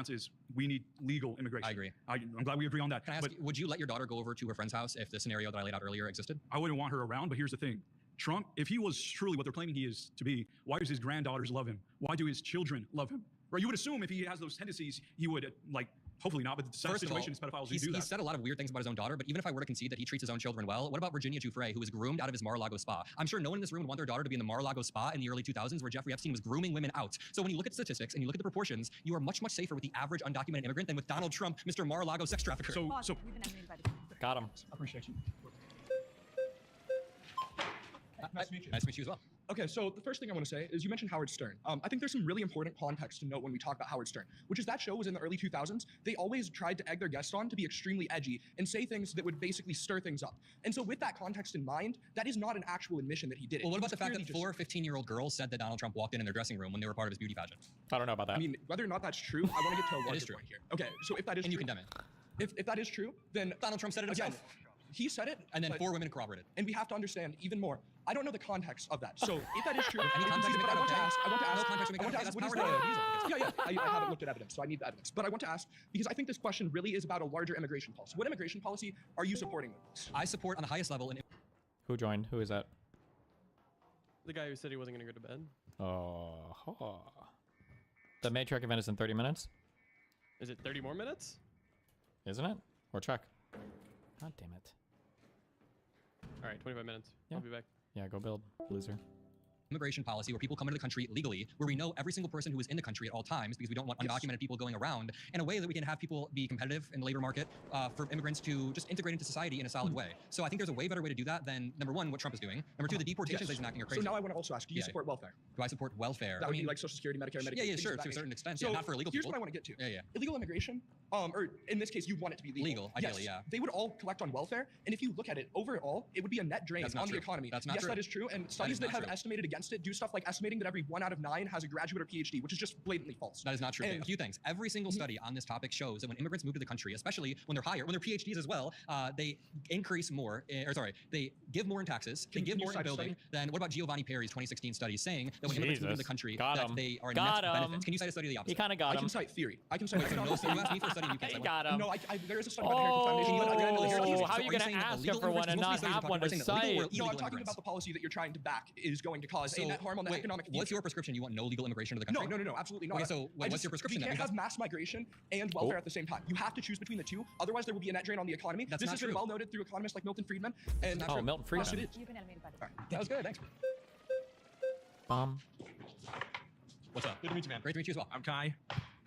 stance is we need legal immigration. I agree. I'm glad we agree on that. Can I ask you, would you let your daughter go over to her friend's house if the scenario that I laid out earlier existed? I wouldn't want her around, but here's the thing. Trump, if he was truly what they're claiming he is to be, why does his granddaughters love him? Why do his children love him? Right? You would assume if he has those tendencies, he would, hopefully not, but the situation is pedophiles who do that. He said a lot of weird things about his own daughter, but even if I were to concede that he treats his own children well, what about Virginia Giuffre, who was groomed out of his Mar-a-Lago spa? I'm sure no one in this room would want their daughter to be in the Mar-a-Lago spa in the early 2000s where Jeffrey Epstein was grooming women out. So when you look at statistics and you look at the proportions, you are much, much safer with the average undocumented immigrant than with Donald Trump, Mr. Mar-a-Lago sex trafficker. So got him. I appreciate you. Nice to meet you as well. Okay, so the first thing I want to say is you mentioned Howard Stern. I think there's some really important context to note when we talk about Howard Stern, which is that show was in the early 2000s. They always tried to egg their guests on to be extremely edgy and say things that would basically stir things up. And so with that context in mind, that is not an actual admission that he did it. Well, what about the fact that 4 15-year-old girls said that Donald Trump walked in their dressing room when they were part of his beauty pageant? I don't know about that. I mean, whether or not that's true, I want to get to a larger point here. Okay, so if that is and true, you condemn it. If that is true, then Donald Trump said it himself. Again, he said it, and then 4 women corroborated. And we have to understand even more. I don't know the context of that. So if that is true, any context I want to ask. No context I want to ask. What is the? Yeah. I haven't looked at evidence, so I need the evidence. But I want to ask because I think this question really is about a larger immigration policy. What immigration policy are you supporting with this? I support on the highest level. Who joined? Who is that? The guy who said he wasn't going to go to bed. Oh. The matriarch event is in 30 minutes. Is it 30 more minutes? Isn't it? Or check. God damn it. All right, 25 minutes. Yeah. I'll be back. Yeah, go build, loser. Immigration policy where people come into the country legally, where we know every single person who is in the country at all times because we don't want undocumented people going around, in a way that we can have people be competitive in the labor market for immigrants to just integrate into society in a solid way. So I think there's a way better way to do that than, number one, what Trump is doing. Number two, the deportations that he's enacting are crazy. So now I want to also ask, do you support welfare? Do I support welfare? That would mean like Social Security, Medicare, Medicaid. Yeah, sure, to a certain extent. So yeah, not for illegal here's people. what I want to get to. Yeah. Illegal immigration, or in this case, you want it to be legal. Legal, ideally, yes, yeah. They would all collect on welfare, and if you look at it overall, it would be a net drain on the economy. That's not true. Yes, that is true. And studies that have true. Estimated against it do stuff like estimating that every 1 out of 9 has a graduate or PhD, which is just blatantly false. That is not true. A few things. Every single study on this topic shows that when immigrants move to the country, especially when they're higher, when they're PhDs as well, they increase more, they give more in taxes, they give more in building than, what about Giovanni Perry's 2016 study saying that when immigrants move to the country, that they are net benefits. Can you cite a study of the opposite? He kind of got him. I can cite theory. I can cite no, so you asked me for a study, you can't cite got him. No, there is a study by the Heritage Foundation. How are you going to ask him for one and not have one to cite? No, I'm talking about the policy that you're trying to back is going to cause a net harm on the economic future. What's your prescription? You want no legal immigration to the country? No, absolutely not. Okay, so what's your prescription? You can't have mass migration and welfare at the same time. You have to choose between the two. Otherwise, there will be a net drain on the economy. This has been well noted through economists like Milton Friedman. And Milton Friedman. Yes, it is. You've been animated by this. That was good. Thanks. What's up? Good to meet you, man. Great to meet you as well. I'm Kai.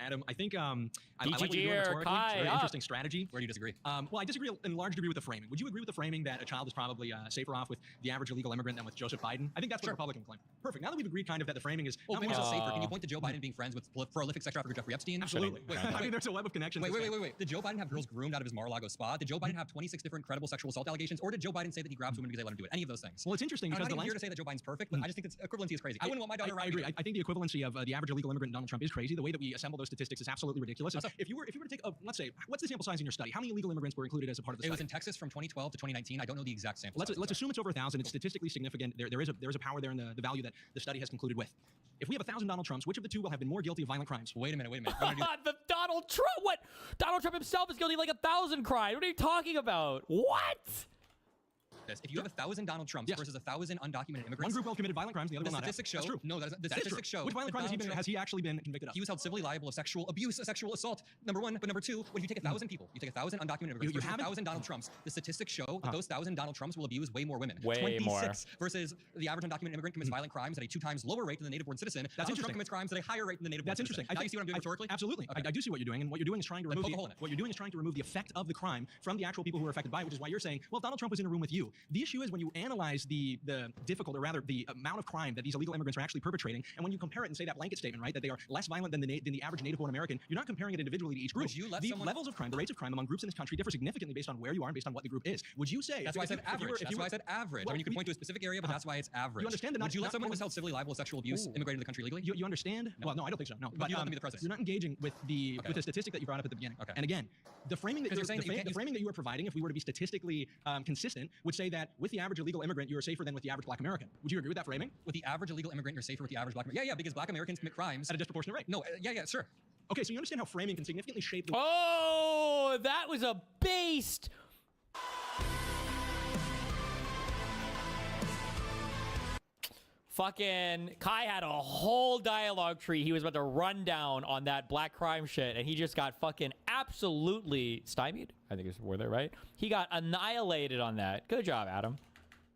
Adam, I think I like what DGG you're doing or rhetorically. Kai, It's a very interesting strategy. Where do you disagree? Well, I disagree in large degree with the framing. Would you agree with the framing that a child is probably safer off with the average illegal immigrant than with Joseph Biden? I think that's what Republican claim. Perfect. Now that we've agreed kind of that the framing is maybe not safer. Can you point to Joe Biden being friends with prolific sex trafficker Jeffrey Epstein? Absolutely. I mean, there's a web of connections. Wait. Did Joe Biden have girls groomed out of his Mar-a-Lago spa? Did Joe Biden have 26 different credible sexual assault allegations? Or did Joe Biden say that he grabs women because they let him do it? Any of those things? Well, it's interesting because I'm not here to say that Joe Biden's perfect, but I just think that equivalency is crazy. I wouldn't want my daughter around. I agree. I think the equivalency of the average illegal immigrant and Donald Trump is crazy. The way that we assemble those statistics is absolutely ridiculous. If you were to take let's say, what's the sample size in your study? How many illegal immigrants were included as a part of the study? It was in Texas from 2012 to 2019. I don't know the exact sample size. Let's assume it's over 1,000. It's statistically significant. There is a power there in the value that the study has concluded with. If we have 1,000 Donald Trumps, which of the two will have been more guilty of violent crimes? Wait a minute. The Donald Trump? What? Donald Trump himself is guilty of like 1,000 crimes. What are you talking about? What? If you have 1,000 Donald Trumps versus 1,000 undocumented immigrants, one group will have committed violent crimes, the other will not. Statistics show. That's true. No, the statistics show. Which violent crimes has he actually been convicted of? He was held civilly liable of sexual abuse, sexual assault. Number one, but number two, when you take 1,000 people, you take 1,000 undocumented immigrants, versus 1,000 Donald Trumps. The statistics show that those 1,000 Donald Trumps will abuse way more women. Way 26 more. Versus the average undocumented immigrant commits violent crimes at a 2 times lower rate than the native-born citizen. That's Donald Trump commits crimes at a higher rate than the native-born citizen. That's interesting. Now you see what I'm doing rhetorically? Absolutely. I do see what you're doing, and what you're doing is trying to remove the effect of the crime from the actual people who are affected by it, which is why you're saying, well, Donald Trump was in a room with you. The issue is when you analyze the difficult, or rather the amount of crime that these illegal immigrants are actually perpetrating, and when you compare it and say that blanket statement, right, that they are less violent than the average native-born American, you're not comparing it individually to each group. The levels of crime, the rates of crime among groups in this country differ significantly based on where you are and based on what the group is. Would you say? That's why I said average. That's why I said average. I mean, you can point to a specific area, but that's why it's average. You understand that? Would you let someone who was held civilly liable of sexual abuse immigrate into the country legally? You understand? No. Well, no, I don't think so. No, but you let them be the president. You're not engaging with the statistic that you brought up at the beginning. Okay. And again, the framing that you are providing, if we were to be statistically consistent, would say that with the average illegal immigrant, you are safer than with the average Black American. Would you agree with that framing? With the average illegal immigrant, you're safer with the average Black American. Yeah, because Black Americans commit crimes at a disproportionate rate. No, yeah, sure. Okay, so you understand how framing can significantly shape the... Oh, that was a beast. Fucking Kai had a whole dialogue tree he was about to run down on that black crime shit, and he just got fucking absolutely stymied. I think it's word there, right? He got annihilated on that. Good job, Adam.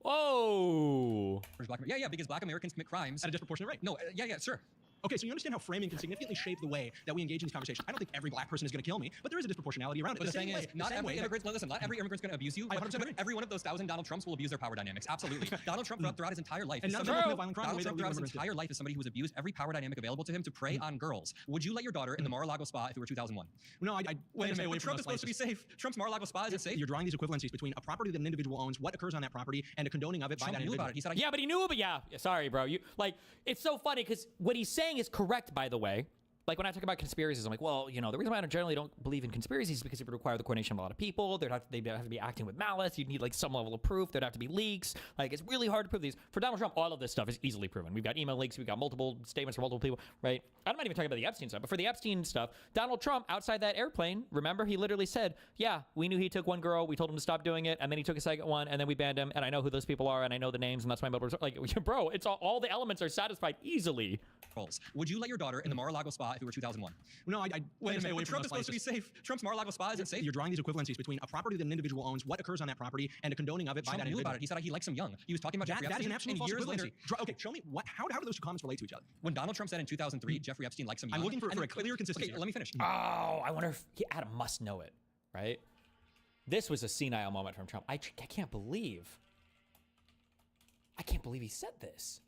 Whoa. Yeah, because black Americans commit crimes At a disproportionate rate. No, yeah, sure. Okay, so you understand how framing can significantly shape the way that we engage in these conversations. I don't think every black person is going to kill me, but there is a disproportionality around it. But the thing is, not every immigrant's going to abuse you. I 100% agree. Every one of those 1,000 Donald Trumps will abuse their power dynamics. Absolutely. Donald Trump throughout his entire life. And is not somebody- commit violent crime the way Donald that Trump throughout his immigrants do. entire life is somebody who's abused every power dynamic available to him to prey on girls. Would you let your daughter in the Mar-a-Lago spa if it were 2001? No, I Wait a stay minute. away from Trump those is supposed to be places. safe. Trump's Mar-a-Lago spa isn't safe. You're drawing these equivalencies between a property that an individual owns, what occurs on that property, and a condoning of it by Trump that knew individual. about it. He said, Yeah, but he knew it, but yeah. Sorry, bro. You like, it's so funny because what he's saying is correct, by the way. Like when I talk about conspiracies, I'm like, well, you know, the reason why I generally don't believe in conspiracies is because it would require the coordination of a lot of people. They'd have to be acting with malice. You'd need like some level of proof. There'd have to be leaks. Like it's really hard to prove these. For Donald Trump, all of this stuff is easily proven. We've got email leaks. We've got multiple statements from multiple people, right? I'm not even talking about the Epstein stuff, but for the Epstein stuff, Donald Trump outside that airplane, remember, he literally said, yeah, we knew he took one girl. We told him to stop doing it. And then he took a second one and then we banned him. And I know who those people are and I know the names and that's my motive. Like, bro, it's all the elements are satisfied easily. would you let your daughter in the Mar-a-Lago spa if it were 2001? No, I Wait a stay away minute. from Trump those is supposed to be places. safe. Trump's Mar-a-Lago spa isn't safe. You're drawing these equivalencies between a property that an individual owns, what occurs on that property, and a condoning of it by Trump that knew individual. about it. He said he likes him young. He was talking about Jeffrey That is Epstein. an absolute And false years later, equivalency. Okay, show me how do those two comments relate to each other? when Donald Trump said in 2003, Jeffrey Epstein likes him young. I'm looking for and a then- clear consistency. Okay, let me finish. Oh, I wonder if Adam must know it, right? This was a senile moment from Trump. I can't believe he said this.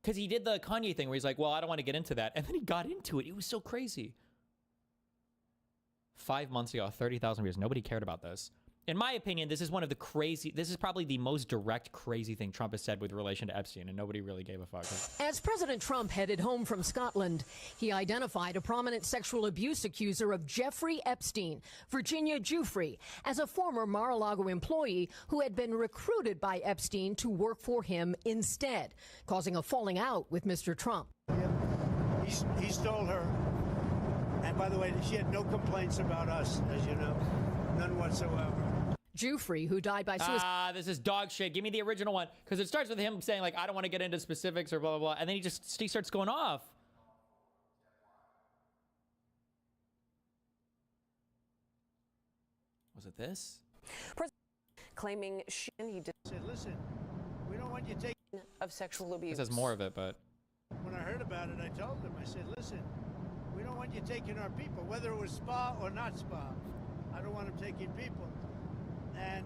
Because he did the Kanye thing where he's like, well, I don't want to get into that. And then he got into it. It was so crazy. 5 months ago, 30,000 views. Nobody cared about this. In my opinion, this is probably the most direct crazy thing Trump has said with relation to Epstein, and nobody really gave a fuck. As President Trump headed home from Scotland, he identified a prominent sexual abuse accuser of Jeffrey Epstein, Virginia Giuffre, as a former Mar-a-Lago employee who had been recruited by Epstein to work for him instead, causing a falling out with Mr. Trump. He stole her. And by the way, she had no complaints about us, as you know. None whatsoever. Giuffre, who died by suicide. This is dog shit. Give me the original one. Because it starts with him saying, like, I don't want to get into specifics or blah, blah, blah. And then he starts going off. Was it this? Claiming he did I said, listen, we don't want you taking... of sexual abuse. This has more of it, but... When I heard about it, I told him, I said, listen, we don't want you taking our people, whether it was spa or not spa. I don't want him taking people. And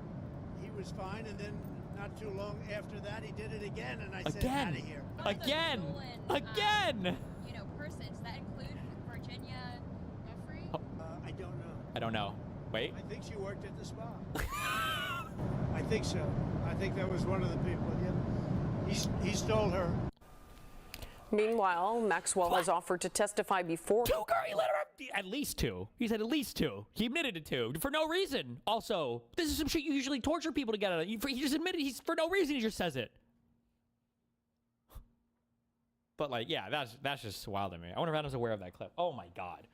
he was fine, and then not too long after that, he did it again, and I said, out of here. Again! You know, persons that include Virginia Jeffrey. I don't know. I don't know. Wait. I think she worked at the spa. I think so. I think that was one of the people, yeah. He stole her. Meanwhile, Maxwell has offered to testify before. Two, girl, he let her at least two. He said at least two. He admitted to two for no reason. Also, this is some shit you usually torture people to get out of. He just admitted he's for no reason. He just says it. But like, yeah, that's just wild to me. I wonder if Adam's aware of that clip. Oh my god.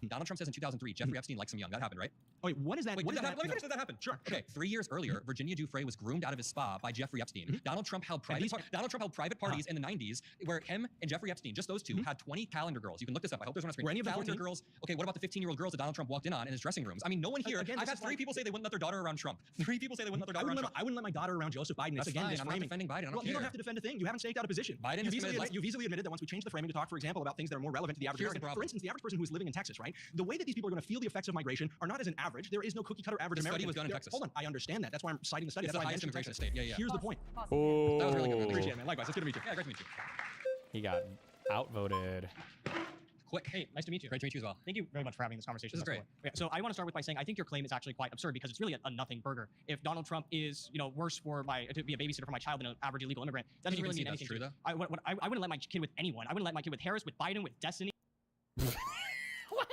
Donald Trump says in 2003, Jeffrey Epstein likes him young. That happened, right? Oh, wait, what is that? Wait, What did is that happen? Let me finish. Did that happen? Sure. Okay, 3 years earlier, Virginia Giuffre was groomed out of his spa by Jeffrey Epstein. Donald Trump held private parties in the 90s where him and Jeffrey Epstein, just those two, had 20 calendar girls. You can look this up. I hope there's one on screen. Were any of them calendar 14? girls? Okay, what about the 15-year-old girls that Donald Trump walked in on in his dressing rooms? I mean, no one here. Again, I've this had is 3 why- people say they wouldn't let their daughter around Trump. 3 people say they wouldn't let their daughter around Trump. I wouldn't let my daughter around Joseph Biden. That's Again, fine. this I'm not framing. defending Biden. I don't Well, you care. don't have to defend a thing. You haven't staked out a position. Biden has committed You've easily admitted that once we change the framing to talk, for example, about things that are more relevant to the average Here's the American. problem. For instance, the average person who is living in Texas, right? The way that these people are going to feel the effects of migration are not as an average. There is no cookie cutter average The study American. was done in Texas. Hold on, I understand that. That's why I'm citing the study. It's That's the why I highest mentioned immigration Texas. state. Yeah, yeah. Here's the point. Oh, That was really good. Appreciate it, man. Likewise. It's good to meet you. Yeah, great to meet you. he got outvoted. Quick. Hey, nice to meet you. Great to meet you as well. Thank you very much for having this conversation. This is great. Yeah, so I want to start with by saying I think your claim is actually quite absurd because it's really a nothing burger. If Donald Trump is, worse to be a babysitter for my child than an average illegal immigrant, that doesn't You really can mean see anything. that's to true, me. I wouldn't let my kid with anyone. I wouldn't let my kid with Harris, with Biden, with Destiny. What?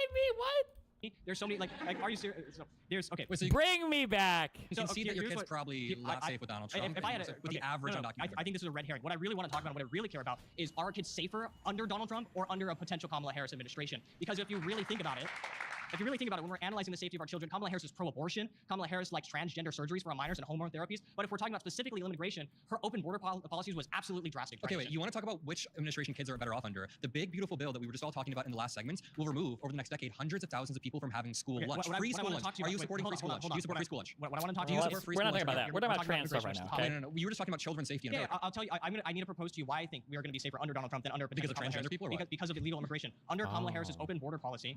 There's so many are you serious? So, there's okay. Wait, so Bring me back. You can see that your kid's probably not safe with Donald Trump. If I had with the average undocumented. I think this is a red herring. What I really want to talk about, what I really care about, is are kids safer under Donald Trump or under a potential Kamala Harris administration? Because if you really think about it, when we're analyzing the safety of our children, Kamala Harris is pro-abortion. Kamala Harris likes transgender surgeries for our minors and hormone therapies. But if we're talking about specifically immigration, her open border policies was absolutely drastic. Okay, wait. You want to talk about which administration kids are better off under? The big, beautiful bill that we were just all talking about in the last segments will remove, over the next decade, hundreds of thousands of people from having school lunch. Free school lunch. Are you supporting free school lunch? Do you support free school lunch? What I want to talk to Do you you about support free We're school not lunch? talking about that. We're talking about trans stuff right now. Okay. No. You were just talking about children's safety in America. I'll tell you. I need to propose to you why I think we are going to be safer under Donald Trump than under Because of transgender people, or what? because of illegal immigration. Under Kamala Harris's open border policy,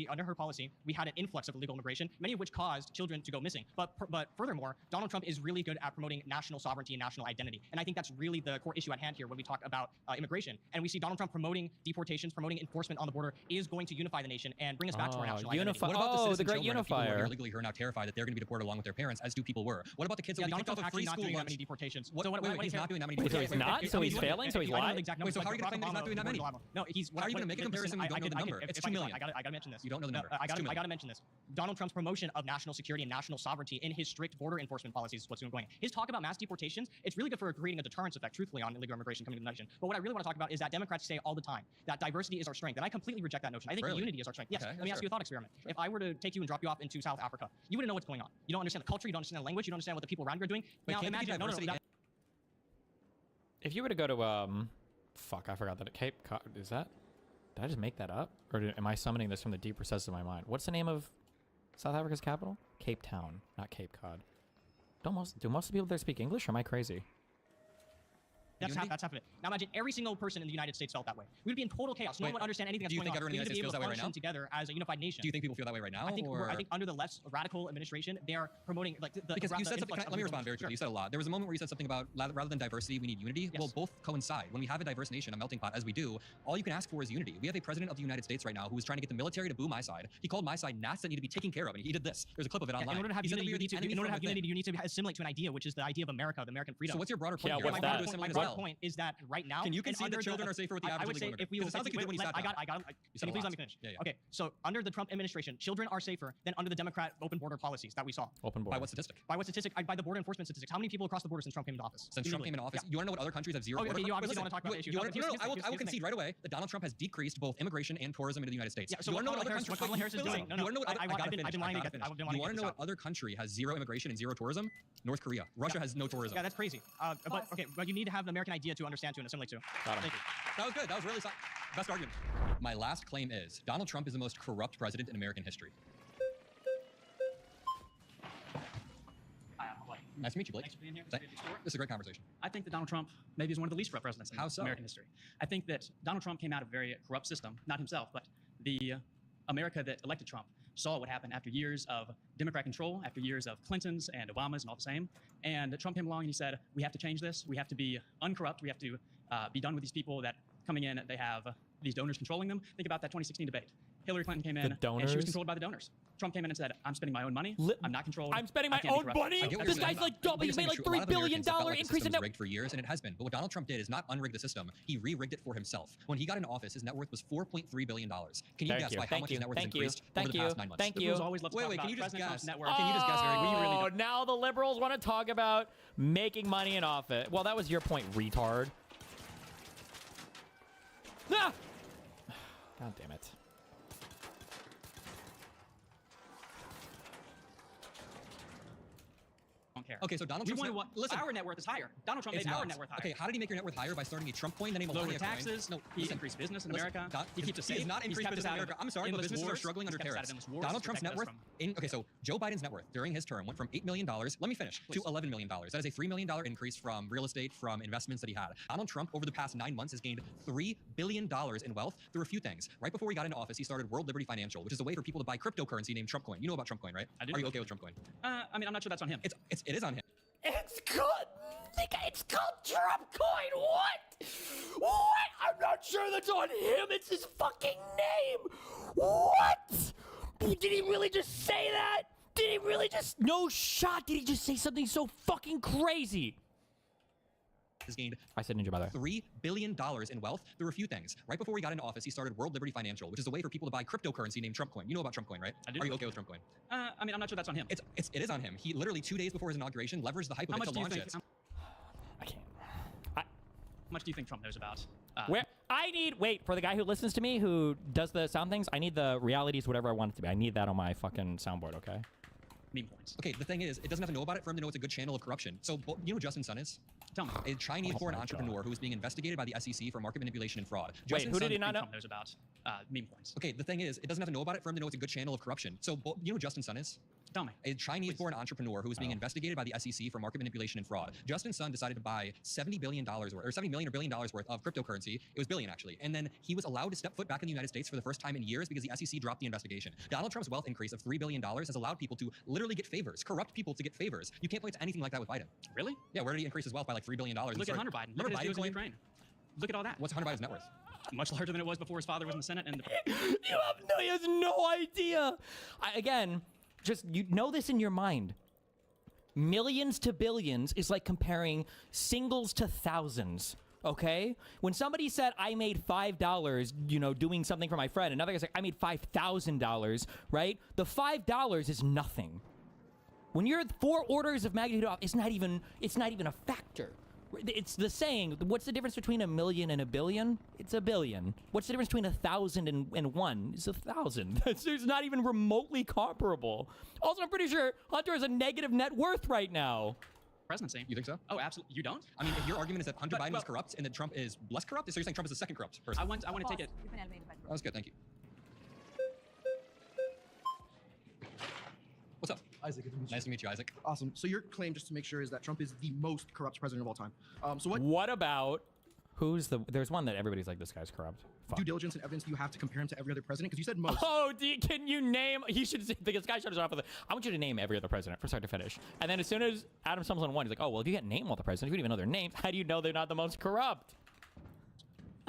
under her policy, we had an influx of illegal immigration, many of which caused children to go missing. But furthermore, Donald Trump is really good at promoting national sovereignty and national identity. And I think that's really the core issue at hand here when we talk about immigration. And we see Donald Trump promoting deportations, promoting enforcement on the border is going to unify the nation and bring us back to our national identity. What about the the citizen great children of people who are unifier. here illegally who are now terrified that they're going to be deported along with their parents, as 2 people were? What about the kids that we Donald kicked Trump off of free actually not school doing that lunch? many deportations. What, So wait, he's not doing that many Wait, so deportations. he's not? So he's failing? So he's lying? Wait, so how are you going to claim that he's not doing that many? No, he's. How are you going to make a comparison when you don't know the number? It's 2 million. I gotta mention this. You don't know the number. I It's 2 million. gotta mention this. Donald Trump's promotion of national security and national sovereignty in his strict border enforcement policies is what's going on. His talk about mass deportations, it's really good for creating a deterrence effect, truthfully, on illegal immigration coming to the nation. But what I really want to talk about is that Democrats say all the time that diversity is our strength, and I completely reject that notion. I think unity is our strength. Yes. Okay, Let me ask you a thought experiment. If I were to take you and drop you off into South Africa, you wouldn't know what's going on. You don't understand the culture. You don't understand the language. You don't understand what the people around you are doing. Wait, Now can't imagine. No. If you were to go to fuck, I forgot that Cape Cod. Is that? Did I just make that up, or am I summoning this from the deep recesses of my mind? What's the name of South Africa's capital? Cape Town, not Cape Cod. Do most of the people there speak English, or am I crazy? That's half of it. Now imagine every single person in the United States felt that way. We'd be in total chaos. No one would understand anything that's going on. Do you think everyone in the United States feels that way right now? Together as a unified nation. Do you think people feel that way right now? I think under the less radical administration, they are promoting because you said something. Let me respond very quickly. You said a lot. There was a moment where you said something about rather than diversity, we need unity. Yes. Well, both coincide. When we have a diverse nation, a melting pot, as we do, all you can ask for is unity. We have a president of the United States right now who is trying to get the military to boo my side. He called my side gnats that need to be taken care of, and he did this. There's a clip of it online. In order to have unity, you need to assimilate to an idea, which is the idea of America, the American freedom. So what's your broader point? Yeah, what's that? My broad point is that right now, can you concede that children are safer with the average legal immigrant? Because it sounds like you did when you sat down. Can you please let me finish? Yeah. Okay, so under the Trump administration, children are safer than under the Democrat open border policies that we saw. Open border. By what statistic? By what statistic? By the border enforcement statistics. How many people across the border since Trump came into office? Since Trump came into office, you want to know what other countries have zero? Okay, you obviously don't want to talk about issues. I will concede right away that Donald Trump has decreased both immigration and tourism into the United States. Yeah, so you want to know what other countries? countries? What Harris is doing? No, you want to know what I've been wanting to get this. You want to know what other country has zero immigration and zero tourism? North Korea. Russia has no tourism. Yeah, that's crazy. But you need to have the American idea to understand to and assimilate to. Got him. That was good. That was really best argument. My last claim is Donald Trump is the most corrupt president in American history. Nice to meet you, Blake. Thanks for being here. This is a great conversation. I think that Donald Trump maybe is one of the least corrupt presidents in American history. I think that Donald Trump came out of a very corrupt system, not himself, but the America that elected Trump saw what happened after years of Democrat control, after years of Clintons and Obamas and all the same. And Trump came along and he said, we have to change this. We have to be uncorrupt. We have to be done with these people that coming in, they have these donors controlling them. Think about that 2016 debate. Hillary Clinton came in and she was controlled by the donors. Trump came in and said, I'm spending my own money. I'm not controlled. I'm spending my own money? This guy's like double. He's made like $3 billion increase in net. Rigged for years, and it has been. But what Donald Trump did is not unrig the system. He re-rigged it for himself. When he got into office, his net worth was $4.3 billion. Can you guess by how much his net worth has increased over the past 9 months? Thank you. Wait, can you just guess? Network. Can you just guess, Eric? We really don't. Now the liberals want to talk about making money in office. Well, that was your point, retard. Ah! God damn it. Care. Okay, so Donald Trump. Listen, our net worth is higher. Donald Trump made our net worth higher. Okay, how did he make your net worth higher? By starting a Trump coin, then he lower taxes. No, he increased business in America. He keeps us safe. He's not increased business in America. I'm sorry, but businesses are struggling under tariffs. Donald Trump's net worth. Okay, so Joe Biden's net worth during his term went from $8 million. Let me finish to $11 million. That is a $3 million increase from real estate, from investments that he had. Donald Trump over the past 9 months has gained $3 billion in wealth through a few things. Right before he got into office, he started World Liberty Financial, which is a way for people to buy cryptocurrency named Trump Coin. You know about Trump Coin, right? I do. Are you okay with Trump Coin? I mean, I'm not sure that's on him. It is on him. It's called Trump Coin. What? I'm not sure that's on him. It's his fucking name. What? Did he really just say that? Did he really just... No shot. Did he just say something so fucking crazy? has gained I said ninja by the way. $3 billion in wealth through a few things. Right before he got into office, he started World Liberty Financial, which is a way for people to buy cryptocurrency named Trump Coin. You know about Trump Coin, right? I do. Are you okay with Trump Coin? I mean, I'm not sure that's on him. It is on him. He literally 2 days before his inauguration leveraged the hype of it to launch it. I can't. How much do you think Trump knows about? Where wait for the guy who listens to me who does the sound things. I need the realities, whatever I want it to be. I need that on my fucking soundboard. Okay. Meme points. Okay, the thing is, it doesn't have to know about it for him to know it's a good channel of corruption. So, you know who Justin Sun is? Tell me. A Chinese foreign entrepreneur who is being investigated by the SEC for market manipulation and fraud. Wait, Justin who Sun, did he not know? Trump knows about meme points. Okay, the thing is, it doesn't have to know about it for him to know it's a good channel of corruption. So, you know who Justin Sun is? Tell me. A Chinese foreign entrepreneur who is being investigated by the SEC for market manipulation and fraud. Justin Sun decided to buy $70 billion worth, or $70 million or $1 billion worth of cryptocurrency. It was billion actually. And then he was allowed to step foot back in the United States for the first time in years because the SEC dropped the investigation. Donald Trump's wealth increase of $3 billion has allowed people to literally get favors, corrupt people to get favors. You can't point to anything like that with Biden. Really? Yeah, where did he increase his wealth by like $3 billion? Look at Hunter Biden. Look at his deals in Ukraine. Look at all that. What's Hunter Biden's net worth? Much larger than it was before his father was in the Senate. And he has no idea. Again, just you know this in your mind. Millions to billions is like comparing singles to thousands. Okay? When somebody said I made $5, doing something for my friend, another guy's like I made $5,000, right? The $5 is nothing. When you're 4 orders of magnitude off, it's not even a factor. It's the saying, what's the difference between a million and a billion? It's a billion. What's the difference between 1,000 and one? It's 1,000. It's not even remotely comparable. Also, I'm pretty sure Hunter has a negative net worth right now. Presidency. You think so? Oh, absolutely. You don't? I mean, if your argument is that Hunter Biden is corrupt and that Trump is less corrupt, so you're saying Trump is the second corrupt person? I want to take it. That was good, thank you. What's up? Isaac, good to meet you. Nice to meet you, Isaac. Awesome. So your claim, just to make sure, is that Trump is the most corrupt president of all time. So what about there's one that everybody's like, this guy's corrupt. Fuck. Due diligence and evidence do you have to compare him to every other president? Because you said most. Oh, can you name? He should. This guy should have off with it. I want you to name every other president from start to finish. And then as soon as Adam stumbles on one, he's like, oh well, if you can't name all the presidents, you don't even know their names. How do you know they're not the most corrupt?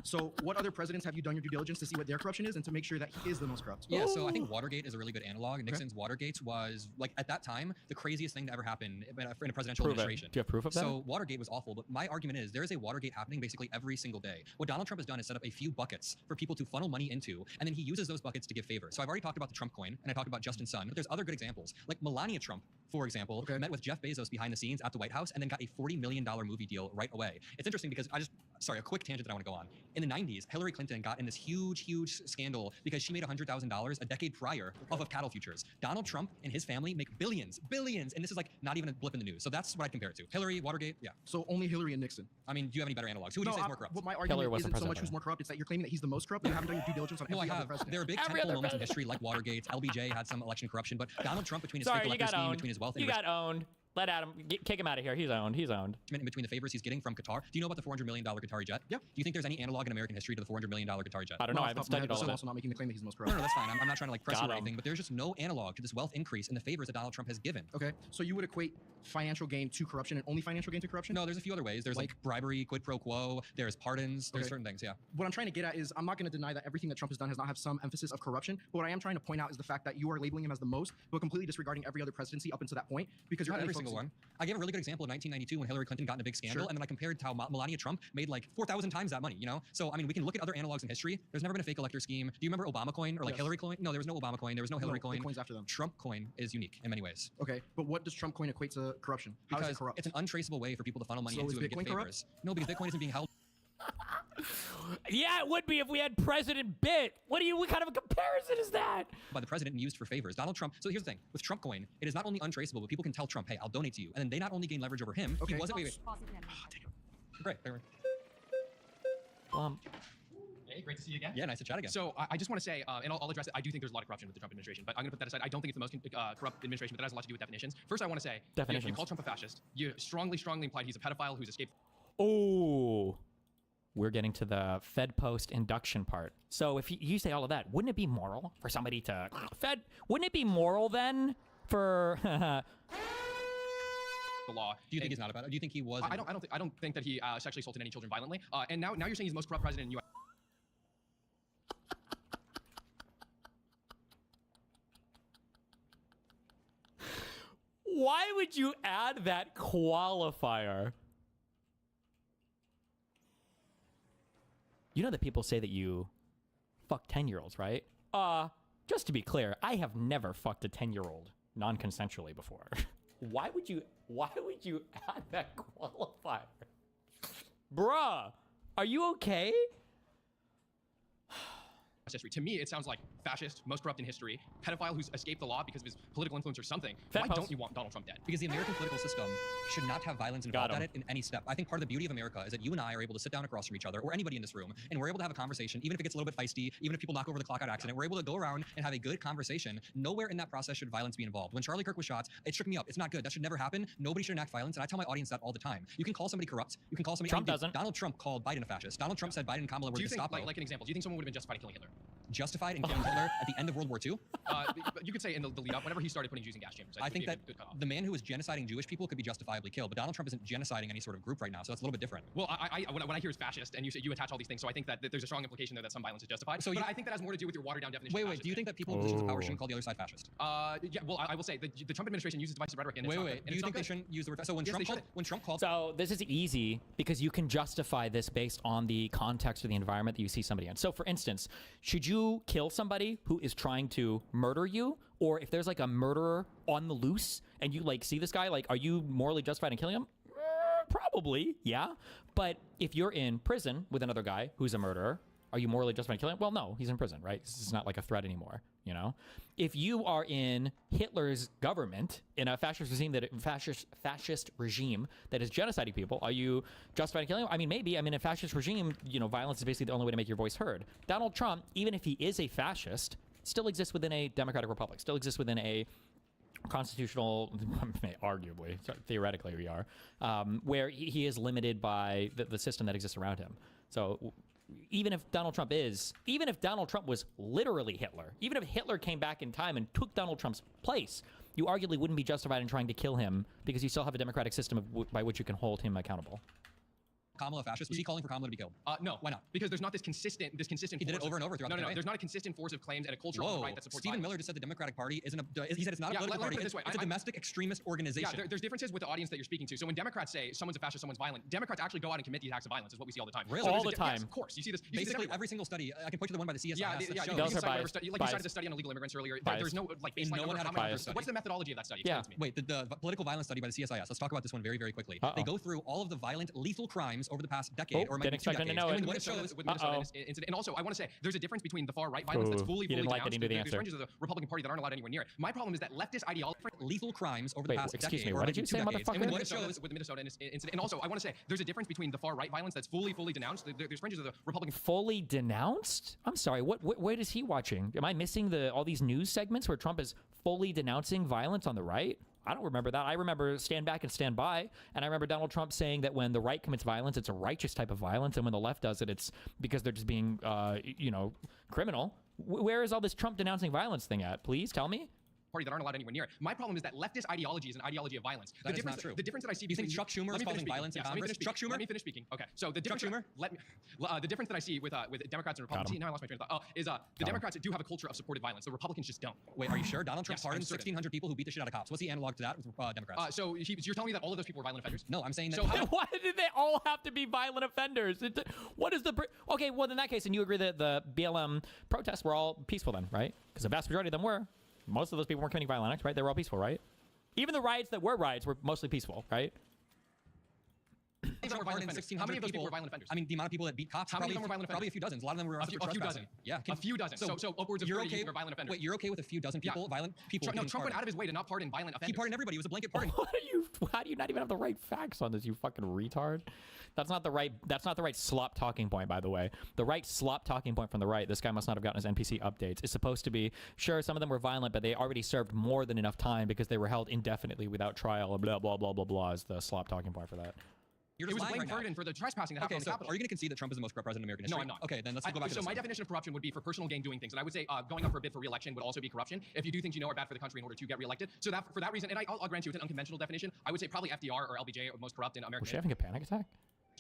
So what other presidents have you done your due diligence to see what their corruption is and to make sure that he is the most corrupt? Yeah, so I think Watergate is a really good analog. Nixon's Watergate was, like, at that time, the craziest thing to ever happen in a presidential administration. Do you have proof of that? So Watergate was awful, but my argument is there is a Watergate happening basically every single day. What Donald Trump has done is set up a few buckets for people to funnel money into, and then he uses those buckets to give favors. So I've already talked about the Trump coin, and I talked about Justin Sun, but there's other good examples. Like Melania Trump, for example, met with Jeff Bezos behind the scenes at the White House and then got a $40 million movie deal right away. It's interesting because a quick tangent that I want to go on. In the 90s, Hillary Clinton got in this huge scandal because she made $100,000 a decade prior off of cattle futures. Donald Trump and his family make billions, and this is like not even a blip in the news. So that's what I compare it to. Hillary, Watergate, yeah. So only Hillary and Nixon. I mean, do you have any better analogs? Who would you say is more corrupt? What my argument isn't so much who's more corrupt, it's that you're claiming that he's the most corrupt, but you haven't done your due diligence on every other president. There are big tentpole moments in history like Watergate. LBJ had some election corruption, but Donald Trump, between his fake elector scheme, between his wealth and got owned. Let Adam kick him out of here. He's owned. Between the favors he's getting from Qatar. Do you know about the $400 million Qatari jet? Yeah. Do you think there's any analog in American history to the $400 million Qatari jet? I don't know. I haven't studied all of it. I'm also not making the claim that he's the most corrupt. No, that's fine. I'm not trying to press you or anything, but there's just no analog to this wealth increase in the favors that Donald Trump has given. Okay. So you would equate financial gain to corruption and only financial gain to corruption? No, there's a few other ways. There's like bribery, quid pro quo. There's pardons. There's certain things. Yeah. What I'm trying to get at is I'm not going to deny that everything that Trump has done has not have some emphasis of corruption. But what I am trying to point out is the fact that you are labeling him as the most, but completely disregarding every other presidency up until that point because you're not every single one. I gave a really good example of 1992 when Hillary Clinton got in a big scandal, and then I compared to how Melania Trump made like 4,000 times that money. So I mean, we can look at other analogs in history. There's never been a fake elector scheme. Do you remember Obama coin or like Hillary coin? No, there was no Obama coin. There was no Hillary coin. The coins after them. Trump coin is unique in many ways. Okay, but what does Trump coin equate to corruption? How is it corrupt? It's an untraceable way for people to funnel money into it and get favors. No, because Bitcoin isn't being held. Yeah, it would be if we had President Bit. What kind of a comparison is that? By the president and used for favors. Donald Trump. So here's the thing. With Trump coin, it is not only untraceable, but people can tell Trump, hey, I'll donate to you. And then they not only gain leverage over him, he wasn't. Wait. Great. Hey, great to see you again. Yeah, nice to chat again. So I just want to say, and I'll address it, I do think there's a lot of corruption with the Trump administration, but I'm going to put that aside. I don't think it's the most corrupt administration, but that has a lot to do with definitions. First, I want to say, you call Trump a fascist. You strongly implied he's a pedophile who's escaped. Oh, we're getting to the Fed Post induction part. So if you say all of that, wouldn't it be moral for somebody to wouldn't it be moral then for the law? Do you think he's not about it? Do you think he was? I don't think that he sexually assaulted any children violently. And now you're saying he's the most corrupt president in U.S. Why would you add that qualifier? You know that people say that you fuck 10-year-olds, right? Just to be clear, I have never fucked a 10-year-old non-consensually before. Why would you add that qualifier? Bruh, are you okay? History. To me, it sounds like fascist, most corrupt in history, pedophile who's escaped the law because of his political influence or something. Why don't you want Donald Trump dead? Because the American political system should not have violence involved at it in any step. I think part of the beauty of America is that you and I are able to sit down across from each other, or anybody in this room, and we're able to have a conversation, even if it gets a little bit feisty, even if people knock over the clock out accident, we're able to go around and have a good conversation. Nowhere in that process should violence be involved. When Charlie Kirk was shot, it shook me up. It's not good. That should never happen. Nobody should enact violence, and I tell my audience that all the time. You can call somebody corrupt. You can call somebody... Trump doesn't. Donald Trump called Biden a fascist. Donald Trump said Biden and Kamala were the Gestapo. Like an example, do you think someone would have been justified in killing Hitler? Justified in killing Hitler at the end of World War II? But you could say in the lead up, whenever he started putting Jews in gas chambers. I think that the man who was genociding Jewish people could be justifiably killed, but Donald Trump isn't genociding any sort of group right now, so that's a little bit different. Well, when I hear it's fascist, and you attach all these things, so I think that there's a strong implication there that some violence is justified. So I think that has more to do with your watered down definition. Wait, do you think that people in positions of power shouldn't call the other side fascist? Yeah, well, I will say the Trump administration uses divisive rhetoric, and do you think they shouldn't use the word? So when Trump called, so this is easy because you can justify this based on the context or the environment that you see somebody in. So for instance, should you kill somebody who is trying to murder you, or if there's like a murderer on the loose and you like see this guy, like, are you morally justified in killing him? Probably, yeah. But if you're in prison with another guy who's a murderer, are you morally justified in killing him? Well, no, he's in prison, right? This is not like a threat anymore, you know? If you are in Hitler's government, in a fascist regime that is genociding people, are you justified in killing him? I mean, maybe. I mean, in a fascist regime, you know, violence is basically the only way to make your voice heard. Donald Trump, even if he is a fascist, still exists within a democratic republic, still exists within a constitutional, arguably, theoretically we are, where he is limited by the system that exists around him. So even if Donald Trump was literally Hitler, even if Hitler came back in time and took Donald Trump's place, you arguably wouldn't be justified in trying to kill him because you still have a democratic system by which you can hold him accountable. Kamala fascist? Was he calling for Kamala to be killed? No. Why not? Because there's not this consistent. He did it over and over throughout the day. There's not a consistent force of claims and a culture on the right that supports Stephen violence. Miller just said the Democratic Party isn't he said it's not a political party. It's a domestic extremist organization. Yeah, there's differences with the audience that you're speaking to. So when Democrats say someone's a fascist, someone's violent, Democrats actually go out and commit these acts of violence. Is what we see all the time. Really? All the time. Yes, of course. You see this. Basically, every single study. I can point to the one by the CSIS. Yeah. Those are biased. Like you cited the study on illegal immigrants earlier. There's no like baseline. No one had a bias. What's the methodology of that study? Yeah. Explain to me. Wait, the political violence study by the CSIS. Let's talk about this one very, very quickly. They go through all of the violent, lethal crimes over the past decade, or maybe 2 decades. To know it. And what it shows with Minnesota incident. And also, I want to say there's a difference between the far right violence that's fully he didn't like denounced. that he knew the There's answer. branches of the Republican Party that aren't allowed anywhere near it. My problem is that leftist ideology, lethal crimes over the past decade. Excuse me, what did you say, motherfucker? And what it shows with the Minnesota incident. And also, I want to say there's a difference between the far right violence that's fully denounced. There's branches of the Republican. Fully denounced? I'm sorry. What is he watching? Am I missing all these news segments where Trump is fully denouncing violence on the right? I don't remember that. I remember stand back and stand by. And I remember Donald Trump saying that when the right commits violence, it's a righteous type of violence. And when the left does it, it's because they're just being, criminal. Where is all this Trump denouncing violence thing at? Please tell me. Party that aren't allowed anywhere near it. My problem is that leftist ideology is an ideology of violence. That is not true. The difference that I see between... You think Chuck Schumer is causing violence in Congress? Chuck Schumer? Let me finish speaking. Okay. So the difference... Chuck Schumer? The difference that I see with Democrats and Republicans... Now I lost my train of thought. Is the Democrats do have a culture of supported violence. The Republicans just don't. Wait, are you sure? Donald Trump pardoned 1,600 people who beat the shit out of cops. What's the analog to that with Democrats? So you're telling me that all of those people were violent offenders? No, I'm saying that... So why did they all have to be violent offenders? What is the... Okay, well, in that case, and you agree that the BLM protests were all peaceful then, right? Because the vast majority of them were. Most of those people weren't committing violent acts, right? They were all peaceful, right? Even the riots that were riots were mostly peaceful, right? How many of those people were violent offenders? I mean, the amount of people that beat cops. How many of them were violent offenders? Probably a few dozens. A lot of them were arrested for trespassing. Yeah, a few dozen. So upwards of 30 were violent offenders. Wait, you're okay with a few dozen people, violent people? No, Trump went out of his way to not pardon violent offenders. He pardoned everybody. It was a blanket pardon. How do you not even have the right facts on this, you fucking retard? That's not the right slop talking point, by the way. The right slop talking point from the right, this guy must not have gotten his NPC updates, is supposed to be, sure, some of them were violent, but they already served more than enough time because they were held indefinitely without trial, blah, blah, blah, blah, blah, is the slop talking point for that. It was a blatant burden for the trespassing that happened on the Capitol. Are you going to concede that Trump is the most corrupt president in American history? No, I'm not. Okay, then let's go back to this. So my definition of corruption would be for personal gain doing things. And I would say going up for a bid for re-election would also be corruption if you do things you know are bad for the country in order to get re-elected. So that for that reason, and I'll grant you it's an unconventional definition, I would say probably FDR or LBJ are most corrupt in American history. Was she having a panic attack?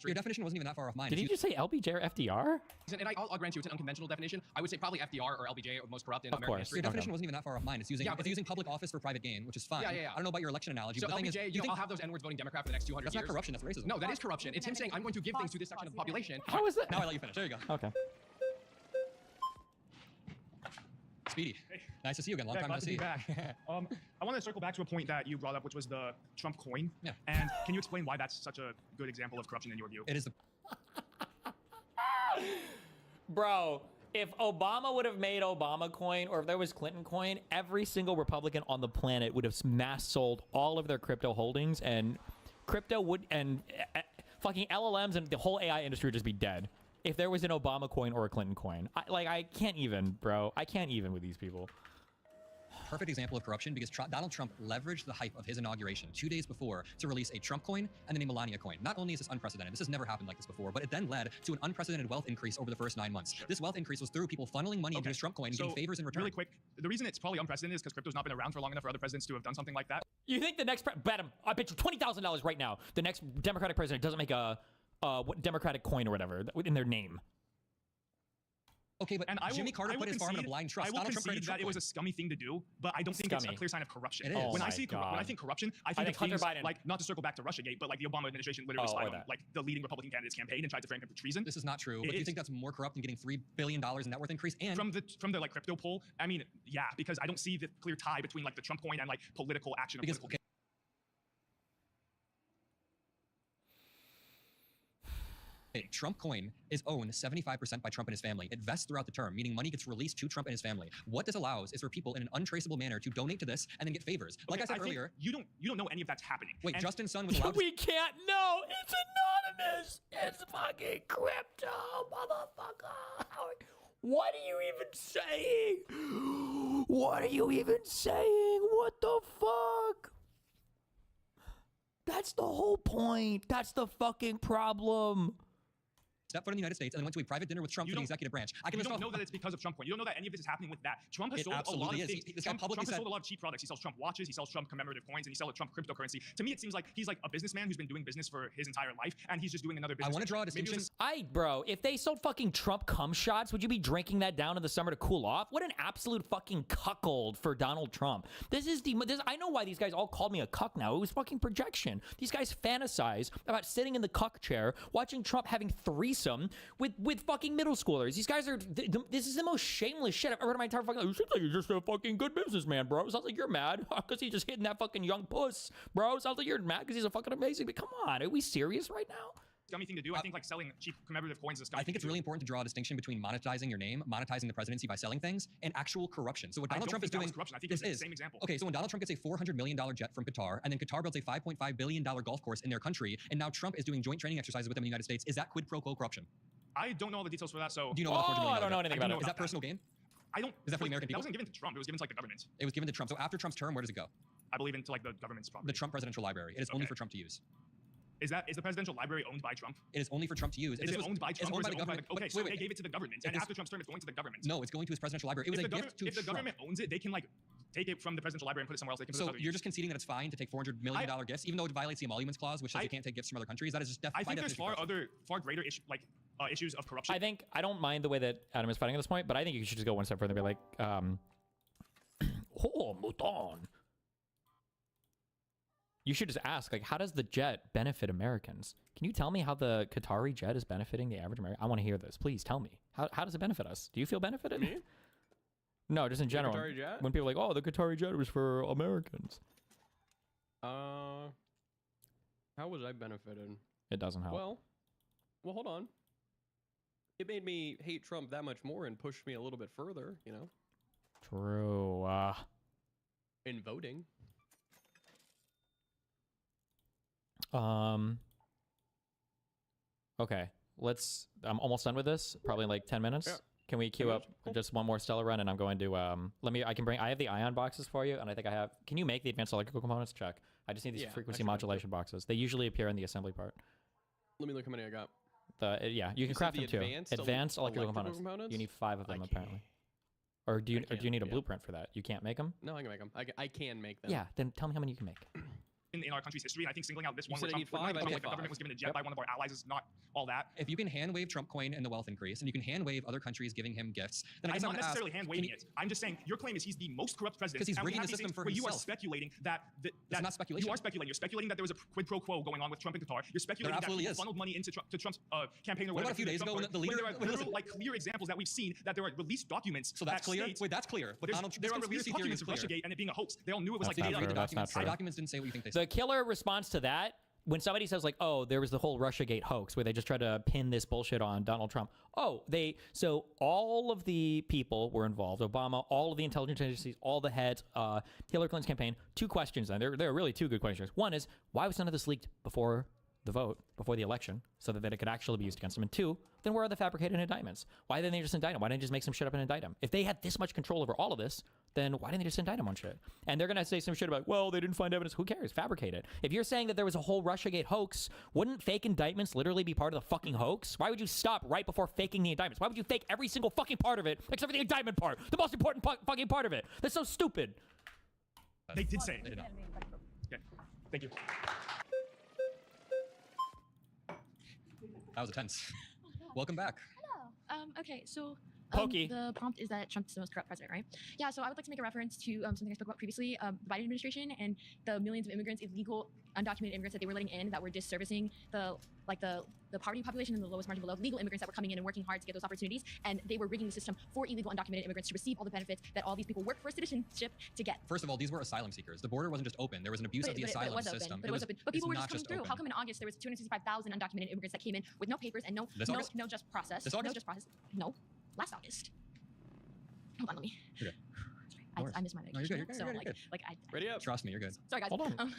Your definition wasn't even that far off mine. Did you just say LBJ or FDR? And I'll grant you it's an unconventional definition. I would say probably FDR or LBJ are most corrupt in Of American course. history. Your definition wasn't even that far off mine. It's using Yeah, but it's using public office for private gain, which is fine. Yeah. I don't know about your election analogy. So but the thing LBJ, is, you think I'll have those N-words voting Democrat for the next 200 that's years. not corruption? That's racism. No, that is corruption. It's him saying, I'm going to give things to this section of the population. How is that? Now I let you finish. There you go. Okay. Speedy. Nice to see you again. Long time glad no to see. be back. I want to circle back to a point that you brought up, which was the Trump coin. Yeah. And can you explain why that's such a good example of corruption in your view? It is the Bro, if Obama would have made Obama coin, or if there was Clinton coin, every single Republican on the planet would have mass sold all of their crypto holdings, and crypto would, and fucking LLMs and the whole AI industry would just be dead. If there was an Obama coin or a Clinton coin. I can't even, bro. I can't even with these people. perfect example of corruption because Donald Trump leveraged the hype of his inauguration 2 days before to release a Trump coin and then a Melania coin. Not only is this unprecedented, this has never happened like this before, but it then led to an unprecedented wealth increase over the first 9 months. Sure. This wealth increase was through people funneling money into his Trump coin and getting favors in return. Really quick, the reason it's probably unprecedented is because crypto's not been around for long enough for other presidents to have done something like that. You think the next bet him? I bet you $20,000 right now. The next Democratic president doesn't make a Democratic coin or whatever in their name. Okay, but Jimmy Carter put his farm in a blind trust. I will Donald Trump concede that it was a scummy thing to do, but I don't think it's a clear sign of corruption. It is. When I think corruption, I think Hunter things Biden. like, not to circle back to Russiagate, but like the Obama administration literally spied on like the leading Republican candidate's campaign and tried to frame him for treason. This is not true. But do you think that's more corrupt than getting $3 billion in net worth increase? And from the like crypto poll, I mean, yeah, because I don't see the clear tie between like the Trump coin and like political action. Of political Trump coin is owned 75% by Trump and his family. It vests throughout the term, meaning money gets released to Trump and his family. What this allows is for people in an untraceable manner to donate to this and then get favors. Like I said earlier, you don't know any of that's happening. Wait, Justin Sun was allowed. We can't know. It's anonymous. It's fucking crypto, motherfucker. What are you even saying? What are you even saying? What the fuck? That's the whole point. That's the fucking problem. Stepped foot in the United States and then went to a private dinner with Trump for the executive branch. You don't know that it's because of Trump coin. You don't know that any of this is happening with that. Trump has sold a lot of things. Trump has sold a lot of cheap products. He sells Trump watches, he sells Trump commemorative coins, and he sells a Trump cryptocurrency. To me, it seems like he's like a businessman who's been doing business for his entire life, and he's just doing another business. I want to draw a distinction. Bro, if they sold fucking Trump cum shots, would you be drinking that down in the summer to cool off? What an absolute fucking cuckold for Donald Trump. I know why these guys all called me a cuck now. It was fucking projection. These guys fantasize about sitting in the cuck chair, watching Trump having threesome with fucking middle schoolers. These guys are, this is the most shameless shit I've ever heard in my entire fucking life. It seems like you're just a fucking good businessman, bro. It sounds like you're mad because he's just hitting that fucking young puss, bro. It sounds like you're mad because he's a fucking amazing, but come on, are we serious right now? Scummy thing to do. I think like selling cheap commemorative coins is a scummy I think it's really important to draw a distinction between monetizing your name, monetizing the presidency by selling things, and actual corruption. So what Donald Trump is doing, corruption. I think it's the same example. Okay, so when Donald Trump gets a $400 million jet from Qatar, and then Qatar builds a $5.5 billion golf course in their country, and now Trump is doing joint training exercises with them in the United States, is that quid pro quo corruption? I don't know all the details for that, so... Do you know about the $400 million I don't know anything about it. Is that personal gain? I don't... Is that for the American people? That wasn't given to Trump. It was given to like the government. It was given to Trump. So after Trump's term, where does it go? I believe into like the government's property. The Trump Presidential Library. It is only for Trump to use. Is the presidential library owned by Trump? It is only for Trump to use. Is it owned by Trump? It's owned by the government. Okay, so they gave it to the government, and after Trump's term, it's going to the government. No, it's going to his presidential library. It was a gift to Trump. If the government owns it, they can like take it from the presidential library and put it somewhere else. They can So you're just conceding that it's fine to take $400 million gifts, even though it violates the emoluments clause, which says you can't take gifts from other countries. That is just I think there's far greater issues of corruption. I don't mind the way that Adam is fighting at this point, but I think you should just go one step further and be like, moved on. You should just ask, like, how does the jet benefit Americans? Can you tell me how the Qatari jet is benefiting the average American? I want to hear this. Please tell me. How does it benefit us? Do you feel benefited? Me? No, just in general. Qatari jet? When people are like, oh, the Qatari jet was for Americans. How was I benefited? It doesn't help. Well, hold on. It made me hate Trump that much more and pushed me a little bit further, you know? True. In voting. Okay. I'm almost done with this. Probably in like 10 minutes. Yeah. Can we queue up just one more Stellar run, and I'm going to I have the ion boxes for you, and I think can you make the advanced electrical components? Check. I just need these frequency modulation boxes. They usually appear in the assembly part. Let me look how many I got. You can craft them too. Advanced electrical components. You need 5 of them apparently. Or do you need a blueprint for that? You can't make them? No, I can make them. I can make them. Yeah, then tell me how many you can make. in our country's history. And I think singling out this You one said where I need five, I the get government five. was given a jet Yep. by one of our allies is not all that. If you can hand wave Trump coin and the wealth increase, and you can hand wave other countries giving him gifts, then I I'm guess not I'm necessarily hand waving it. I'm just saying your claim is he's the most corrupt president. Because he's and we rigging have the these system things for where you are himself. speculating that It's not speculation. You are speculating. You're speculating that there was a quid pro quo going on with Trump and Qatar. You're speculating that absolutely he is. funneled money into Trump's campaign or What about whatever. a few days ago when the leader- there are listen. literal, like clear examples that we've seen that there are released documents. So that's that clear. state- Wait, that's clear. But Donald there are Trump's released conspiracy theory documents is of clear. Russiagate and it being a hoax. They all knew it was That's like not data. true. The That's not documents, true. the documents didn't say what you think they The said. killer response to that, when somebody says like, "Oh, there was the whole Russiagate hoax where they just tried to pin this bullshit on Donald Trump." So all of the people were involved. Obama, all of the intelligence agencies, all the heads, Hillary Clinton's campaign. Two questions, and there are really two good questions. One is, why was none of this leaked before the vote, before the election, so that it could actually be used against them? And two, then where are the fabricated indictments? Why didn't they just indict him? Why didn't they just make some shit up and indict him? If they had this much control over all of this, then why didn't they just indict him on shit? And they're gonna say some shit about, well, they didn't find evidence. Who cares? Fabricate it. If you're saying that there was a whole Russiagate hoax, wouldn't fake indictments literally be part of the fucking hoax? Why would you stop right before faking the indictments? Why would you fake every single fucking part of it except for the indictment part, the most important fucking part of it? That's so stupid. They did say They it. did not. Okay. Thank you. That was intense. Welcome back. Hello. Okay, so Pokey. the prompt is that Trump's the most corrupt president, right? Yeah, so I would like to make a reference to something I spoke about previously, the Biden administration and the millions of immigrants, illegal, undocumented immigrants that they were letting in that were disservicing the poverty population and the lowest margin below, legal immigrants that were coming in and working hard to get those opportunities, and they were rigging the system for illegal undocumented immigrants to receive all the benefits that all these people work for citizenship to get. First of all, these were asylum seekers. The border wasn't just open. There was an abuse of the asylum system. But it was open. But people were just coming through. Open. How come in August there was 265,000 undocumented immigrants that came in with no papers and no just process? This August? No just process. No, last August. Hold on, let me. Okay. Sorry, I missed my No, medication. you're good. So You're like, good. like I. Ready up. Trust me, you're good. Sorry, guys. Hold on.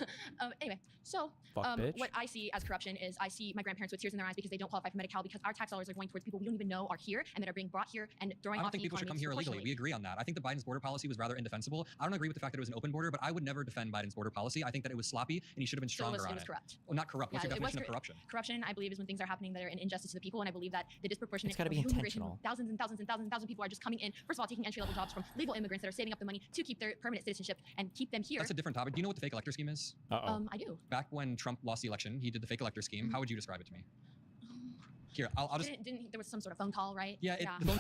Anyway, so Fuck, bitch. what I see as corruption is I see my grandparents with tears in their eyes because they don't qualify for Medi-Cal because our tax dollars are going towards people we don't even know are here and that are being brought here and throwing I don't off think the people should come economy here illegally. disproportionately. We agree on that. I think that Biden's border policy was rather indefensible. I don't agree with the fact that it was an open border, but I would never defend Biden's border policy. I think that it was sloppy and he should have been So stronger it on was it. corrupt. Well, not corrupt. What's Yeah, your it was definition of corruption? Corruption, I believe, is when things are happening that are an injustice to the people, and I believe that the disproportionate It's gotta be illegal immigration, intentional. thousands and thousands and thousands and thousands of people are just coming in. First of all, taking entry-level jobs from legal immigrants that are saving up the money to keep their permanent citizenship and keep them here. That's a different topic. Do you know what the fake elector scheme is? I do. Back when Trump lost the election, he did the fake elector scheme. How would you describe it to me? Here, I'll just. Didn't there was some sort of phone call, right? Yeah. The phone-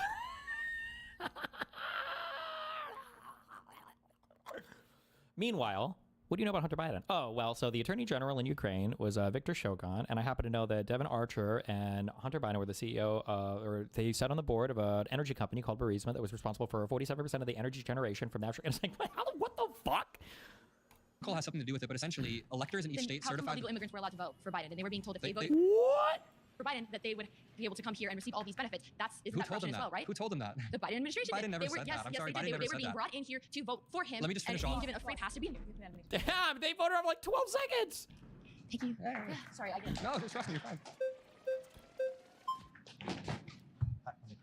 Meanwhile, what do you know about Hunter Biden? Oh, well, so the Attorney General in Ukraine was Viktor Shogun, and I happen to know that Devin Archer and Hunter Biden were the CEO, or they sat on the board of an energy company called Burisma that was responsible for 47% of the energy generation from natural. And it's like, what the fuck? Call has something to do with it, but essentially, electors in each Then state how come certified. illegal immigrants were allowed to vote for Biden, and they were being told if they, They- voted What? for Biden that they would be able to come here and receive all these benefits. Isn't Who that told corruption them as that? well, right? Who told them that? The Biden administration. Biden never they were, said yes, that. I'm yes, sorry, they Biden did. never They were said being that. brought in here to vote for him. Let me just finish and being off. given a free pass to be here. Damn, they voted on like 12 seconds. Thank you. Sorry, I get it. No, trust me, you're fine.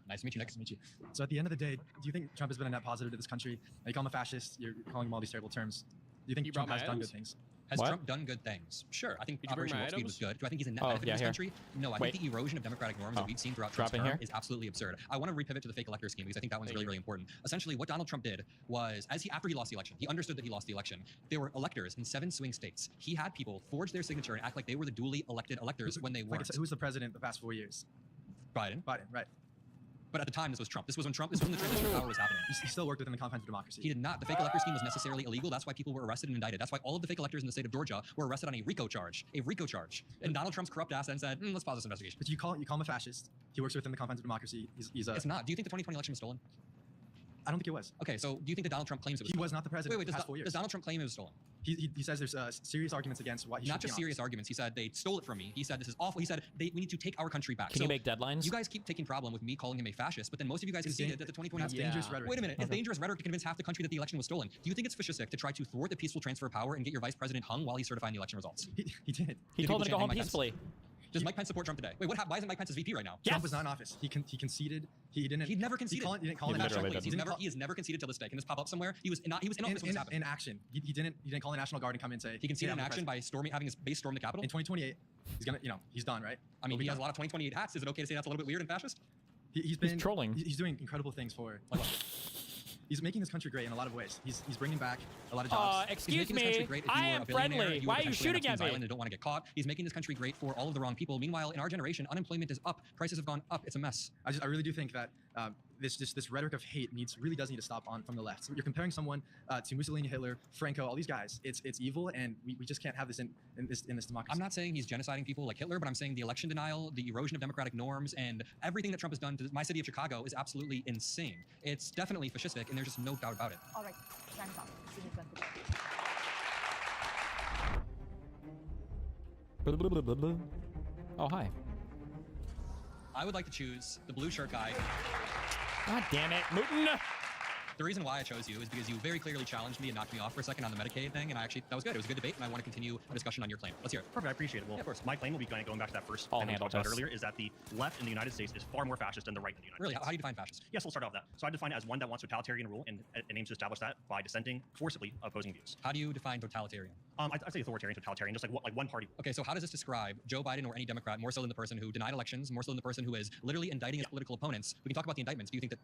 Nice to meet you, Nick. Nice to meet you. So at the end of the day, do you think Trump has been a net positive to this country? You call him a fascist. You're calling him all these terrible terms. Do you think You Trump brought has my done good items? things? Has What? Trump done good things? Sure. I think Did you bring Operation my Warp Speed was items? good. Do I think he's a net Oh, benefit yeah, to this here. country? No, I Wait. think the erosion of democratic norms that we've seen throughout Trump's Dropping term here? is absolutely absurd. I want to repivot to the fake elector scheme because I think that one's Thank really, you. really important. Essentially, what Donald Trump did was, after he lost the election, he understood that he lost the election. There were electors in 7 swing states. He had people forge their signature and act like they were the duly elected electors when they Like weren't. I said, who's the president the past 4 years? Biden. Biden, right. But at the time, this was Trump. This was when the transition of power was happening. He still worked within the confines of democracy. He did not. The fake elector scheme was necessarily illegal. That's why people were arrested and indicted. That's why all of the fake electors in the state of Georgia were arrested on a RICO charge. A RICO charge. And Donald Trump's corrupt ass then said, let's pause this investigation. But you call him a fascist. He works within the confines of democracy. He's a. It's not. Do you think the 2020 election was stolen? I don't think it was. Okay, so do you think that Donald Trump claims it was He stolen? was not the president Wait, the past 4 years. does Donald Trump claim it was stolen? He says there's serious arguments against why he Not should be just in serious office. arguments. He said they stole it from me. He said this is awful. He said we need to take our country back. Can so you make deadlines? You guys keep taking problem with me calling him a fascist, but then most of you guys It's conceded dan- that the 2020 That's dangerous rhetoric. Wait a minute. It's Okay. dangerous rhetoric to convince half the country that the election was stolen. Do you think it's fascistic to try to thwart the peaceful transfer of power and get your vice president hung while he's certifying the election results? He did. He Did told him people to go chanting home Mike Pence? peacefully. Does Mike Pence support Trump today? Wait, why isn't Mike Pence his VP right now? Trump was not in office. He conceded. He didn't. He never conceded. He didn't call He an literally action. didn't. He's never. He has never conceded till this day. Can this pop up somewhere? He was in office when this happened. in action. He didn't call the National Guard and come in and say He conceded "Yeah, in I'm the action president." by having his base storm the Capitol. In 2028, he's gonna. He's done, right? I mean, He'll be he has a done. lot of 2028 hats. Is it okay to say that's a little bit weird and fascist? He's been trolling. He's doing incredible things for. Like what? He's making this country great in a lot of ways. He's bringing back a lot of jobs. Excuse me, I am friendly. Why are you shooting at me? And don't want to get caught. He's making this country great for all of the wrong people. Meanwhile, in our generation, unemployment is up. Prices have gone up. It's a mess. I really do think that this rhetoric of hate really does need to stop from the left. So you're comparing someone to Mussolini, Hitler, Franco, all these guys. It's evil, and we just can't have this in this democracy. I'm not saying he's genociding people like Hitler, but I'm saying the election denial, the erosion of democratic norms, and everything that Trump has done to my city of Chicago is absolutely insane. It's definitely fascistic, and there's just no doubt about it. All right, time's up. Oh, hi. I would like to choose the blue shirt guy. God damn it, Mutin! The reason why I chose you is because you very clearly challenged me and knocked me off for a second on the Medicaid thing, and that was good. It was a good debate, and I want to continue a discussion on your claim. Let's hear it. Perfect, I appreciate it. Well, yeah, of course. My claim will be going back to that first I'll thing we handle talked about this. earlier, is that the left in the United States is far more fascist than the right in the United Really? States. How do you define fascist? Yes, we'll start off with that. So I define it as one that wants totalitarian rule, and it aims to establish that by dissenting forcibly opposing views. How do you define totalitarian? I'd say authoritarian, totalitarian, just like one party. Okay, so how does this describe Joe Biden or any Democrat more so than the person who denied elections, more so than the person who is literally indicting his political opponents? We can talk about the indictments. Do you think that?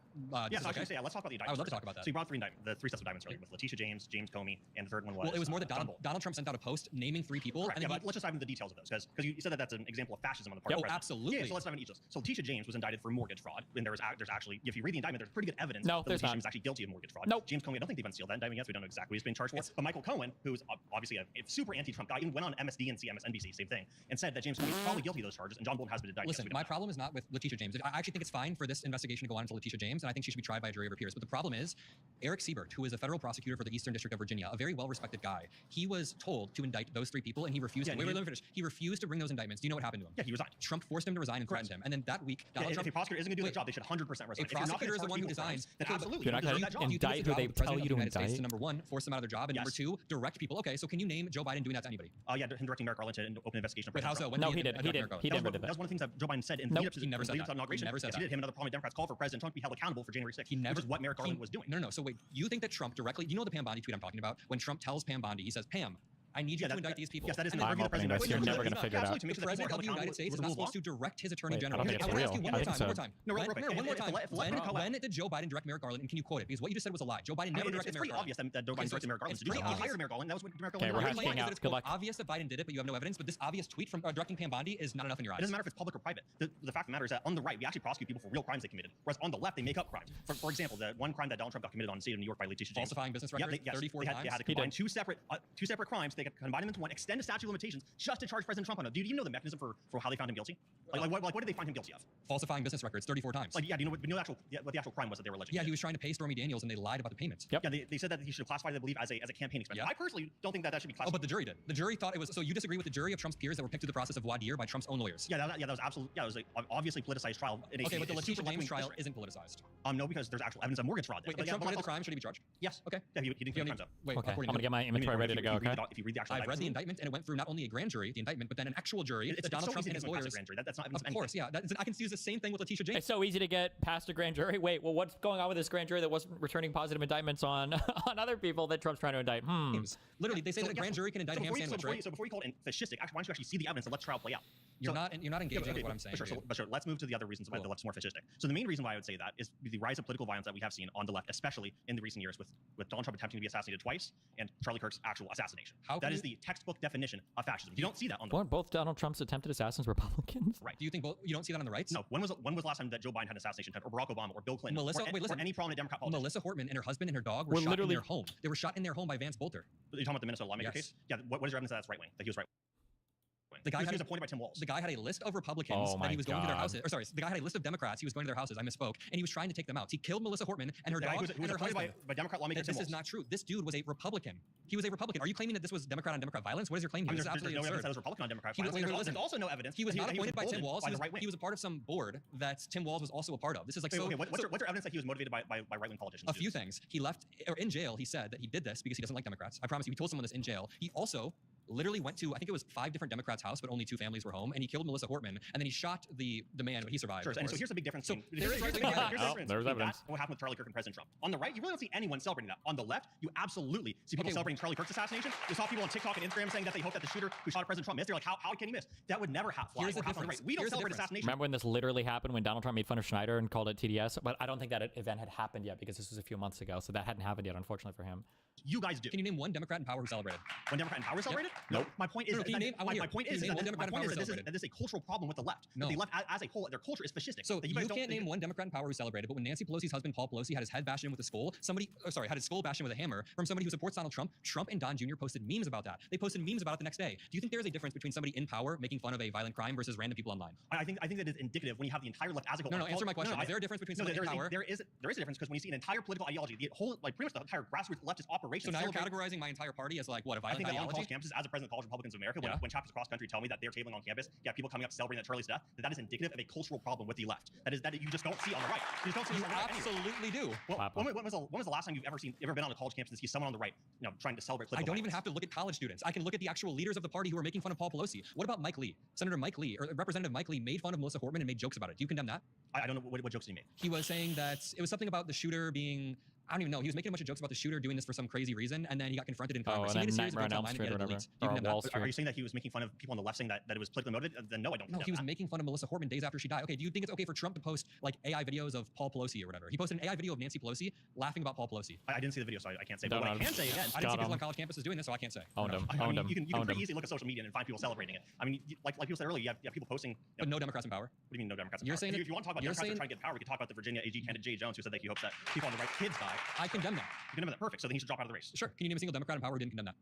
Yes, I was going to say, let's talk about the indictments. I would love to talk about that. So you brought the three sets of indictments earlier with Letitia James, James Comey, and the third one was. Well, it was more that Donald Trump sent out a post naming 3 people. Correct, and yeah, then but let's just dive into the details of those, because you said that that's an example of fascism on the part Yeah, of the president. absolutely. Yeah, so let's dive into each of those. So Letitia James was indicted for mortgage fraud, and there's actually, if you read the indictment, there's pretty good evidence No, that there's Letitia not. James is actually guilty of mortgage fraud. Nope. James Comey, I don't think they've unsealed that indictment yet, so we don't know exactly what he's being charged for. But Michael Cohen, who's obviously a super anti-Trump guy, even went on MSDNC, MSNBC, same thing, and said that James Comey is probably guilty of those charges, and John Bolton has been indicted. Listen, my problem is not with Letitia James. I actually think it's fine for this investigation to go on into Letitia James, and I think she should be tried by a jury of her peers. But the problem is, Eric Siebert, who is a federal prosecutor for the Eastern District of Virginia, a very well-respected guy, he was told to indict those 3 people, and he refused. Wait, let me finish. He refused to bring those indictments. Do you know what happened to him? Yeah, he resigned. Trump forced him to resign and threatened him. And then that week, Donald Trump. If a prosecutor isn't going to do their job, they should 100% resign. A prosecutor is the one who designs. Then absolutely, you're not going to indict who they tell you to indict. To number 1, force them out of their job, and number 2, direct people. Okay, so can you name Joe Biden doing that to anybody? Yeah, him directing Merrick Garland to open an investigation. Wait, how so? No, he did. He never did That was one of the things that Joe Biden said in the he never said that. inauguration. He never said that. He did. Him and other prominent Democrats called for President Trump to be held accountable for January 6th, which is what Merrick Garland was doing. No. So wait, you think that Trump directly? You know the Pam Bondi tweet I'm talking about? When Trump tells Pam Bondi, he says, "Pam, I need you to indict these people." Yes, that is. I'm opening this. You're never going to figure it out. The president of the United States is not supposed to direct his attorney general. I don't think it's I want to real. ask you I think one more so. time. No, one more time. When did Joe Biden direct Merrick Garland? And can you quote it? Because what you just said was a lie. Joe Biden never directed Merrick Garland. It's pretty obvious that Joe Biden directed Merrick Garland to do that. He hired Merrick Garland. That was what Merrick Garland we're did. hashing out. It's Good luck. obvious that Biden did it, but you have no evidence. But this obvious tweet from directing Pam Bondi is not enough in your eyes. It doesn't matter if it's public or private. The fact of the matter is that on the right, we actually prosecute people for real crimes they committed, whereas on the left, they make up crimes. For example, the one crime that Donald Trump got committed on the state of New York by Letitia James. Falsifying business records 34 times. They had to combine two separate crimes. They could combine them into one, extend the statute of limitations just to charge President Trump on it. Do you know the mechanism for how they found him guilty? What did they find him guilty of? Falsifying business records 34 times. Do you know what the actual crime was that they were alleging? Yeah, he was trying to pay Stormy Daniels, and they lied about the payments. Yep. Yeah, they said that he should have classified it, I believe, as a campaign expense. I personally don't think that should be classified. Oh, but the jury did. The jury thought it was. So you disagree with the jury of Trump's peers that were picked through the process of voir dire by Trump's own lawyers? Yeah, that was absolutely. Yeah, it was an obviously politicized trial. Okay, but the Letitia James trial isn't politicized. No, because there's actual evidence of mortgage fraud. Wait, if Trump committed the crime, should he be charged? Yes. Okay. Yeah, he didn't commit crimes. Wait, okay. I'm going to get my inventory ready to go. Okay. If you read the actual I've read the indictment, and it went through not only a grand jury, the indictment, but then an actual jury. It's Donald Trump and his lawyers. That's not. Of course, yeah. I can use the same thing with Letitia James. It's so easy to get past a grand jury. Wait, well, what's going on with this grand jury that wasn't returning positive indictments on other people that Trump's trying to indict? Literally, they say that a grand jury can indict a ham sandwich, right? So before you call it fascistic, why don't you actually see the evidence and let the trial play out? You're not engaging with what I'm saying. But sure, let's move to the other reasons why the left's more fascistic. So the main reason why I would say that is the rise of political violence that we have seen on the left, especially in the recent years, with Donald Trump attempting to be assassinated twice and Charlie Kirk's actual assassination. That is the textbook definition of fascism. You don't see that on the Weren't both Donald Trump's attempted assassins Republicans? Right. Do you think you don't see that on the rights? No. When was the last time that Joe Biden had an assassination attempt, or Barack Obama, or Bill Clinton, or any prominent Democrat politician? Melissa Hortman and her husband and her dog were shot in their home. They were shot in their home by Vance Bolter. You're talking about the Minnesota lawmaker case? Yeah. What is your evidence that that's right wing? That he was right? The guy was appointed by Tim Walz. The guy had a list of Republicans that he was going to their houses. Or sorry, the guy had a list of Democrats he was going to their houses. I misspoke, and he was trying to take them out. He killed Melissa Hortman and her dog and her husband. By Democrat lawmaker Tim This Walz. is not true. This dude was a Republican. He was a Republican. Are you claiming that this was Democrat on Democrat violence? What is your claim here? This is absolutely no absurd. evidence that was Republican on Democrat violence. There's also no evidence. He was not appointed by Tim Walz. He was a part of some board that Tim Walz was also a part of. This is like so. What's your evidence that he was motivated by right-wing politicians? A few things. He left, or in jail, he said that he did this because he doesn't like Democrats. I promise you, he told someone this in jail. He also literally went to, I think it was 5 different Democrats' house, but only 2 families were home, and he killed Melissa Hortman, and then he shot the man, but he survived. Sure, and so here's the big difference. So Here's the difference between there's that evidence. and what happened with Charlie Kirk and President Trump. On the right, you really don't see anyone celebrating that. On the left, you absolutely see people celebrating Charlie Kirk's assassination. You saw people on TikTok and Instagram saying that they hope that the shooter who shot President Trump missed. They're like, how can he miss? That would never happen. Here's the On the right. difference. We don't Here's the celebrate difference. assassination. Remember when this literally happened when Donald Trump made fun of Schneider and called it TDS? But I don't think that event had happened yet because this was a few months ago, so that hadn't happened yet, unfortunately for him. You guys do. Can you name one Democrat in power who celebrated? One Democrat in power celebrated? Nope. My point is, my point is that this is a cultural problem with the left. No. The left, as a whole, their culture is fascistic. So that you guys can't name one Democrat in power who celebrated, but when Nancy Pelosi's husband, Paul Pelosi, had his head bashed in with a skull, had his skull bashed in with a hammer from somebody who supports Donald Trump, Trump and Don Jr. posted memes about that. They posted memes about it the next day. Do you think there is a difference between somebody in power making fun of a violent crime versus random people online? I think that is indicative when you have the entire left as a whole. No, answer my question. Is there a difference between somebody in power? There is a difference because when you see an entire political ideology, the whole, like pretty much the entire grassroots leftist operation. So now you're categorizing my entire party as like what, a violent ideology? I think that on college campuses, as a president of College Republicans of America, when chapters across country tell me that they're tabling on campus, people coming up celebrating that Charlie's death, that is indicative of a cultural problem with the left. That you just don't see on the right. You just don't see You on the right absolutely do. Well, when was the last time you've ever been on a college campus and see someone on the right, trying to celebrate political I don't violence? even have to look at college students. I can look at the actual leaders of the party who are making fun of Paul Pelosi. What about Mike Lee? Senator Mike Lee, or Representative Mike Lee, made fun of Melissa Hortman and made jokes about it. Do you condemn that? I don't know what jokes did he make. He was saying that it was something about the shooter being, I don't even know. He was making a bunch of jokes about the shooter doing this for some crazy reason, and then he got confronted in Congress. He made a series of jokes online and he had it deleted. Are you saying that he was making fun of people on the left saying that it was politically motivated? Then no, I don't. No, he was making fun of Melissa Hortman days after she died. Okay, do you think it's okay for Trump to post like AI videos of Paul Pelosi or whatever? He posted an AI video of Nancy Pelosi laughing about Paul Pelosi. I didn't see the video, so I can't say. But what I can say again, I didn't see people on college campuses doing this, so I can't say. You can pretty easily look at social media and find people celebrating it. I mean, like people said earlier, you have people posting. But no Democrats in power. What do you mean no Democrats in You're power? saying If you want to talk about Democrats that are trying to get power, we could talk about the Virginia AG candidate Jay Jones, who said that he hopes that people on the right kids die. I condemn that. You condemn that. Perfect. So then he should drop out of the race. Sure. Can you name a single Democrat in power who didn't condemn that?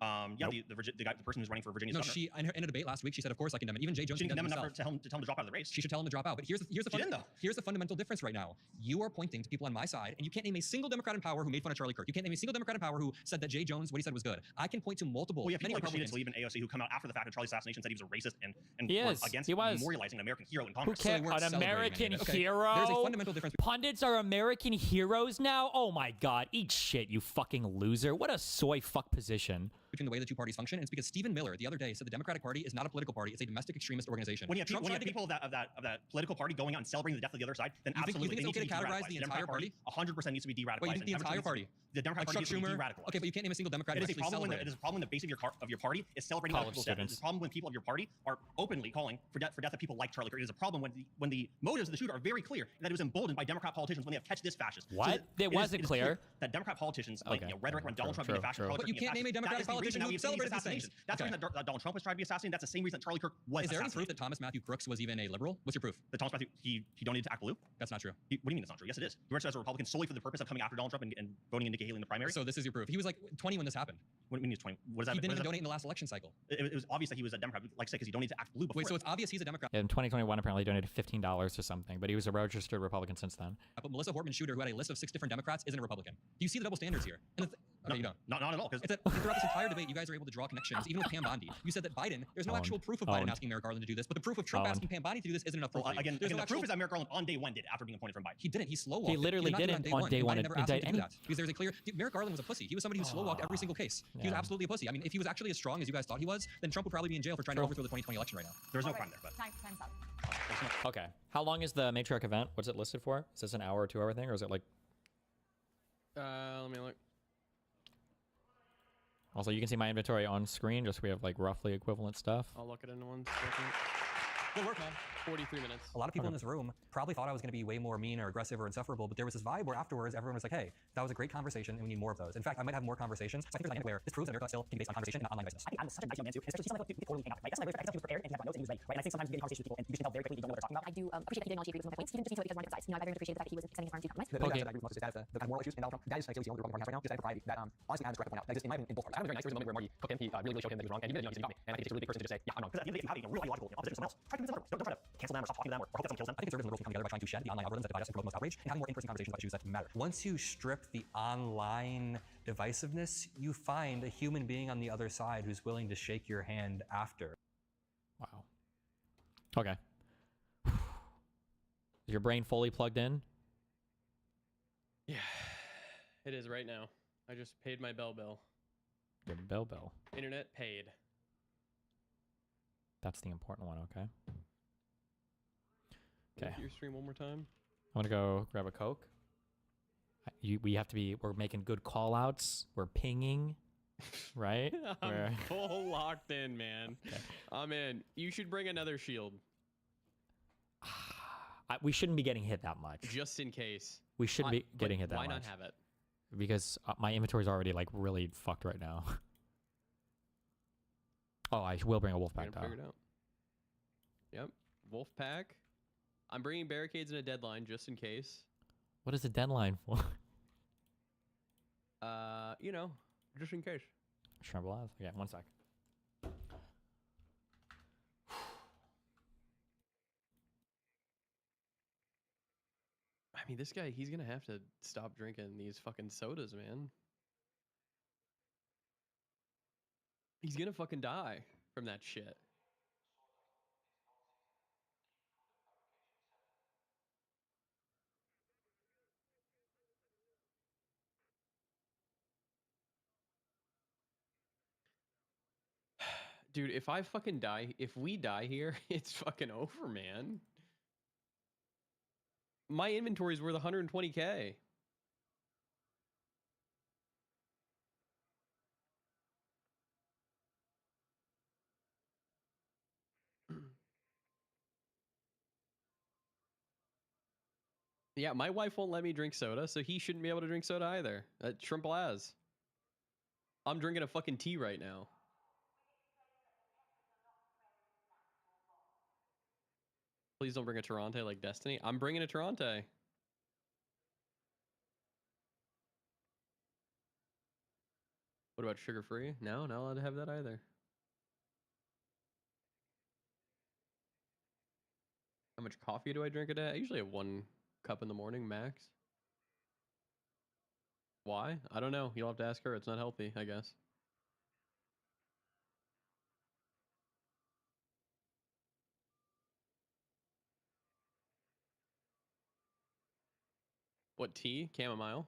The person who's running for Virginia's governor. She in a debate last week, she said, of course I condemn it. Even Jay Jones condemned himself. to tell him to drop out of the race. She should tell him to drop out. But here's the fundamental difference right now. You are pointing to people on my side, and you can't name a single Democrat in power who made fun of Charlie Kirk. You can't name a single Democrat in power who said that Jay Jones, what he said was good. I can point to multiple. Well, people many like Republicans. Rashida Tlaib and AOC who come out after the fact of Charlie's assassination said he was a racist and He was. memorializing an American hero in Congress. Who cares? An American hero? There's a fundamental difference. Pundits are American heroes now? Oh my God. Eat shit, you fucking loser. What a soy fuck position. Between the way the two parties function, and it's because Stephen Miller the other day said the Democratic Party is not a political party; it's a domestic extremist organization. When you have people of that political party going out and celebrating the death of the other side, then absolutely you think it's okay to categorize the entire party? 100% needs to be de-radicalized. Wait, you think the entire party? The Democratic Party needs to be de-radicalized. Okay, but you can't name a single Democrat. It is a problem when the base of your party is celebrating other people's death. It is a problem when people of your party are openly calling for death of people like Charlie Kirk. It is a problem when the motives of the shooter are very clear and that it was emboldened by Democrat politicians when they have catch this fascist. What? It wasn't clear. That Democrat politicians rhetoric around Donald Trump being a fascist. But you can't name a Democratic politician who celebrated these things. That's the reason that Donald Trump was trying to be assassinated. That's the same reason that Charlie Kirk was. Is there any proof that Thomas Matthew Crooks was even a liberal? What's your proof? That Thomas Matthew he donated to Act Blue? That's not true. What do you mean it's not true? Yes, it is. He registered as a Republican solely for the purpose of coming after Donald Trump and voting in Nikki Haley in the primary. So this is your proof. He was like 20 when this happened. What do you mean he was 20? What does that? He didn't even donate in the last election cycle. It was obvious that he was a Democrat, like I said, because he donated to Act Blue before. Wait, so it's obvious he's a Democrat. In 2021, apparently donated $15 or something, but he was a registered Republican since then. But Melissa Hortman shooter, who had a list of 6 different Democrats, isn't a Republican. Do you see the double standards here? And no, you don't. Not at all. It's that throughout this entire debate, you guys are able to draw connections, even with Pam Bondi. You said that Biden, there's no actual proof of Biden asking Merrick Garland to do this, but the proof of Trump asking Pam Bondi to do this isn't enough proof. Well, again, the proof is that Merrick Garland on day one did after being appointed from Biden. He didn't. He slow walked. He literally didn't on day one. Never asked him to do that because there's a clear. Merrick Garland was a pussy. He was somebody who slow walked every single case. He was absolutely a pussy. I mean, if he was actually as strong as you guys thought he was, then Trump would probably be in jail for trying to overthrow the 2020 election right now. There's no crime there, but Time's up. Okay. How long is the matriarch event? What's it listed for? Is this an hour or 2 hour thing, or is it like? Let me look. Also, you can see my inventory on screen, just so we have like roughly equivalent stuff. I'll look it in 1 second. Good work, man. 43 minutes. A lot of people in this room probably thought I was going to be way more mean or aggressive or insufferable, but there was this vibe where afterwards everyone was like, hey, that was a great conversation and we need more of those. In fact, I might have more conversations. So I think there's a dynamic where this proves that America still can be based on conversation and not online business. I think I'm such a nice young man too, especially someone like totally hang out. Right? That's not very I was prepared and he had notes and he was ready. Right? And I think sometimes you get in conversations with people and you just can tell very quickly you don't know what they're talking about. I do appreciate that he did acknowledge he agrees with my points, even just because one of sides. You know, I very much appreciate the fact that he was extending his arm to compromise. The other aspect that I agree with most is that the kind of moral issues in Donald Trump, that is like the only Republican Party right now, just out of variety that honestly I have this correct point out. That is in my opinion in both parties. I have a very nice series moment where Marty took him, he really showed him that he was wrong, and he really got me. And I think it's a really big person to just say, yeah, I'm wrong. Because at the end of the day, if you have a real ideological opposition to someone else, try to convince them. Don't try to cancel them or stop talking to them or hope that someone kills them. I think conservatives and liberals can come together by trying to shed the online algorithms that divide us and promote the most outrage and having more in-person conversations about issues that matter. Once you strip the online divisiveness, you find a human being on the other side who's willing to shake your hand after. Wow. Okay. Is your brain fully plugged in? Yeah, it is right now. I just paid my bell bill. Your bell. Internet paid. That's the important one, okay? Okay. Your stream one more time. I'm gonna go grab a Coke. We have to be, we're making good call outs. We're pinging, right? I'm full locked in, man. Okay. I'm in. You should bring another shield. We shouldn't be getting hit that much. Just in case. We shouldn't be getting hit that much. Why not have it? Because my inventory is already like really fucked right now. Oh, I will bring a wolf pack down. Figure it out. Yep. Wolf pack. I'm bringing barricades and a deadline just in case. What is the deadline for? You know, just in case. Tremble as? Yeah, 1 sec. I mean, this guy, he's gonna have to stop drinking these fucking sodas, man. He's gonna fucking die from that shit. Dude, if I fucking die, if we die here, it's fucking over, man. My inventory is worth 120K. Yeah, my wife won't let me drink soda, so he shouldn't be able to drink soda either. Trimple as. I'm drinking a fucking tea right now. Please don't bring a Toronto like Destiny. I'm bringing a Toronto. What about sugar-free? No, not allowed to have that either. How much coffee do I drink a day? I usually have 1 cup in the morning, max. Why? I don't know. You'll have to ask her. It's not healthy, I guess. What tea? Chamomile?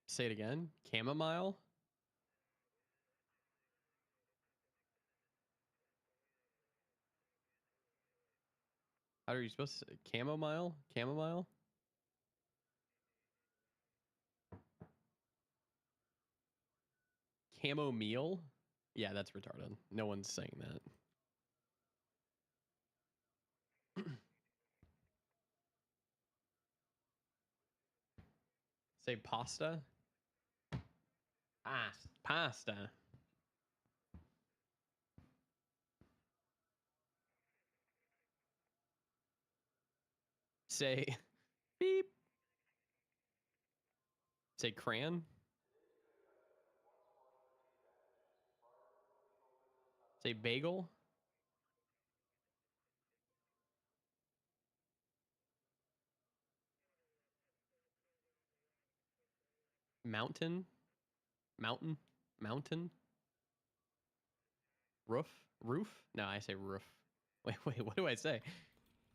Say it again. Chamomile? How are you supposed to say? Chamomile? Chamomile? Chamomile? Yeah, that's retarded. No one's saying that. Say pasta? Pasta. Say beep. Say crayon. Say bagel. Mountain. Mountain. Mountain. Roof. Roof? No, I say roof. Wait, what do I say?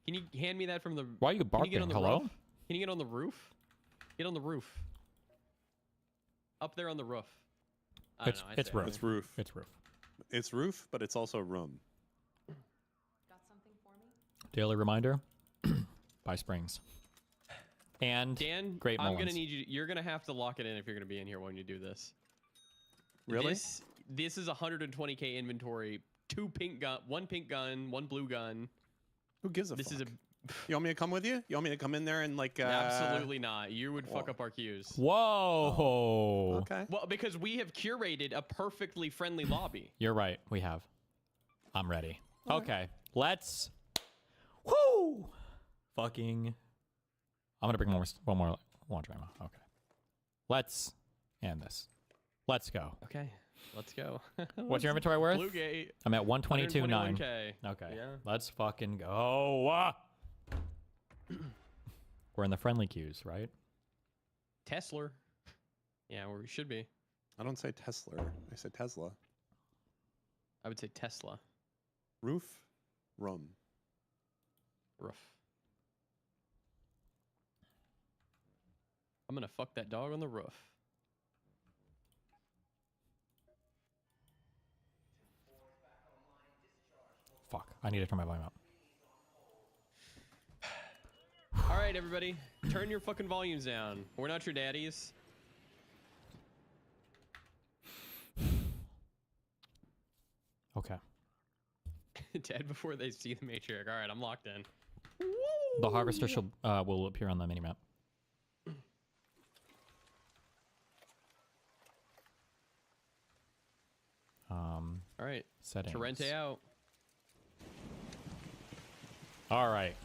Can you hand me that from the... Why are you barking? Can you get on the Hello? roof? Can you get on the roof? Get on the roof. Up there on the roof. It's roof. It's roof. It's roof. It's roof, but it's also room. Got something for me? Daily reminder. Buy springs. And Dan, great I'm Mullins. gonna need you. You're gonna have to lock it in if you're gonna be in here when you do this. Really? This is 120K inventory. 1 pink gun, 1 blue gun. Who gives a fuck? This is a. You want me to come with you? You want me to come in there and like? Absolutely not. You would fuck up our queues. Whoa. Oh. Okay. Well, because we have curated a perfectly friendly lobby. You're right. We have. I'm ready. Okay. Let's. Woo! Fucking. I'm gonna bring one more launch ammo. Okay. Let's end this. Let's go. Okay. Let's go. What's your inventory worth? Blue gate. I'm at 122.9. 121K. Okay. Yeah. Let's fucking go. We're in the friendly queues, right? Tesla. Yeah, where we should be. I don't say Tesla. I say Tesla. I would say Tesla. Roof. Rum. Roof. I'm gonna fuck that dog on the roof. Fuck. I need to turn my volume up. All right, everybody, turn your fucking volumes down. We're not your daddies. Okay. Dead before they see the matriarch. All right, I'm locked in. The harvester will appear on the minimap. All right. Settings. Torrente out. All right.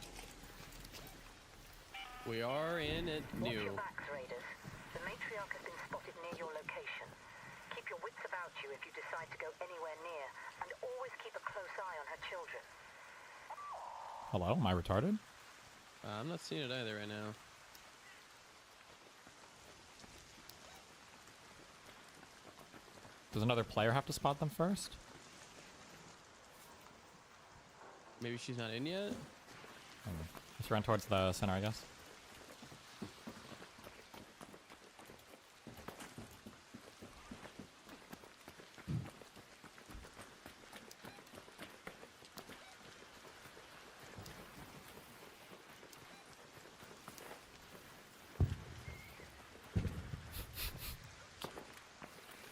We are in it new. Watch your backs, Raiders. The matriarch has been spotted near your location. Keep your wits about you if you decide to go anywhere near, and always keep a close eye on her children. Hello? Am I retarded? I'm not seeing it either right now. Does another player have to spot them first? Maybe she's not in yet? Let's run towards the center, I guess.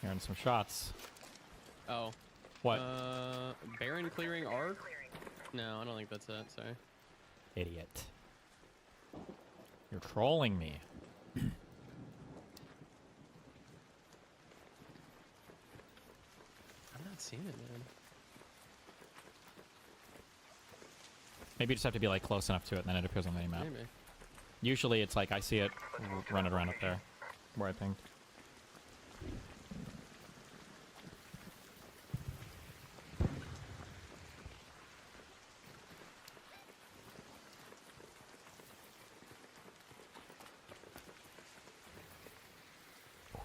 Hearing some shots. Oh. What? Baron clearing arc? No, I don't think that's it. Sorry. Idiot. You're trolling me. I'm not seeing it, man. Maybe you just have to be like close enough to it and then it appears on the map. Maybe. Usually it's like I see it, run it around up there, where I pinged.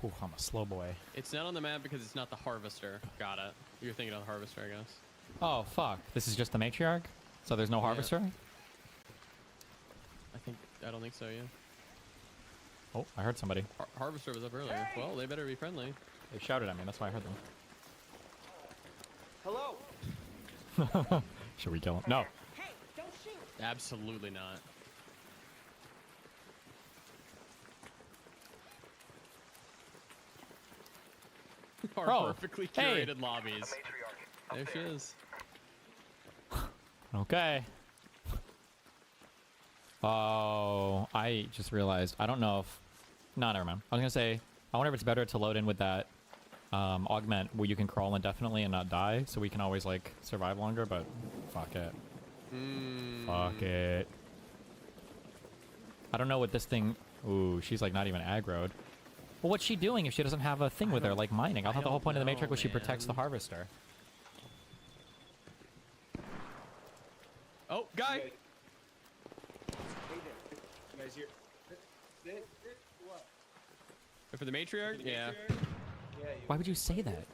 Ooh, I'm a slow boy. It's not on the map because it's not the harvester. Got it. You're thinking of the harvester, I guess. Oh, fuck. This is just the matriarch? So there's no harvester? I don't think so, yeah. Oh, I heard somebody. Harvester was up earlier. Hey! Well, they better be friendly. They shouted at me, that's why I heard them. Hello! Should we kill him? No. Hey, don't shoot! Absolutely not. Our perfectly curated lobbies. There she is. Okay. Oh, I just realized. I don't know if... No, never mind. I was going to say, I wonder if it's better to load in with that augment where you can crawl indefinitely and not die, so we can always, like, survive longer, but fuck it. Fuck it. I don't know what this thing... Ooh, she's, like, not even aggroed. Well, what's she doing if she doesn't have a thing with her, like mining? I thought the whole point of the Matrix was she protects the harvester. Oh, guy! You guys here? What? For the matriarch? Yeah. Why would you say that?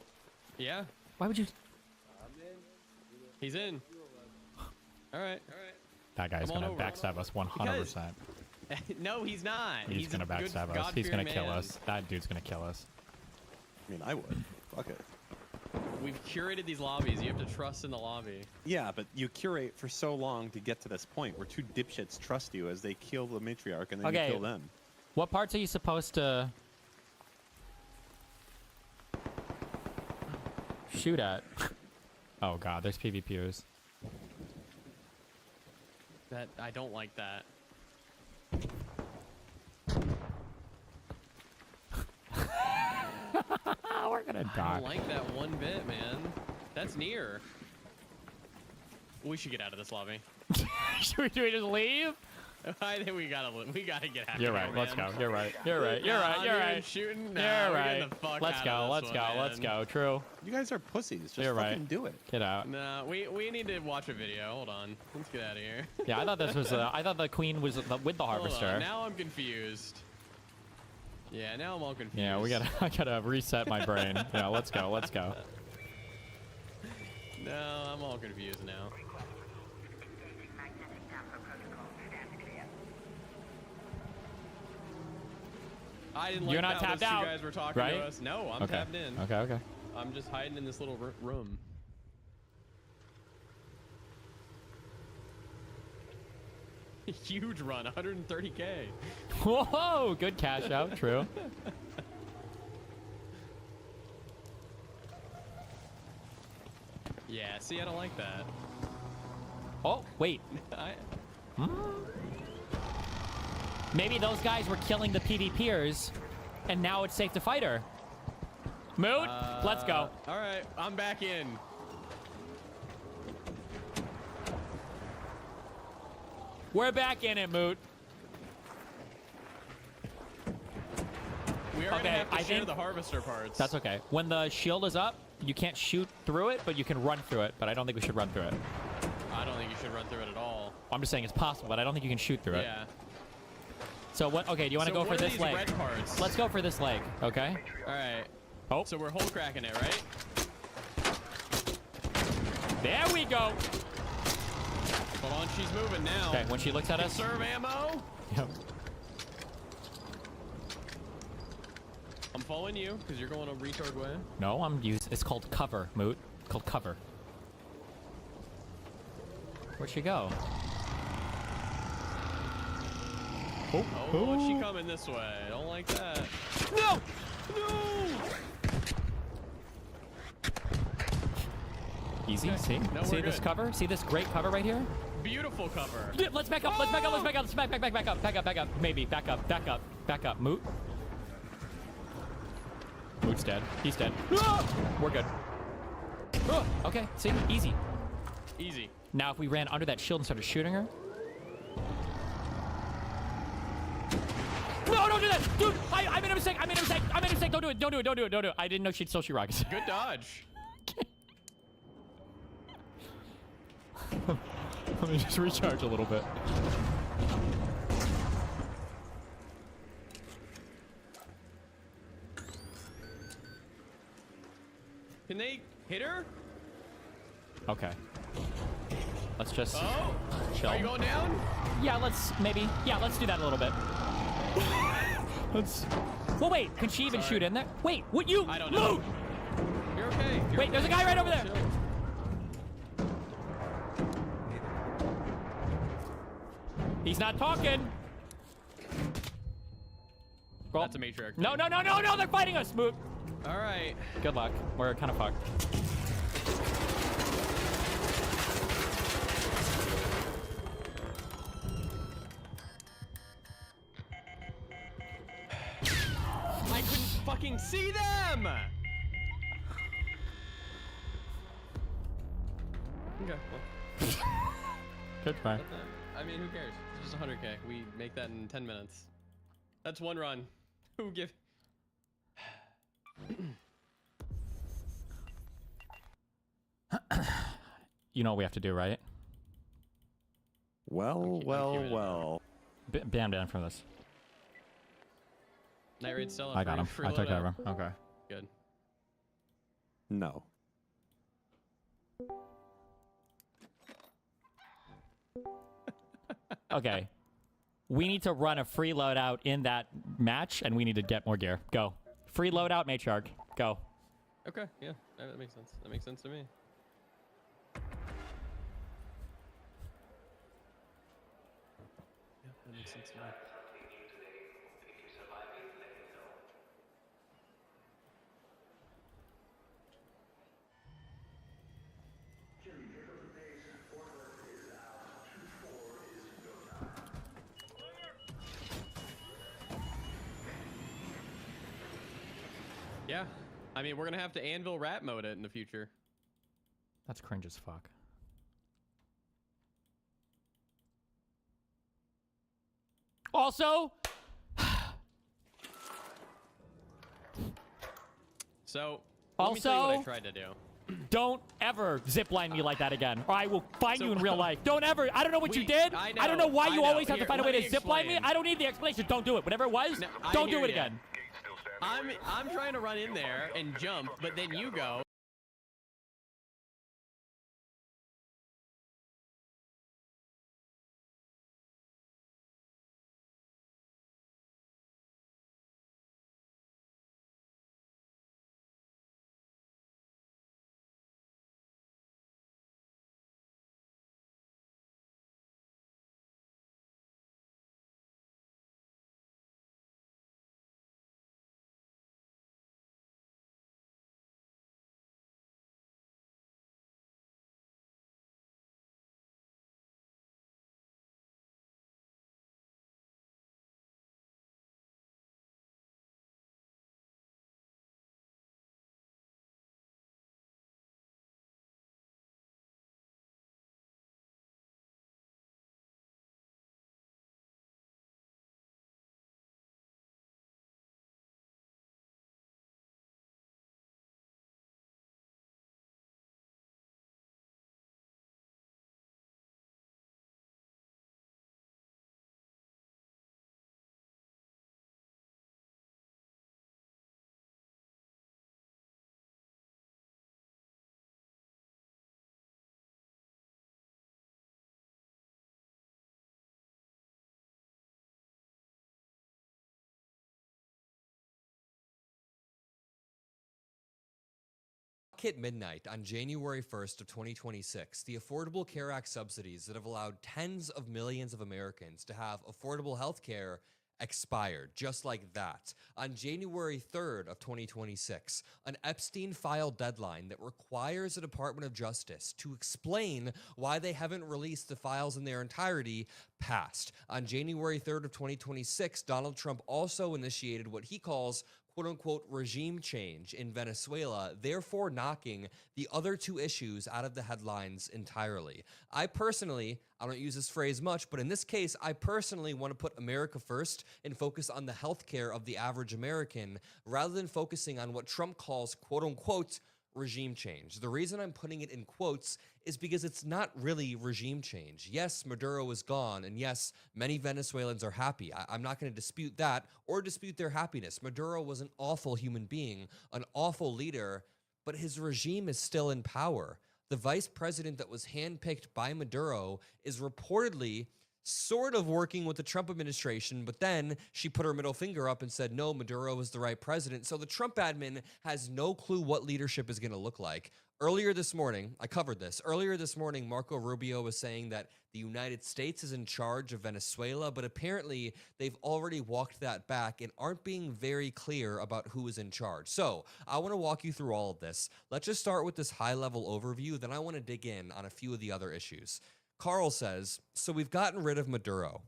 Yeah. Why would you... He's in. Alright. That guy's Come gonna on over. backstab us 100%. No, he's not. He's gonna backstab us. He's gonna kill us. That dude's gonna kill us. I mean, I would. Fuck it. We've curated these lobbies. You have to trust in the lobby. Yeah, but you curate for so long to get to this point where two dipshits trust you as they kill the matriarch and then you kill them. What parts are you supposed to shoot at? Oh god, there's PvPers. That I don't like that. We're gonna I die. don't like that one bit, man. That's near. We should get out of this lobby. Should we just leave? I think we gotta get out. You're right. Let's go. You're right. You're right. You're right. You're right. Shooting. You're right. Let's go. Let's go. Let's go. True. You guys are pussies. Just You're fucking right. do it. Get out. No, we need to watch a video. Hold on. Let's get out of here. Yeah, I thought this was. I thought the queen was with the Hold harvester. on. Now I'm confused. Yeah, now I'm all confused. Yeah, I gotta reset my brain. Yeah, let's go. Let's go. No, I'm all confused now. I didn't like You're not how tapped those two out, guys were talking right? to us. No, I'm Okay. tapped in. Okay. I'm just hiding in this little room. Huge run, 130K. Whoa, good cash out. True. Yeah, see, I don't like that. Oh, wait. Maybe those guys were killing the PvPers, and now it's safe to fight her. Moot, let's go. All right, I'm back in. We're back in it, Moot. We are gonna have to share the harvester parts. That's okay. When the shield is up, you can't shoot through it, but you can run through it. But I don't think we should run through it. I don't think you should run through it at all. I'm just saying it's possible, but I don't think you can shoot through it. Yeah. So what? Okay, do you want to go for this leg? Red parts? Let's go for this leg. Okay. All right. Oh. So we're hole cracking it, right? There we go. Hold on, she's moving now. Okay, when she looks at us. Conserve ammo. Yep. I'm following you because you're going a retard way. No, it's called cover, Moot. It's called cover. Where'd she go? Oh, she coming this way. I don't like that. No! No! Easy. Okay. See? No, See we're this good. cover? See this great cover right here? Beautiful cover. Yeah, let's back up. Let's back up. Let's back up. Let's back up. Maybe. Back up. Moot. Moot's dead. He's dead. We're good. Okay. See? Easy. Easy. Now, if we ran under that shield and started shooting her. No, don't do that! Dude, I made a mistake. Don't do it. I didn't know she'd still shoot rockets. Good dodge. Let me just recharge a little bit. Can they hit her? Okay. Let's just chill. Are you going down? Yeah, let's do that a little bit. Well, wait, can she even shoot in there? Wait, what you? I don't know. Move! You're okay. Wait, there's a guy right over there. Chill. He's not talking. Well, That's a matriarch. No, they're fighting us, Moot. All right. Good luck. We're kind of fucked. I couldn't fucking see them! Okay, well. Good try. I mean, who cares? It's just 100K. We make that in 10 minutes. That's one run. Who give... You know what we have to do, right? Well. Ban down from this. Night raid still. I got him. I took care of him. Okay. Good. No. Okay. We need to run a free loadout in that match, and we need to get more gear. Go. Free loadout, matriarch. Go. Okay, yeah. That makes sense. That makes sense to me. Yeah, that makes sense to me. Yeah, I mean, we're gonna have to anvil rat mode it in the future. That's cringe as fuck. Also, so let me tell you what I tried to do. Don't ever zipline me like that again, or I will find you in real life. Don't ever. I don't know what you did. I don't know why you always have to find a way to zipline me. I don't need the explanation. Don't do it. Whatever it was, don't do it again. I'm trying to run in there and jump, but then you go. Hit midnight on January 1st of 2026, the Affordable Care Act subsidies that have allowed tens of millions of Americans to have affordable health care expired, just like that. On January 3rd of 2026, an Epstein file deadline that requires the Department of Justice to explain why they haven't released the files in their entirety passed. On January 3rd of 2026, Donald Trump also initiated what he calls quote-unquote regime change in Venezuela, therefore knocking the other two issues out of the headlines entirely. I don't use this phrase much, but in this case, I personally want to put America first and focus on the healthcare of the average American rather than focusing on what Trump calls quote-unquote regime change. The reason I'm putting it in quotes is because it's not really regime change. Yes, Maduro is gone, and yes, many Venezuelans are happy. I'm not going to dispute that or dispute their happiness. Maduro was an awful human being, an awful leader, but his regime is still in power. The vice president that was handpicked by Maduro is reportedly sort of working with the Trump administration, but then she put her middle finger up and said, no, Maduro is the right president. So the Trump admin has no clue what leadership is going to look like. Earlier this morning, I covered this. Earlier this morning, Marco Rubio was saying that the United States is in charge of Venezuela, but apparently they've already walked that back and aren't being very clear about who is in charge. So I want to walk you through all of this. Let's just start with this high-level overview, then I want to dig in on a few of the other issues. Carl says, so we've gotten rid of Maduro,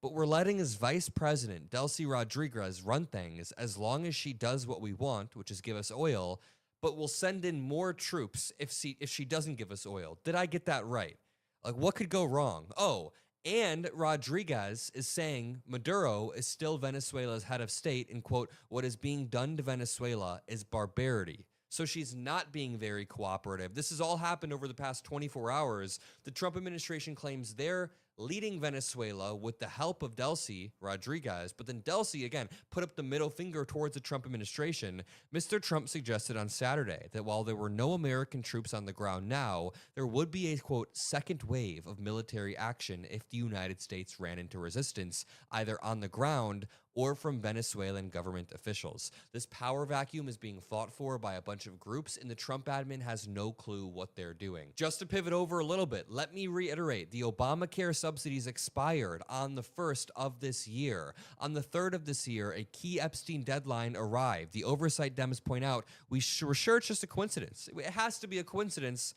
but we're letting his vice president, Delcy Rodriguez, run things as long as she does what we want, which is give us oil, but we'll send in more troops if she doesn't give us oil. Did I get that right? Like, what could go wrong? Oh, and Rodriguez is saying Maduro is still Venezuela's head of state, and quote, what is being done to Venezuela is barbarity. So she's not being very cooperative. This has all happened over the past 24 hours. The Trump administration claims they're leading Venezuela with the help of Delcy Rodriguez, but then Delcy, again, put up the middle finger towards the Trump administration. Mr. Trump suggested on Saturday that while there were no American troops on the ground now, there would be a, quote, second wave of military action if the United States ran into resistance, either on the ground or from Venezuelan government officials. This power vacuum is being fought for by a bunch of groups, and the Trump admin has no clue what they're doing. Just to pivot over a little bit, let me reiterate, the Obamacare subsidies expired on the 1st of this year. On the 3rd of this year, a key Epstein deadline arrived. The oversight Dems point out, we're sure it's just a coincidence. It has to be a coincidence.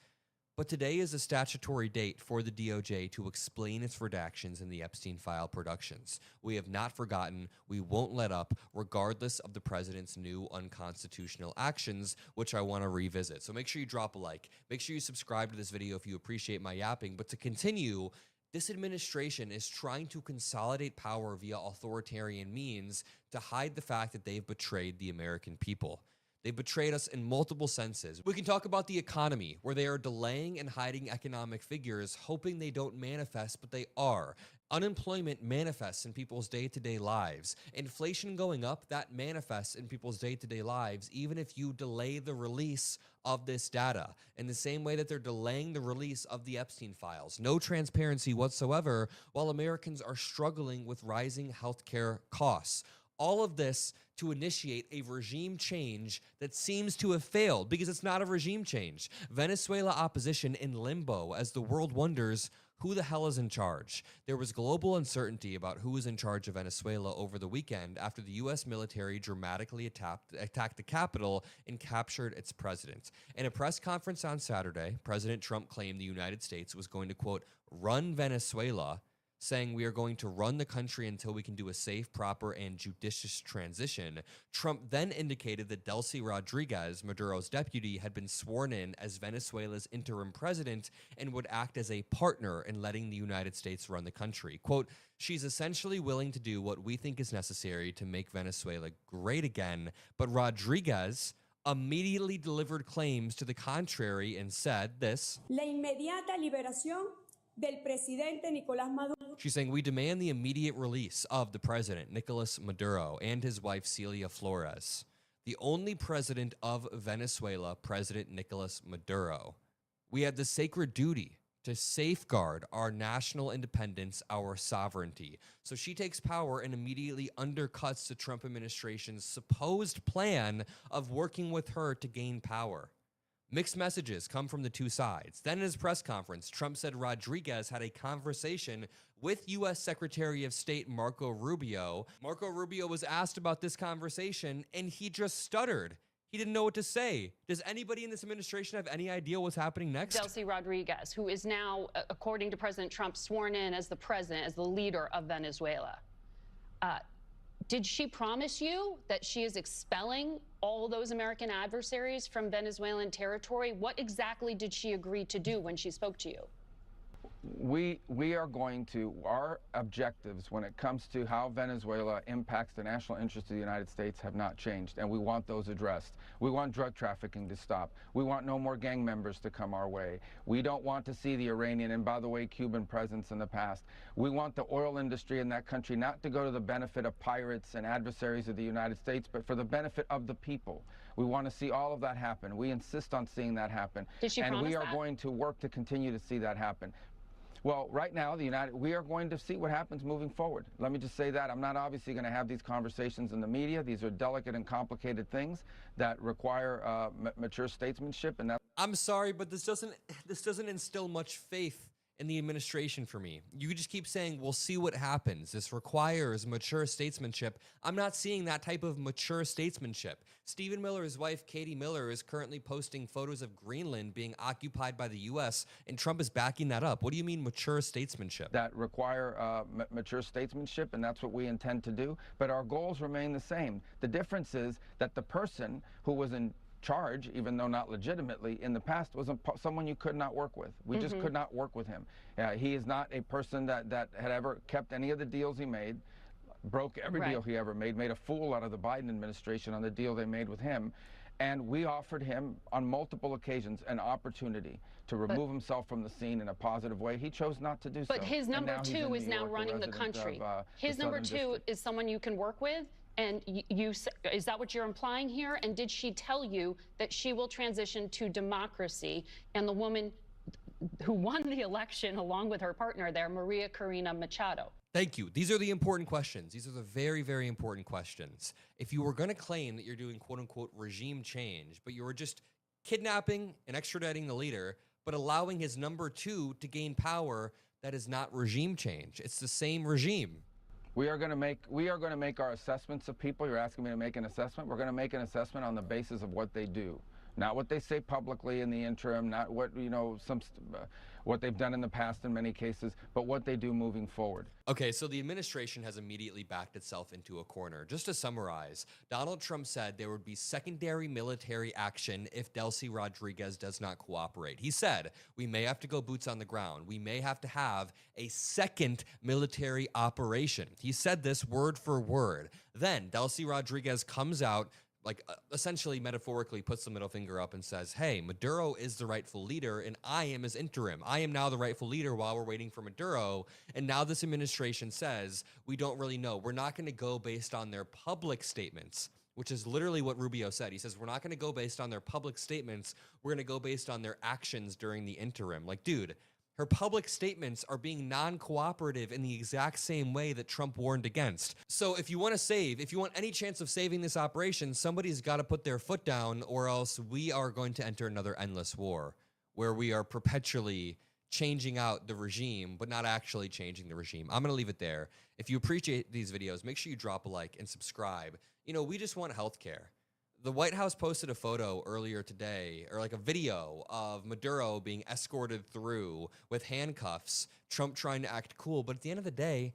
But today is a statutory date for the DOJ to explain its redactions in the Epstein file productions. We have not forgotten. We won't let up, regardless of the president's new unconstitutional actions, which I want to revisit. So make sure you drop a like. Make sure you subscribe to this video if you appreciate my yapping. But to continue, this administration is trying to consolidate power via authoritarian means to hide the fact that they've betrayed the American people. They betrayed us in multiple senses. We can talk about the economy, where they are delaying and hiding economic figures, hoping they don't manifest, but they are. Unemployment manifests in people's day-to-day lives. Inflation going up, that manifests in people's day-to-day lives, even if you delay the release of this data, in the same way that they're delaying the release of the Epstein files. No transparency whatsoever, while Americans are struggling with rising healthcare costs. All of this to initiate a regime change that seems to have failed, because it's not a regime change. Venezuela opposition in limbo as the world wonders who the hell is in charge. There was global uncertainty about who was in charge of Venezuela over the weekend after the U.S. military dramatically attacked the capital and captured its president. In a press conference on Saturday, President Trump claimed the United States was going to, quote, run Venezuela, saying we are going to run the country until we can do a safe, proper, and judicious transition. Trump then indicated that Delcy Rodriguez, Maduro's deputy, had been sworn in as Venezuela's interim president and would act as a partner in letting the United States run the country. Quote, she's essentially willing to do what we think is necessary to make Venezuela great again, but Rodriguez immediately delivered claims to the contrary and said this. La inmediata liberación del presidente Nicolás Maduro. She's saying, we demand the immediate release of the president, Nicolas Maduro, and his wife, Celia Flores. The only president of Venezuela, President Nicolas Maduro. We have the sacred duty to safeguard our national independence, our sovereignty. So she takes power and immediately undercuts the Trump administration's supposed plan of working with her to gain power. Mixed messages come from the two sides. Then in his press conference, Trump said Rodriguez had a conversation with U.S. Secretary of State Marco Rubio. Marco Rubio was asked about this conversation, and he just stuttered. He didn't know what to say. Does anybody in this administration have any idea what's happening next? Delcy Rodriguez, who is now, according to President Trump, sworn in as the president, as the leader of Venezuela. Did she promise you that she is expelling all those American adversaries from Venezuelan territory? What exactly did she agree to do when she spoke to you? We are going to, our objectives when it comes to how Venezuela impacts the national interest of the United States have not changed, and we want those addressed. We want drug trafficking to stop. We want no more gang members to come our way. We don't want to see the Iranian and, by the way, Cuban presence in the past. We want the oil industry in that country not to go to the benefit of pirates and adversaries of the United States, but for the benefit of the people. We want to see all of that happen. We insist on seeing that happen. Did she and promise we are that? going to work to continue to see that happen. Well, right now, we are going to see what happens moving forward. Let me just say that. I'm not obviously going to have these conversations in the media. These are delicate and complicated things that require mature statesmanship. And that. I'm sorry, but this doesn't instill much faith in the administration for me. You just keep saying, we'll see what happens. This requires mature statesmanship. I'm not seeing that type of mature statesmanship. Stephen Miller's wife, Katie Miller, is currently posting photos of Greenland being occupied by the U.S., and Trump is backing that up. What do you mean mature statesmanship? That require mature statesmanship, and that's what we intend to do. But our goals remain the same. The difference is that the person who was in charge, even though not legitimately, in the past was someone you could not work with. We just could not work with him. He is not a person that had ever kept any of the deals he made, broke every deal he ever made a fool out of the Biden administration on the deal they made with him. And we offered him on multiple occasions an opportunity to remove himself from the scene in a positive way. He chose not to do so. But his number two is now running the country. His number two is someone you can work with. And is that what you're implying here? And did she tell you that she will transition to democracy? And the woman who won the election along with her partner there, Maria Corina Machado. Thank you. These are the important questions. These are the very, very important questions. If you were going to claim that you're doing quote unquote regime change, but you were just kidnapping and extraditing the leader, but allowing his number two to gain power, that is not regime change. It's the same regime. We are going to make our assessments of people. You're asking me to make an assessment. We're going to make an assessment on the basis of what they do, not what they say publicly in the interim, not what what they've done in the past in many cases, but what they do moving forward. Okay, so the administration has immediately backed itself into a corner. Just to summarize, Donald Trump said there would be secondary military action if Delcy Rodriguez does not cooperate. He said, we may have to go boots on the ground. We may have to have a second military operation. He said this word for word. Then Delcy Rodriguez comes out, essentially metaphorically puts the middle finger up and says, hey, Maduro is the rightful leader and I am his interim. I am now the rightful leader while we're waiting for Maduro. And now this administration says, we don't really know. We're not going to go based on their public statements, which is literally what Rubio said. He says, we're not going to go based on their public statements. We're going to go based on their actions during the interim. Like, dude, her public statements are being non-cooperative in the exact same way that Trump warned against. So if you want to save, if you want any chance of saving this operation, somebody's got to put their foot down, or else we are going to enter another endless war where we are perpetually changing out the regime, but not actually changing the regime. I'm going to leave it there. If you appreciate these videos, make sure you drop a like and subscribe. You know, we just want healthcare. The White House posted a photo earlier today, or like a video of Maduro being escorted through with handcuffs, Trump trying to act cool. But at the end of the day,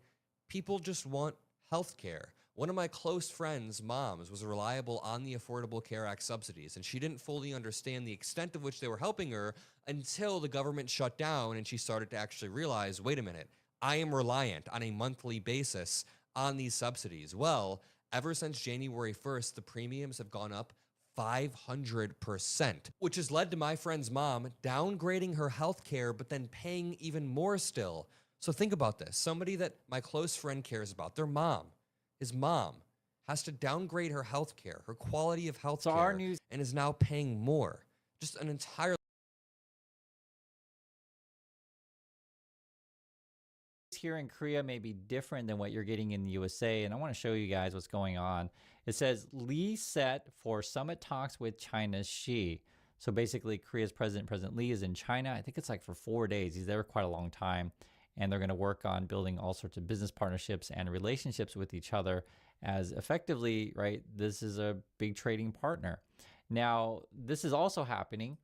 people just want healthcare. One of my close friends' moms was reliable on the Affordable Care Act subsidies, and she didn't fully understand the extent of which they were helping her until the government shut down and she started to actually realize, wait a minute, I am reliant on a monthly basis on these subsidies. Well, ever since January 1st, the premiums have gone up 500%, which has led to my friend's mom downgrading her health care, but then paying even more still. So think about this. Somebody that my close friend cares about, their mom, his mom, has to downgrade her health care, her quality of health care, and is now paying more. Just an entire here in Korea may be different than what you're getting in the USA, and I want to show you guys what's going on. It says Lee set for summit talks with China's Xi. So basically, Korea's President Lee is in China. I think it's like for 4 days. He's there quite a long time, and they're going to work on building all sorts of business partnerships and relationships with each other as effectively, right, this is a big trading partner. Now, this is also happening.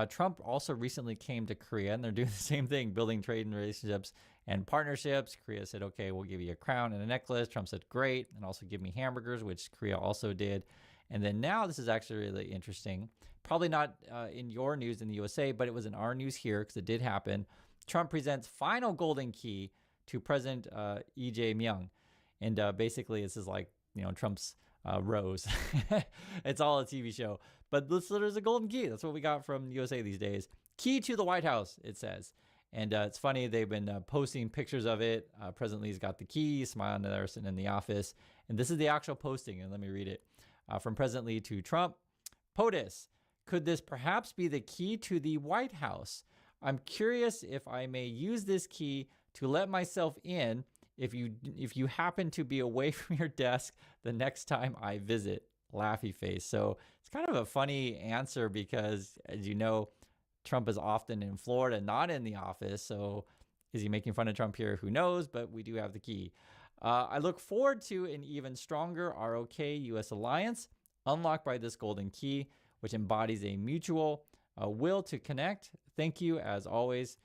Trump also recently came to Korea, and they're doing the same thing, building trade and relationships and partnerships. Korea said, okay, we'll give you a crown and a necklace. Trump said, great, and also give me hamburgers, which Korea also did. And then now this is actually really interesting. Probably not in your news in the USA, but it was in our news here because it did happen. Trump presents final golden key to President Lee Jae-myung. And basically, this is like, you know, Trump's Rose. It's all a TV show. But there's a golden key. That's what we got from the USA these days. Key to the White House, it says. And it's funny, they've been posting pictures of it. President Lee's got the key, smiling there, sitting in the office. And this is the actual posting, and let me read it. From President Lee to Trump. POTUS, could this perhaps be the key to the White House? I'm curious if I may use this key to let myself in if you happen to be away from your desk the next time I visit. Laughy face. So it's kind of a funny answer because, as you know, Trump is often in Florida, not in the office. So is he making fun of Trump here? Who knows? But we do have the key. I look forward to an even stronger ROK-US alliance unlocked by this golden key, which embodies a mutual will to connect. Thank you, as always,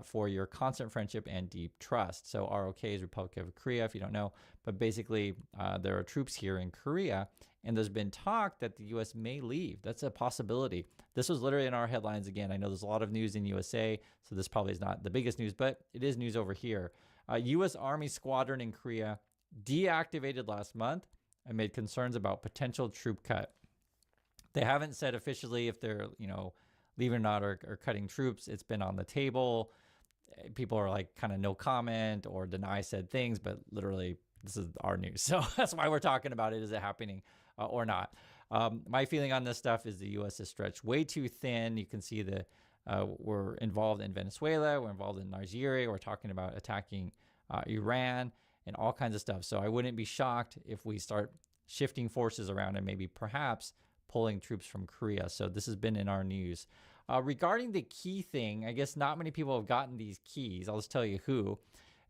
for your constant friendship and deep trust. So ROK is Republic of Korea, if you don't know. But basically, there are troops here in Korea, and there's been talk that the U.S. may leave. That's a possibility. This was literally in our headlines again. I know there's a lot of news in USA, so this probably is not the biggest news, but it is news over here. U.S. Army squadron in Korea deactivated last month amid concerns about potential troop cut. They haven't said officially if they're, leaving or not, or cutting troops. It's been on the table. People are like kind of no comment or deny said things, but literally this is our news. So that's why we're talking about it. Is it happening or not? My feeling on this stuff is the U.S. is stretched way too thin. You can see we're involved in Venezuela. We're involved in Nigeria. We're talking about attacking Iran and all kinds of stuff. So I wouldn't be shocked if we start shifting forces around and maybe perhaps pulling troops from Korea. So this has been in our news. Regarding the key thing, I guess not many people have gotten these keys. I'll just tell you who.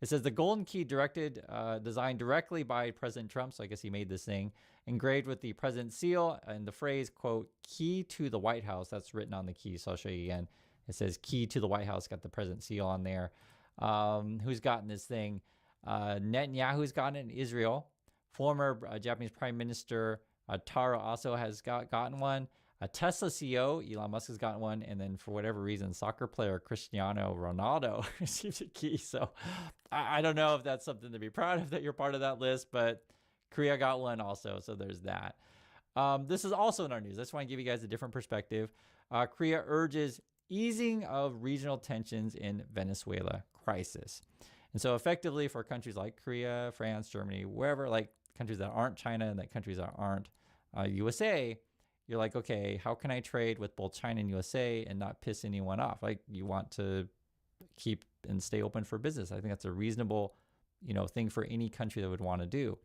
It says the golden key designed directly by President Trump. So I guess he made this thing, engraved with the president's seal and the phrase, quote, key to the White House. That's written on the key. So I'll show you again. It says key to the White House, got the president's seal on there. Who's gotten this thing? Netanyahu's gotten it in Israel. Former Japanese Prime Minister Taro also has gotten one. Tesla CEO Elon Musk has gotten one, and then for whatever reason, soccer player Cristiano Ronaldo received a key. So I don't know if that's something to be proud of that you're part of that list, but Korea got one also. So there's that. This is also in our news. I just want to give you guys a different perspective. Korea urges easing of regional tensions in Venezuela crisis. And so effectively for countries like Korea, France, Germany, wherever, like countries that aren't China and that countries that aren't USA, you're like, okay, how can I trade with both China and USA and not piss anyone off? Like, you want to keep and stay open for business. I think that's a reasonable, thing for any country that would want to do.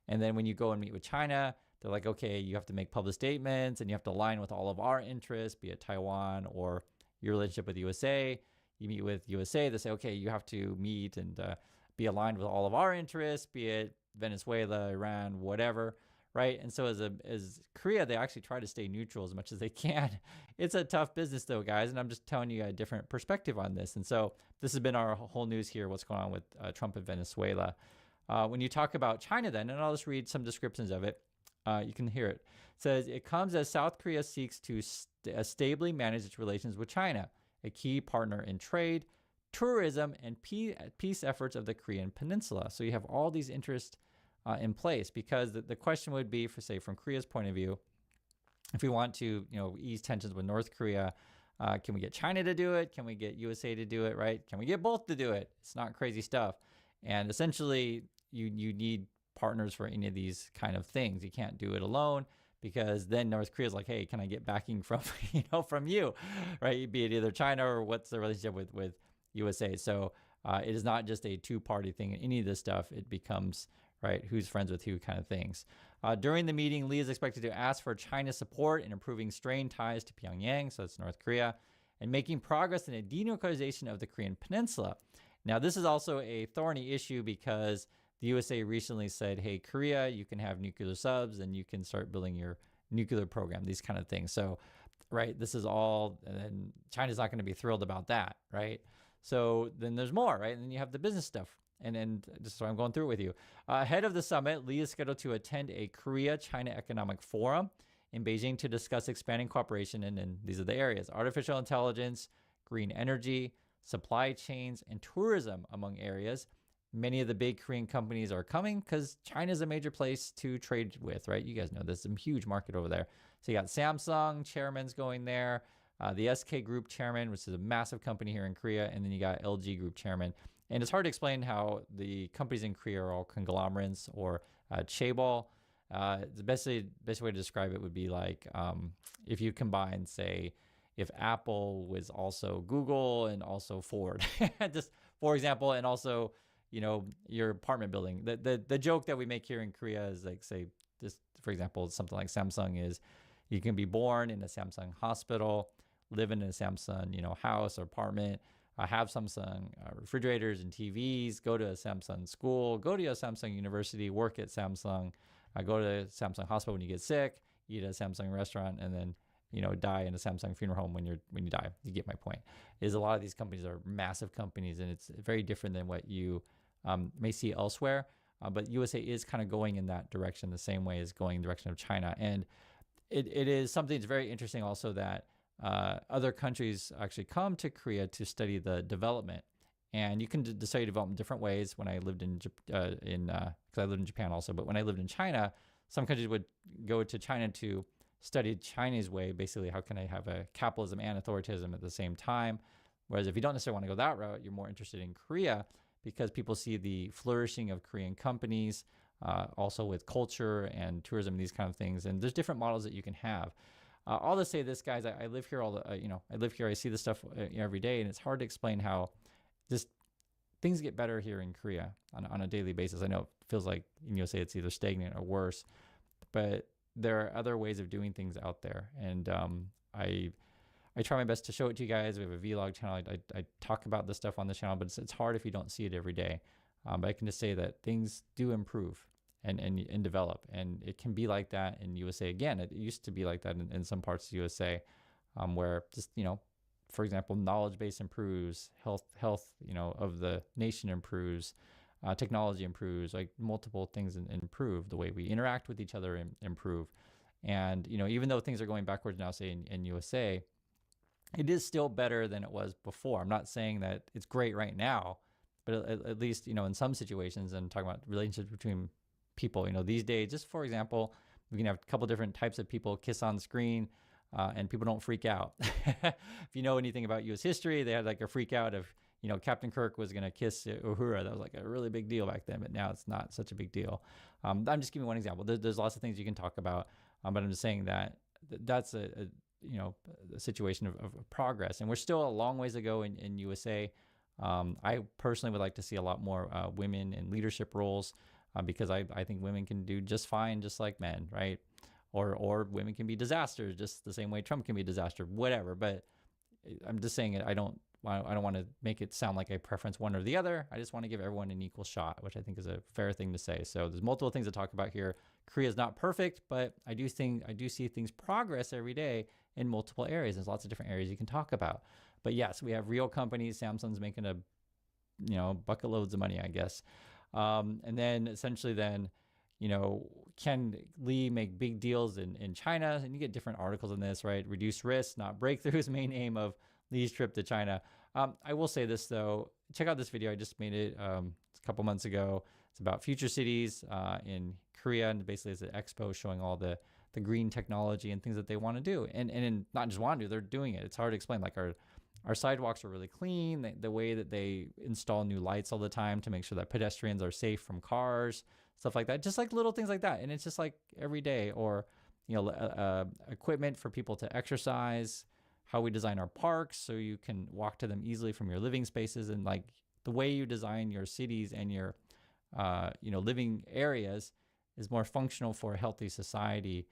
And then when you go and meet with China, they're like, okay, you have to make public statements and you have to align with all of our interests, be it Taiwan or your relationship with USA. You meet with USA, they say, okay, you have to meet and be aligned with all of our interests, be it Venezuela, Iran, whatever, right? And so as Korea, they actually try to stay neutral as much as they can. It's a tough business though, guys, and I'm just telling you a different perspective on this. And so this has been our whole news here, what's going on with Trump and Venezuela. When you talk about China then, and I'll just read some descriptions of it, you can hear it. It says, it comes as South Korea seeks to stably manage its relations with China, a key partner in trade, tourism, and peace efforts of the Korean Peninsula. So you have all these interests in place, because the question would be, for say, from Korea's point of view, if we want to, ease tensions with North Korea, can we get China to do it? Can we get USA to do it, right? Can we get both to do it? It's not crazy stuff. And essentially, you need partners for any of these kind of things. You can't do it alone, because then North Korea's like, hey, can I get backing from, from you, right? Be it either China or what's the relationship with USA. So it is not just a two-party thing. Any of this stuff, it becomes, right, who's friends with who kind of things. During the meeting, Lee is expected to ask for China's support in improving strained ties to Pyongyang, so it's North Korea, and making progress in a denuclearization of the Korean Peninsula. Now, this is also a thorny issue because the USA recently said, hey, Korea, you can have nuclear subs and you can start building your nuclear program, these kind of things. So, right, this is all, and China's not going to be thrilled about that, right? So then there's more, right? And then you have the business stuff. And just so I'm going through it with you. Ahead of the summit, Lee is scheduled to attend a Korea-China Economic Forum in Beijing to discuss expanding cooperation. And these are the areas: artificial intelligence, green energy, supply chains, and tourism, among areas. Many of the big Korean companies are coming because China is a major place to trade with, right? You guys know there's some huge market over there. So you got Samsung, chairman's going there, the SK Group chairman, which is a massive company here in Korea, and then you got LG Group chairman. And it's hard to explain how the companies in Korea are all conglomerates or chaebol. The best way to describe it would be like if you combine, say, if Apple was also Google and also Ford, just for example, and also, your apartment building. The joke that we make here in Korea is like, say, this, for example, something like Samsung is, you can be born in a Samsung hospital, live in a Samsung, house or apartment, have Samsung refrigerators and TVs, go to a Samsung school, go to a Samsung university, work at Samsung, go to a Samsung hospital when you get sick, eat at a Samsung restaurant, and then die in a Samsung funeral home when you die. You get my point. Is a lot of these companies are massive companies, and it's very different than what you may see elsewhere. But USA is kind of going in that direction, the same way as going in the direction of China. And it is something that's very interesting also that other countries actually come to Korea to study the development. And you can study development different ways. When I lived because I lived in Japan also, but when I lived in China, some countries would go to China to study Chinese way, basically how can I have a capitalism and authoritarianism at the same time. Whereas if you don't necessarily want to go that route, you're more interested in Korea because people see the flourishing of Korean companies, also with culture and tourism, these kind of things. And there's different models that you can have. All to say this, guys, I live here I live here, I see this stuff every day, and it's hard to explain how just things get better here in Korea on a daily basis. I know it feels like in USA it's either stagnant or worse, but there are other ways of doing things out there. And I try my best to show it to you guys. We have a vlog channel. I talk about this stuff on the channel, but it's hard if you don't see it every day. But I can just say that things do improve and develop. And it can be like that in USA. Again, it used to be like that in some parts of USA, where just, for example, knowledge base improves, health, of the nation improves, technology improves, like multiple things improve. The way we interact with each other improve. And, even though things are going backwards now, say in USA, it is still better than it was before. I'm not saying that it's great right now, but at least, in some situations, and talking about relationships between people, these days, just for example, We can have a couple different types of people kiss on screen, and people don't freak out. If you know anything about U.S. history, they had like a freak out of, you know, Captain Kirk was going to kiss Uhura. That was like a really big deal back then, but now it's not such a big deal. I'm just giving one example. There's lots of things you can talk about, but I'm just saying that that's a situation of progress, and we're still a long ways to go in USA. I personally would like to see a lot more women in leadership roles, because I think women can do just fine, just like men, right? Or women can be disasters, just the same way Trump can be a disaster, whatever. But I'm just saying it. I don't want to make it sound like I preference one or the other. I just want to give everyone an equal shot, which I think is a fair thing to say. So there's multiple things to talk about here. Korea is not perfect, but I do see things progress every day in multiple areas. There's lots of different areas you can talk about. But yes, we have real companies. Samsung's making a, you know, bucket loads of money, I guess. And then essentially you know, can Lee make big deals in China? And you get different articles on this, right? Reduce risk, not breakthroughs, main aim of Lee's trip to China. I will say this though, check out this video. I just made it a couple months ago. It's about future cities in Korea, and basically it's an expo showing all the green technology and things that they want to do. And not just want to do, they're doing it. It's hard to explain. Like our sidewalks are really clean. The way that they install new lights all the time to make sure that pedestrians are safe from cars, stuff like that. Just like little things like that. And it's just like every day. Or, you know, equipment for people to exercise, how we design our parks so you can walk to them easily from your living spaces, and like the way you design your cities and your you know, living areas is more functional for a healthy society.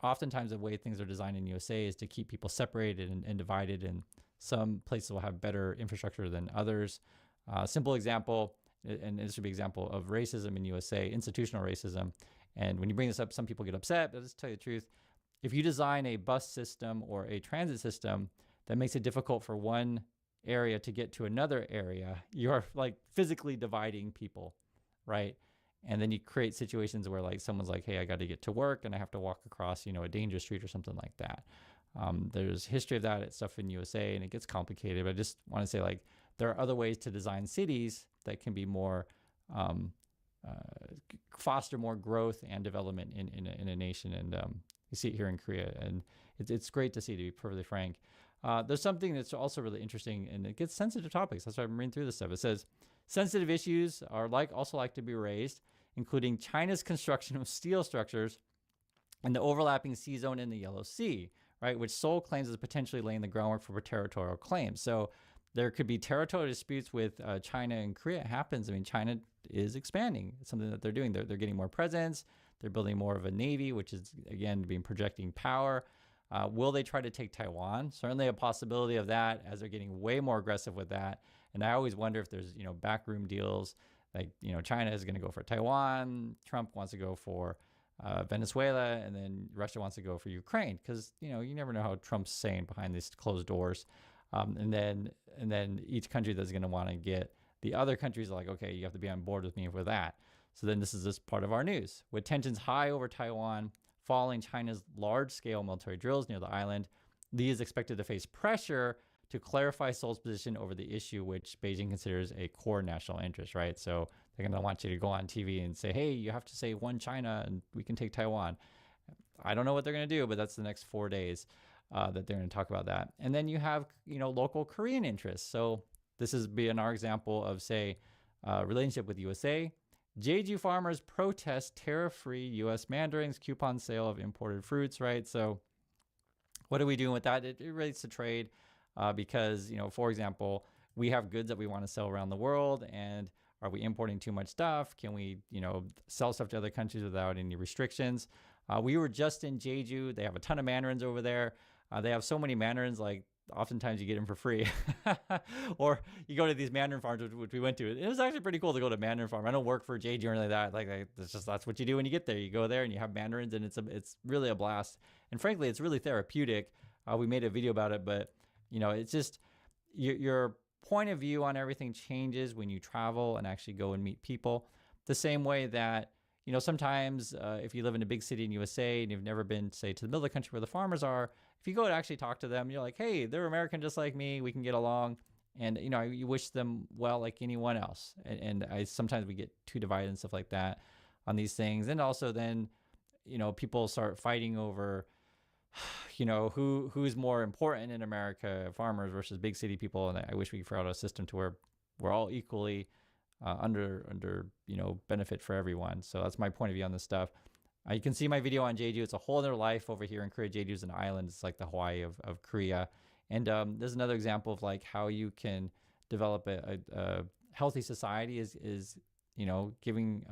Oftentimes the way things are designed in USA is to keep people separated and divided, and some places will have better infrastructure than others. Simple example, and this would be an example of racism in USA, institutional racism. And when you bring this up, some people get upset, but let's tell you the truth. If you design a bus system or a transit system that makes it difficult for one area to get to another area, you're like physically dividing people, right? And then you create situations where like someone's like, hey, I got to get to work and I have to walk across, you know, a dangerous street or something like that. There's history of that stuff in USA, and it gets complicated, but I just want to say, like, there are other ways to design cities that can be more, foster more growth and development in a nation. And you see it here in Korea, and it's great to see, to be perfectly frank. There's something that's also really interesting, and it gets sensitive topics. That's why I'm reading through this stuff. It says, sensitive issues are also like to be raised, including China's construction of steel structures and the overlapping sea zone in the Yellow Sea, right, which Seoul claims is potentially laying the groundwork for territorial claims. So there could be territorial disputes with China and Korea. It happens. I mean, China is expanding. It's something that they're doing. They're getting more presence. They're building more of a navy, which is, again, being projecting power. Will they try to take Taiwan? Certainly a possibility of that, as they're getting way more aggressive with that. And I always wonder if there's, you know, backroom deals, like, you know, China is going to go for Taiwan, Trump wants to go for Venezuela, and then Russia wants to go for Ukraine, because, you know, you never know how Trump's saying behind these closed doors. And then each country that's going to want to get the other countries like, okay, you have to be on board with me for that. So then this is this part of our news. With tensions high over Taiwan following China's large-scale military drills near the island, Lee is expected to face pressure to clarify Seoul's position over the issue, which Beijing considers a core national interest, right? So they're going to want you to go on TV and say, hey, you have to say one China and we can take Taiwan. I don't know what they're going to do, but that's the next 4 days that they're going to talk about that. And then you have, you know, local Korean interests. So this is being our example of, say, relationship with USA. Jeju farmers protest tariff-free U.S. mandarins, coupon sale of imported fruits, right? So what are we doing with that? It relates to trade because, you know, for example, we have goods that we want to sell around the world, and are we importing too much stuff? Can we, you know, sell stuff to other countries without any restrictions? We were just in Jeju. They have a ton of mandarins over there. They have so many mandarins, like oftentimes you get them for free. Or you go to these mandarin farms, which we went to. It was actually pretty cool to go to a mandarin farm. I don't work for Jeju or anything like that. Like that's what you do when you get there. You go there and you have mandarins, and it's really a blast. And frankly, it's really therapeutic. We made a video about it, but you know, it's just your point of view on everything changes when you travel and actually go and meet people. The same way that, you know, sometimes if you live in a big city in USA and you've never been, say, to the middle of the country where the farmers are, if you go to actually talk to them, you're like, hey, they're American just like me. We can get along. And, you know, you wish them well like anyone else. And sometimes we get too divided and stuff like that on these things. And also then people start fighting over, who's more important in America, farmers versus big city people. And I wish we could figure out a system to where we're all equally under benefit for everyone. So that's my point of view on this stuff. You can see my video on Jeju. It's a whole other life over here in Korea. Jeju is an island. It's like the Hawaii of Korea. And there's another example of like how you can develop a healthy society is giving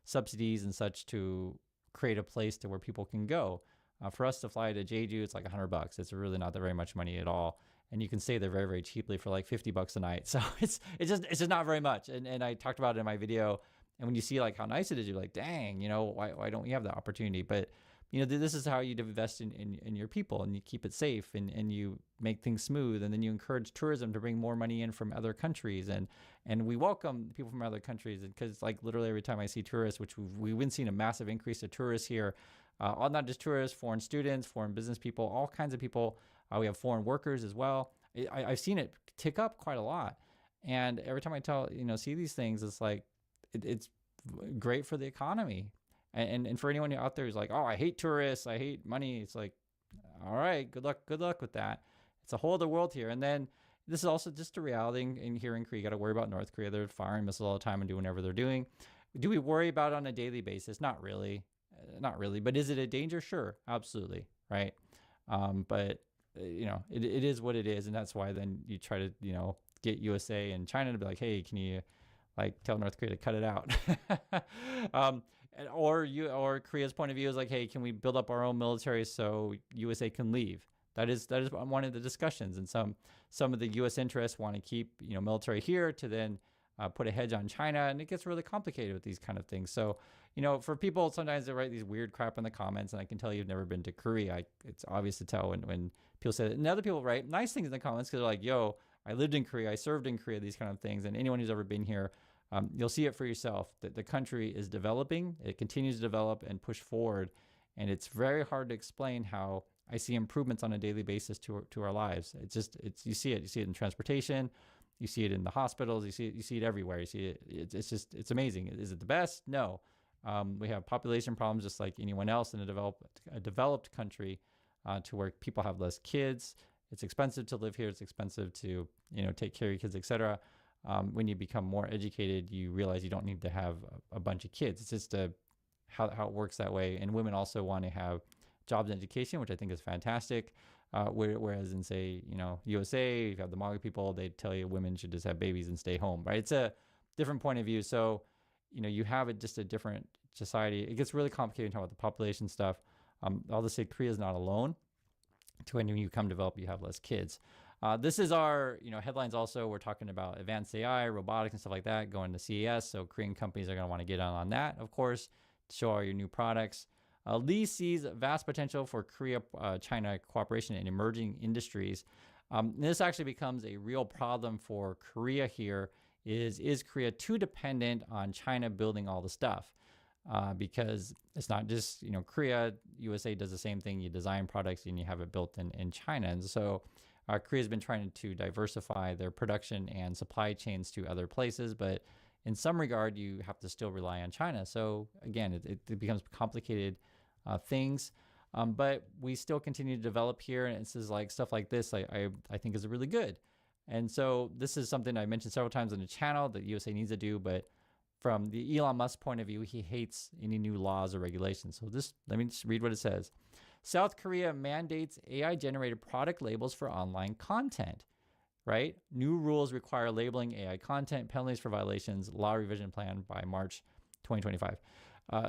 subsidies and such to create a place to where people can go. For us to fly to Jeju, it's like $100. It's really not that very much money at all. And you can stay there very, very cheaply for like $50 a night. So it's just not very much. And I talked about it in my video. And when you see like how nice it is, you're like, dang, why don't we have that opportunity? But this is how you invest in your people, and you keep it safe, and you make things smooth, and then you encourage tourism to bring more money in from other countries, and we welcome people from other countries, because like literally every time I see tourists, which we've been seeing a massive increase of tourists here, not just tourists, foreign students, foreign business people, all kinds of people. We have foreign workers as well. I've seen it tick up quite a lot, and every time I see these things, it's like it's great for the economy. And for anyone out there who's like, oh, I hate tourists, I hate money, it's like, all right, good luck with that. It's a whole other world here. And then this is also just a reality in here in Korea. You got to worry about North Korea. They're firing missiles all the time and doing whatever they're doing. Do we worry about it on a daily basis? Not really. But is it a danger? Sure, absolutely, right? But it is what it is, and that's why then you try to get USA and China to be like, hey, can you like tell North Korea to cut it out? Or Korea's point of view is like, hey, can we build up our own military so USA can leave? That is one of the discussions. And some of the U.S. interests want to keep military here to then put a hedge on China, and it gets really complicated with these kind of things. So for people, sometimes they write these weird crap in the comments, and I can tell you've never been to Korea. It's obvious to tell when people say that. And other people write nice things in the comments because they're like, yo, I lived in Korea, I served in Korea, these kind of things. And anyone who's ever been here, you'll see it for yourself that the country is developing. It continues to develop and push forward. And it's very hard to explain how I see improvements on a daily basis to our lives. You see it in transportation, you see it in the hospitals, you see it everywhere. You see it. It's amazing. Is it the best? No. We have population problems just like anyone else in a developed country, to where people have less kids. It's expensive to live here. It's expensive to take care of your kids, etc. When you become more educated, you realize you don't need to have a bunch of kids. It's just how it works that way. And women also want to have jobs and education, which I think is fantastic. Whereas in, say, USA, you have the MAGA people, they tell you women should just have babies and stay home, right? It's a different point of view. So, you have just a different society. It gets really complicated talking about the population stuff. I'll just say Korea is not alone. To when you come develop, you have less kids. This is our headlines also. We're talking about advanced AI, robotics, and stuff like that going to CES. So Korean companies are going to want to get on that, of course, to show all your new products. Lee sees vast potential for Korea-China cooperation in emerging industries. This actually becomes a real problem for Korea here. Is Korea too dependent on China building all the stuff? Because it's not just Korea. USA does the same thing. You design products and you have it built in China. And so Korea's been trying to diversify their production and supply chains to other places, but in some regard, you have to still rely on China. So again, it becomes complicated things, but we still continue to develop here. And this is like stuff like this, I think is really good. And so this is something I mentioned several times on the channel that USA needs to do, but from the Elon Musk point of view, he hates any new laws or regulations. So let me just read what it says. South Korea mandates AI-generated product labels for online content, right? New rules require labeling AI content, penalties for violations, law revision plan by March 2025.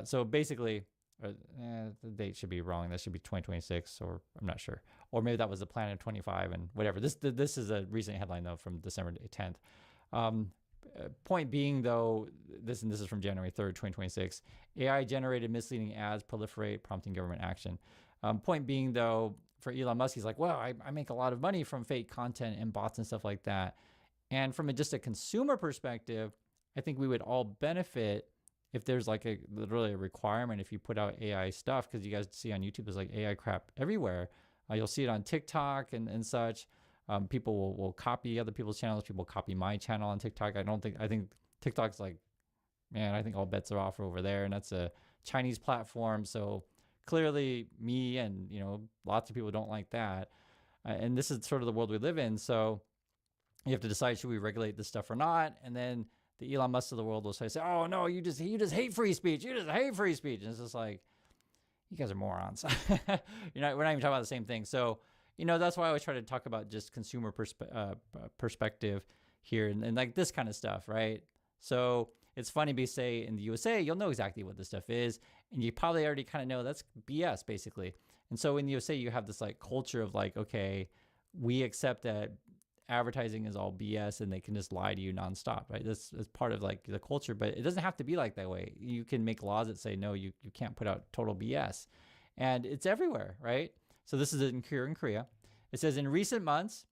So basically, the date should be wrong. That should be 2026, or I'm not sure. Or maybe that was the plan in 25 and whatever. This is a recent headline, though, from December 10th. Point being, though, this is from January 3rd, 2026, AI-generated misleading ads proliferate, prompting government action. Point being, though, for Elon Musk, he's like, well, I make a lot of money from fake content and bots and stuff like that. And from just a consumer perspective, I think we would all benefit if there's like literally a requirement if you put out AI stuff, because you guys see on YouTube, there's like AI crap everywhere. You'll see it on TikTok and such. People will copy other people's channels. People copy my channel on TikTok. I think TikTok's like, man, I think all bets are off over there. And that's a Chinese platform. So clearly me and, lots of people don't like that. And this is sort of the world we live in. So you have to decide, should we regulate this stuff or not? And then the Elon Musk of the world will say, oh no, you just hate free speech. You just hate free speech. And it's just like, you guys are morons. We're not even talking about the same thing. So, that's why I always try to talk about just consumer perspective here and like this kind of stuff, right? So it's funny because, say, in the USA, you'll know exactly what this stuff is, and you probably already kind of know that's BS, basically. And so in the USA, you have this like culture of like, okay, we accept that advertising is all BS and they can just lie to you nonstop, right? That's part of like the culture, but it doesn't have to be like that way. You can make laws that say, no, you can't put out total BS. And it's everywhere, right? So this is here in Korea. It says, in recent months,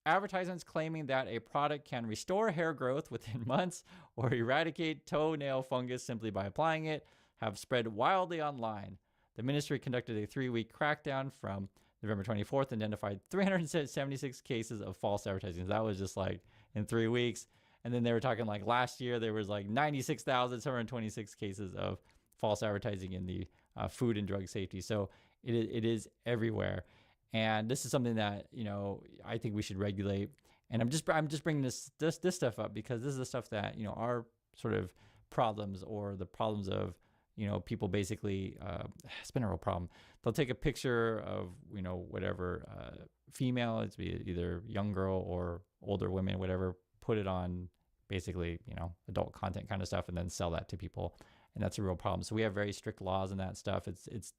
advertisements claiming that a product can restore hair growth within months or eradicate toenail fungus simply by applying it have spread wildly online. The ministry conducted a 3-week crackdown from November 24th, identified 376 cases of false advertising. That was just like in 3 weeks. And then they were talking like last year, there was like 96,726 cases of false advertising in the food and drug safety. So it is everywhere. And this is something that, I think we should regulate. And I'm just bringing this stuff up because this is the stuff that, our sort of problems or the problems of, people basically, it's been a real problem. They'll take a picture of, whatever female, it's be either young girl or older women, whatever, put it on basically, adult content kind of stuff and then sell that to people. And that's a real problem. So we have very strict laws on that stuff.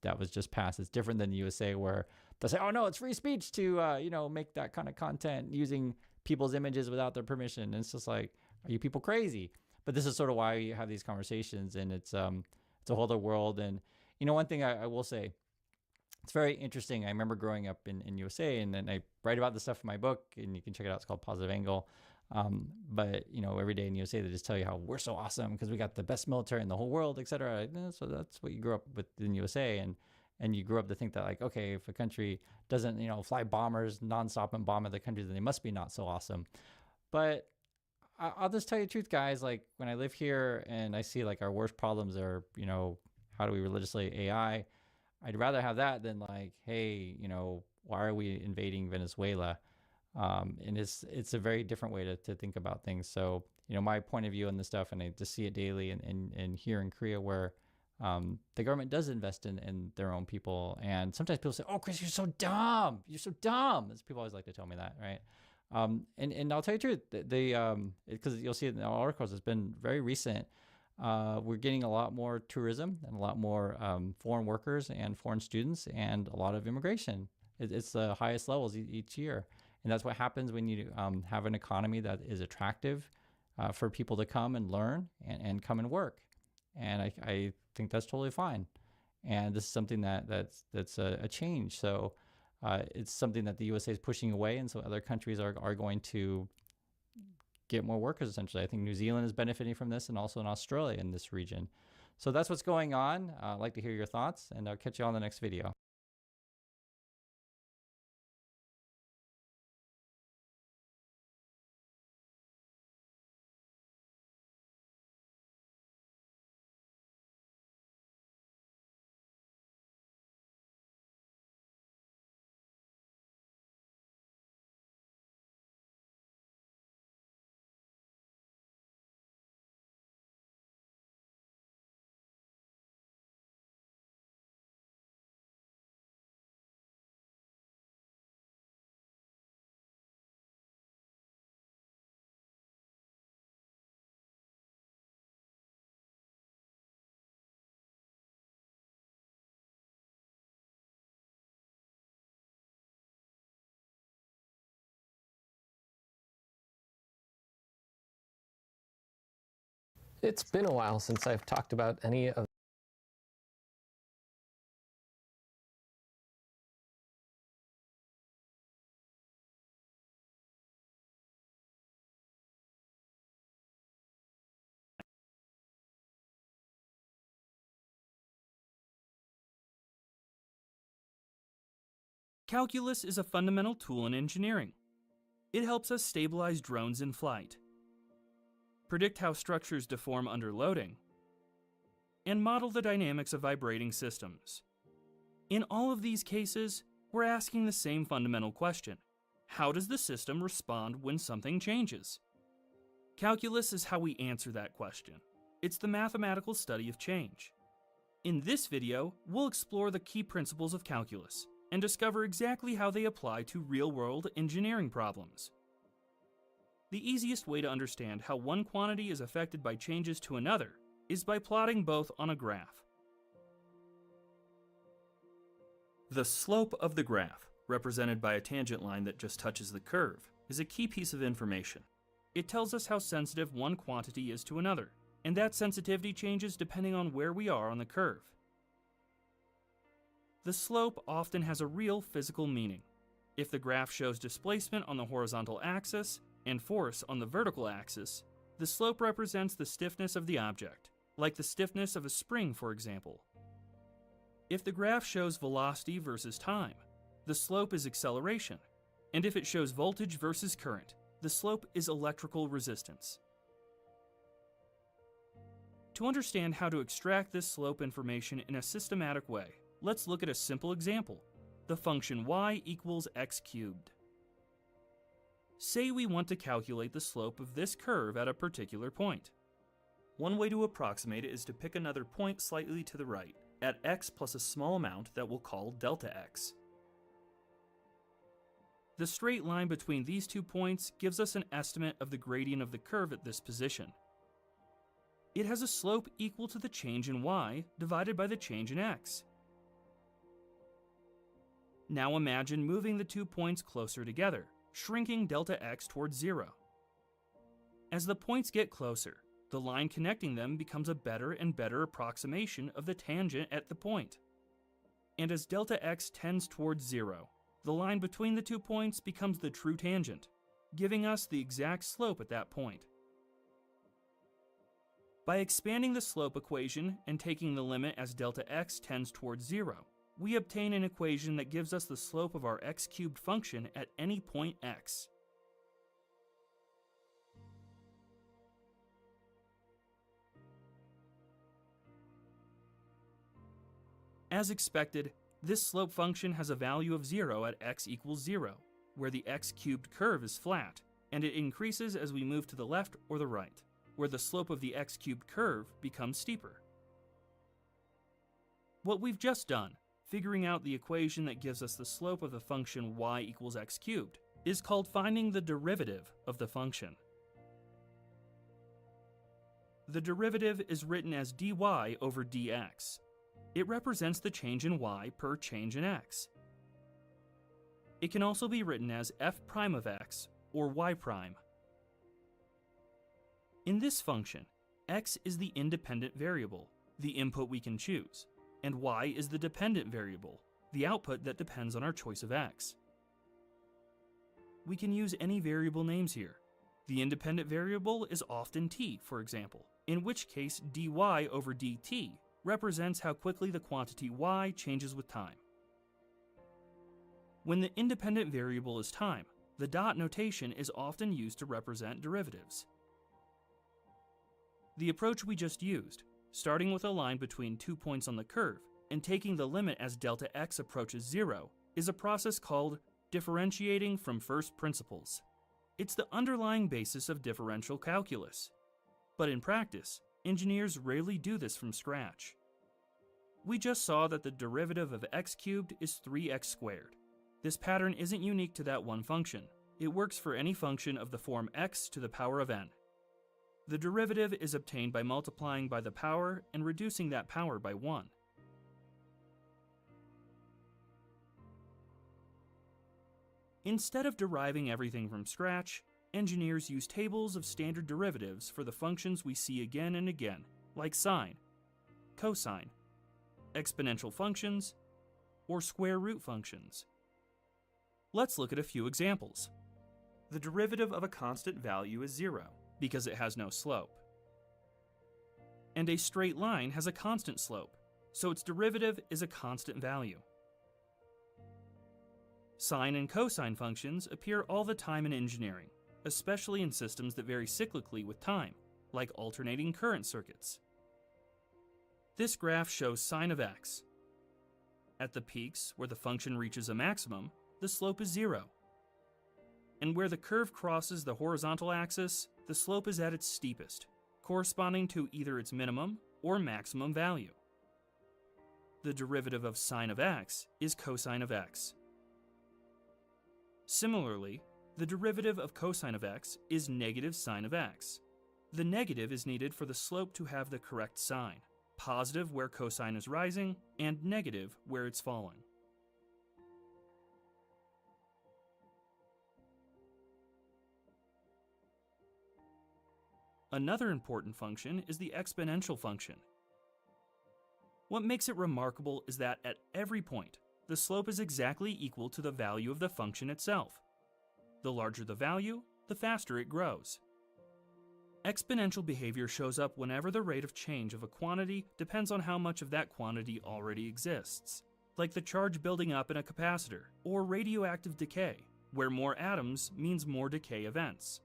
That was just passed. It's different than the USA where they'll say, oh no, it's free speech to, make that kind of content using people's images without their permission. And it's just like, are you people crazy? But this is sort of why we have these conversations, and it's a whole other world. And, one thing I will say, it's very interesting. I remember growing up in USA, and then I write about this stuff in my book, and you can check it out. It's called Positive Angle. But every day in the USA, they just tell you how we're so awesome because we got the best military in the whole world, et cetera. So that's what you grew up with in the USA. And you grew up to think that like, okay, if a country doesn't, fly bombers nonstop and bomb other countries, then they must be not so awesome. But I'll just tell you the truth, guys. Like when I live here and I see like our worst problems are, how do we legislate AI? I'd rather have that than like, hey, why are we invading Venezuela? And it's a very different way to think about things. So, my point of view on this stuff, and I just see it daily and here in Korea where the government does invest in their own people. And sometimes people say, oh, Chris, you're so dumb. You're so dumb. As people always like to tell me that, right? And I'll tell you the truth, because you'll see it in the articles, it's been very recent. We're getting a lot more tourism and a lot more foreign workers and foreign students and a lot of immigration. It's the highest levels each year. And that's what happens when you have an economy that is attractive for people to come and learn and come and work. And I think that's totally fine. And this is something that's a change. So it's something that the USA is pushing away, and so other countries are going to get more workers, essentially. I think New Zealand is benefiting from this, and also in Australia in this region. So that's what's going on. I'd like to hear your thoughts, and I'll catch you on the next video. It's been a while since I've talked about any of Calculus is a fundamental tool in engineering. It helps us stabilize drones in flight, predict how structures deform under loading, and model the dynamics of vibrating systems. In all of these cases, we're asking the same fundamental question. How does the system respond when something changes? Calculus is how we answer that question. It's the mathematical study of change. In this video, we'll explore the key principles of calculus and discover exactly how they apply to real-world engineering problems. The easiest way to understand how one quantity is affected by changes to another is by plotting both on a graph. The slope of the graph, represented by a tangent line that just touches the curve, is a key piece of information. It tells us how sensitive one quantity is to another, and that sensitivity changes depending on where we are on the curve. The slope often has a real physical meaning. If the graph shows displacement on the horizontal axis and force on the vertical axis, the slope represents the stiffness of the object, like the stiffness of a spring, for example. If the graph shows velocity versus time, the slope is acceleration, and if it shows voltage versus current, the slope is electrical resistance. To understand how to extract this slope information in a systematic way, let's look at a simple example, the function y equals x cubed. Say we want to calculate the slope of this curve at a particular point. One way to approximate it is to pick another point slightly to the right, at x plus a small amount that we'll call delta x. The straight line between these 2 points gives us an estimate of the gradient of the curve at this position. It has a slope equal to the change in y divided by the change in x. Now imagine moving the 2 points closer together, shrinking delta x towards 0. As the points get closer, the line connecting them becomes a better and better approximation of the tangent at the point. And as delta x tends towards 0, the line between the 2 points becomes the true tangent, giving us the exact slope at that point. By expanding the slope equation and taking the limit as delta x tends towards 0, we obtain an equation that gives us the slope of our x cubed function at any point x. As expected, this slope function has a value of 0 at x equals 0, where the x cubed curve is flat, and it increases as we move to the left or the right, where the slope of the x cubed curve becomes steeper. What we've just done, figuring out the equation that gives us the slope of the function y equals x cubed, is called finding the derivative of the function. The derivative is written as dy over dx. It represents the change in y per change in x. It can also be written as f prime of x or y prime. In this function, x is the independent variable, the input we can choose, and y is the dependent variable, the output that depends on our choice of x. We can use any variable names here. The independent variable is often t, for example, in which case dy over dt represents how quickly the quantity y changes with time. When the independent variable is time, the dot notation is often used to represent derivatives. The approach we just used, starting with a line between 2 points on the curve and taking the limit as delta x approaches 0, is a process called differentiating from first principles. It's the underlying basis of differential calculus. But in practice, engineers rarely do this from scratch. We just saw that the derivative of x cubed is 3x squared. This pattern isn't unique to that one function. It works for any function of the form x to the power of n. The derivative is obtained by multiplying by the power and reducing that power by 1. Instead of deriving everything from scratch, engineers use tables of standard derivatives for the functions we see again and again, like sine, cosine, exponential functions, or square root functions. Let's look at a few examples. The derivative of a constant value is 0, because it has no slope. And a straight line has a constant slope, so its derivative is a constant value. Sine and cosine functions appear all the time in engineering, especially in systems that vary cyclically with time, like alternating current circuits. This graph shows sine of x. At the peaks, where the function reaches a maximum, the slope is 0. And where the curve crosses the horizontal axis, the slope is at its steepest, corresponding to either its minimum or maximum value. The derivative of sine of x is cosine of x. Similarly, the derivative of cosine of x is negative sine of x. The negative is needed for the slope to have the correct sign, positive where cosine is rising, and negative where it's falling. Another important function is the exponential function. What makes it remarkable is that at every point, the slope is exactly equal to the value of the function itself. The larger the value, the faster it grows. Exponential behavior shows up whenever the rate of change of a quantity depends on how much of that quantity already exists, like the charge building up in a capacitor, or radioactive decay, where more atoms means more decay events.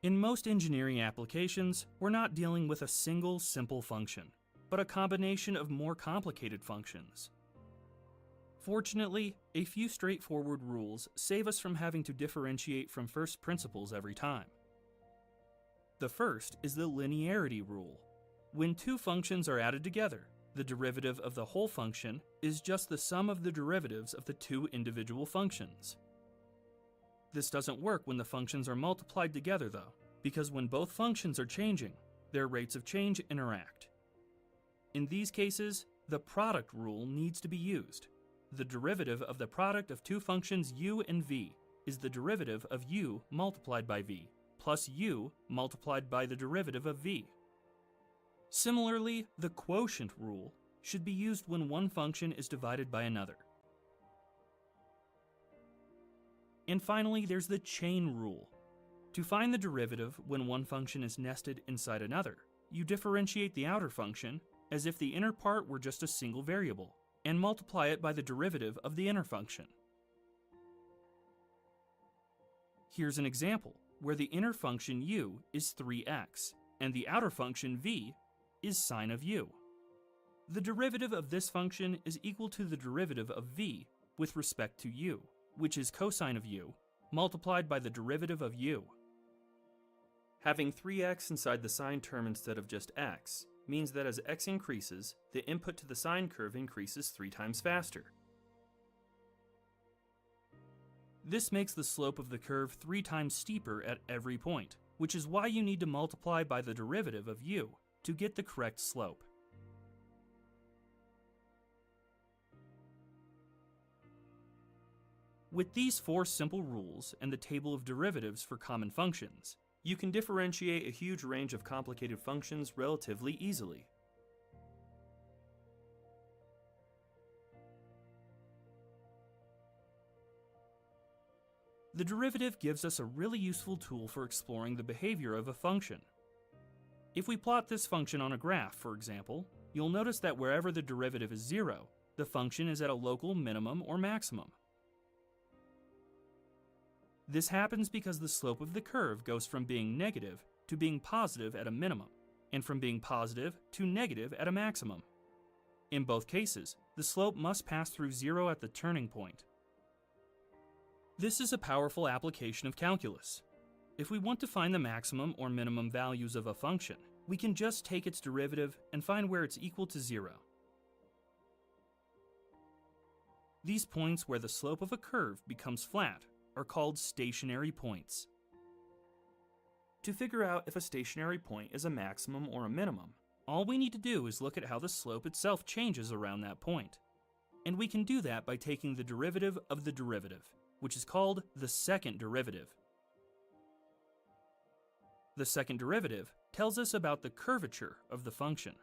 In most engineering applications, we're not dealing with a single simple function, but a combination of more complicated functions. Fortunately, a few straightforward rules save us from having to differentiate from first principles every time. The first is the linearity rule. When two functions are added together, the derivative of the whole function is just the sum of the derivatives of the two individual functions. This doesn't work when the functions are multiplied together though, because when both functions are changing, their rates of change interact. In these cases, the product rule needs to be used. The derivative of the product of two functions u and v is the derivative of u multiplied by v, plus u multiplied by the derivative of v. Similarly, the quotient rule should be used when one function is divided by another. And finally, there's the chain rule. To find the derivative when one function is nested inside another, you differentiate the outer function as if the inner part were just a single variable, and multiply it by the derivative of the inner function. Here's an example where the inner function u is 3x, and the outer function v is sine of u. The derivative of this function is equal to the derivative of v with respect to u, which is cosine of u, multiplied by the derivative of u. Having 3x inside the sine term instead of just x means that as x increases, the input to the sine curve increases 3 times faster. This makes the slope of the curve 3 times steeper at every point, which is why you need to multiply by the derivative of u to get the correct slope. With these 4 simple rules and the table of derivatives for common functions, you can differentiate a huge range of complicated functions relatively easily. The derivative gives us a really useful tool for exploring the behavior of a function. If we plot this function on a graph, for example, you'll notice that wherever the derivative is 0, the function is at a local minimum or maximum. This happens because the slope of the curve goes from being negative to being positive at a minimum, and from being positive to negative at a maximum. In both cases, the slope must pass through 0 at the turning point. This is a powerful application of calculus. If we want to find the maximum or minimum values of a function, we can just take its derivative and find where it's equal to 0. These points where the slope of a curve becomes flat are called stationary points. To figure out if a stationary point is a maximum or a minimum, all we need to do is look at how the slope itself changes around that point. And we can do that by taking the derivative of the derivative, which is called the second derivative. The second derivative tells us about the curvature of the function.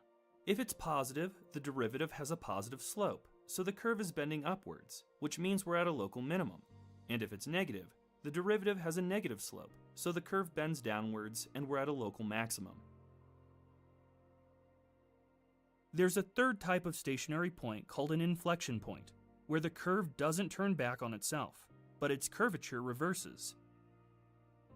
If it's positive, the derivative has a positive slope, so the curve is bending upwards, which means we're at a local minimum. And if it's negative, the derivative has a negative slope, so the curve bends downwards and we're at a local maximum. There's a third type of stationary point called an inflection point, where the curve doesn't turn back on itself, but its curvature reverses.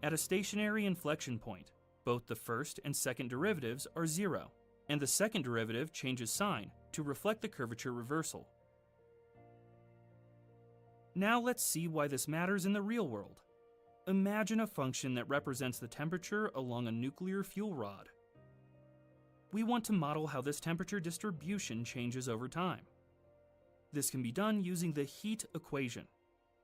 At a stationary inflection point, both the first and second derivatives are 0, and the second derivative changes sign to reflect the curvature reversal. Now let's see why this matters in the real world. Imagine a function that represents the temperature along a nuclear fuel rod. We want to model how this temperature distribution changes over time. This can be done using the heat equation.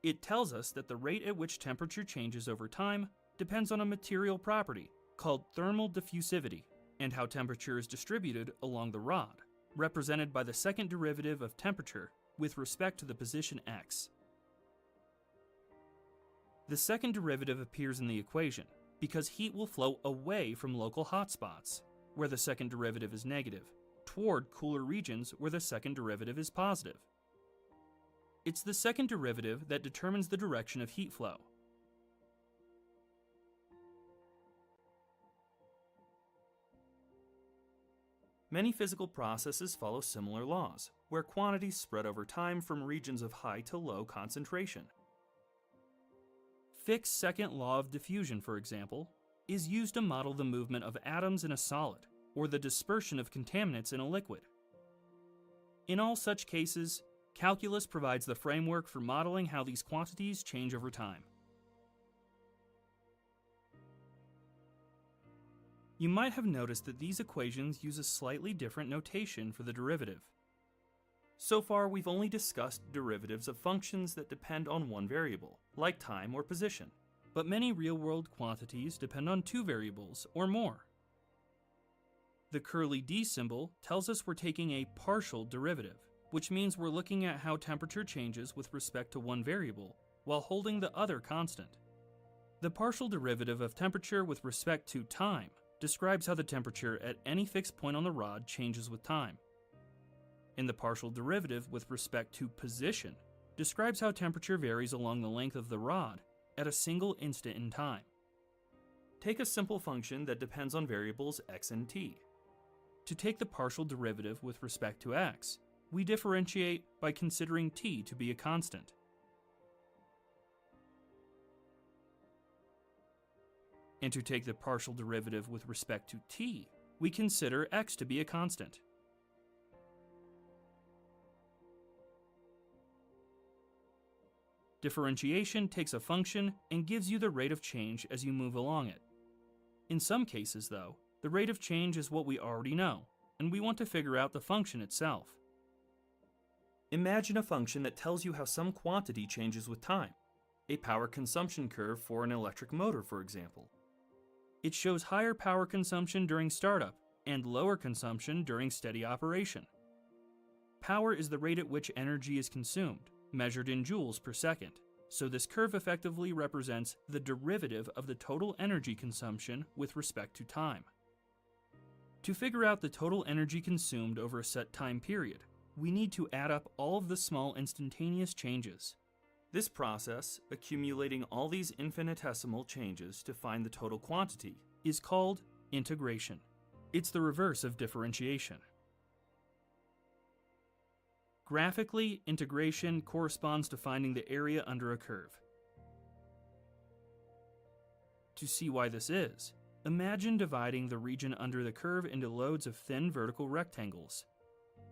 It tells us that the rate at which temperature changes over time depends on a material property called thermal diffusivity, and how temperature is distributed along the rod, represented by the second derivative of temperature with respect to the position x. The second derivative appears in the equation because heat will flow away from local hotspots, where the second derivative is negative, toward cooler regions where the second derivative is positive. It's the second derivative that determines the direction of heat flow. Many physical processes follow similar laws, where quantities spread over time from regions of high to low concentration. Fick's second law of diffusion, for example, is used to model the movement of atoms in a solid, or the dispersion of contaminants in a liquid. In all such cases, calculus provides the framework for modeling how these quantities change over time. You might have noticed that these equations use a slightly different notation for the derivative. So far, we've only discussed derivatives of functions that depend on one variable, like time or position, but many real-world quantities depend on two variables or more. The curly d symbol tells us we're taking a partial derivative, which means we're looking at how temperature changes with respect to one variable while holding the other constant. The partial derivative of temperature with respect to time describes how the temperature at any fixed point on the rod changes with time. And the partial derivative with respect to position describes how temperature varies along the length of the rod at a single instant in time. Take a simple function that depends on variables x and t. To take the partial derivative with respect to x, we differentiate by considering t to be a constant. And to take the partial derivative with respect to t, we consider x to be a constant. Differentiation takes a function and gives you the rate of change as you move along it. In some cases, though, the rate of change is what we already know, and we want to figure out the function itself. Imagine a function that tells you how some quantity changes with time, a power consumption curve for an electric motor, for example. It shows higher power consumption during startup and lower consumption during steady operation. Power is the rate at which energy is consumed, measured in joules per second, so this curve effectively represents the derivative of the total energy consumption with respect to time. To figure out the total energy consumed over a set time period, we need to add up all of the small instantaneous changes. This process, accumulating all these infinitesimal changes to find the total quantity, is called integration. It's the reverse of differentiation. Graphically, integration corresponds to finding the area under a curve. To see why this is, imagine dividing the region under the curve into loads of thin vertical rectangles.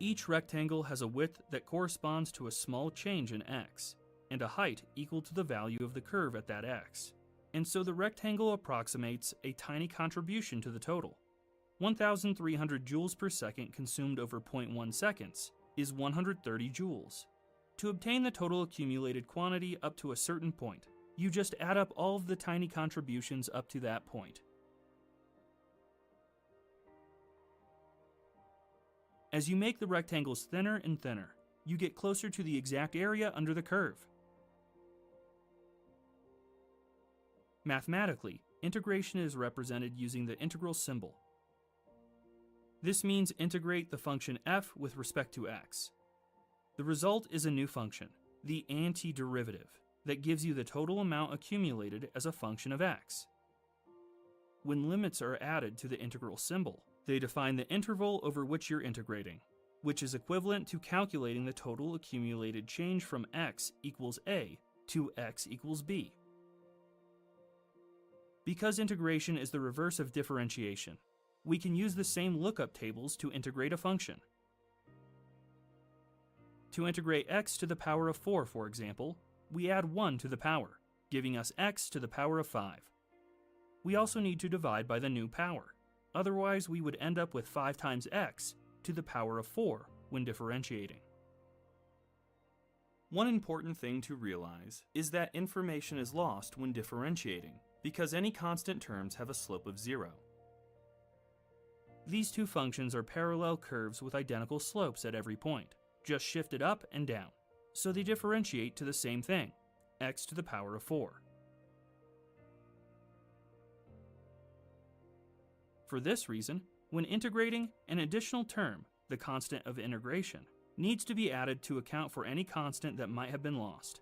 Each rectangle has a width that corresponds to a small change in x, and a height equal to the value of the curve at that x. And so the rectangle approximates a tiny contribution to the total. 1,300 joules per second consumed over 0.1 seconds is 130 joules. To obtain the total accumulated quantity up to a certain point, you just add up all of the tiny contributions up to that point. As you make the rectangles thinner and thinner, you get closer to the exact area under the curve. Mathematically, integration is represented using the integral symbol. This means integrate the function f with respect to x. The result is a new function, the antiderivative, that gives you the total amount accumulated as a function of x. When limits are added to the integral symbol, they define the interval over which you're integrating, which is equivalent to calculating the total accumulated change from x equals a to x equals b. Because integration is the reverse of differentiation, we can use the same lookup tables to integrate a function. To integrate x to the power of 4, for example, we add 1 to the power, giving us x to the power of 5. We also need to divide by the new power, otherwise we would end up with 5 times x to the power of 4 when differentiating. One important thing to realize is that information is lost when differentiating, because any constant terms have a slope of 0. These two functions are parallel curves with identical slopes at every point, just shifted up and down, so they differentiate to the same thing, x to the power of 4. For this reason, when integrating, an additional term, the constant of integration, needs to be added to account for any constant that might have been lost.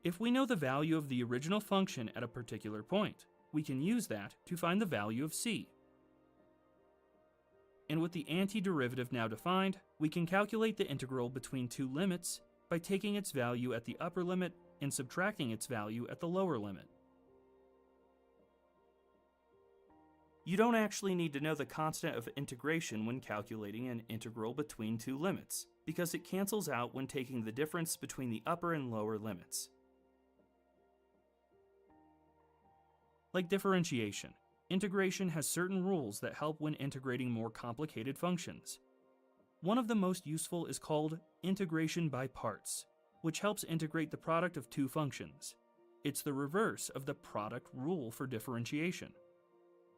If we know the value of the original function at a particular point, we can use that to find the value of c. And with the antiderivative now defined, we can calculate the integral between two limits by taking its value at the upper limit and subtracting its value at the lower limit. You don't actually need to know the constant of integration when calculating an integral between two limits, because it cancels out when taking the difference between the upper and lower limits. Like differentiation, integration has certain rules that help when integrating more complicated functions. One of the most useful is called integration by parts, which helps integrate the product of two functions. It's the reverse of the product rule for differentiation.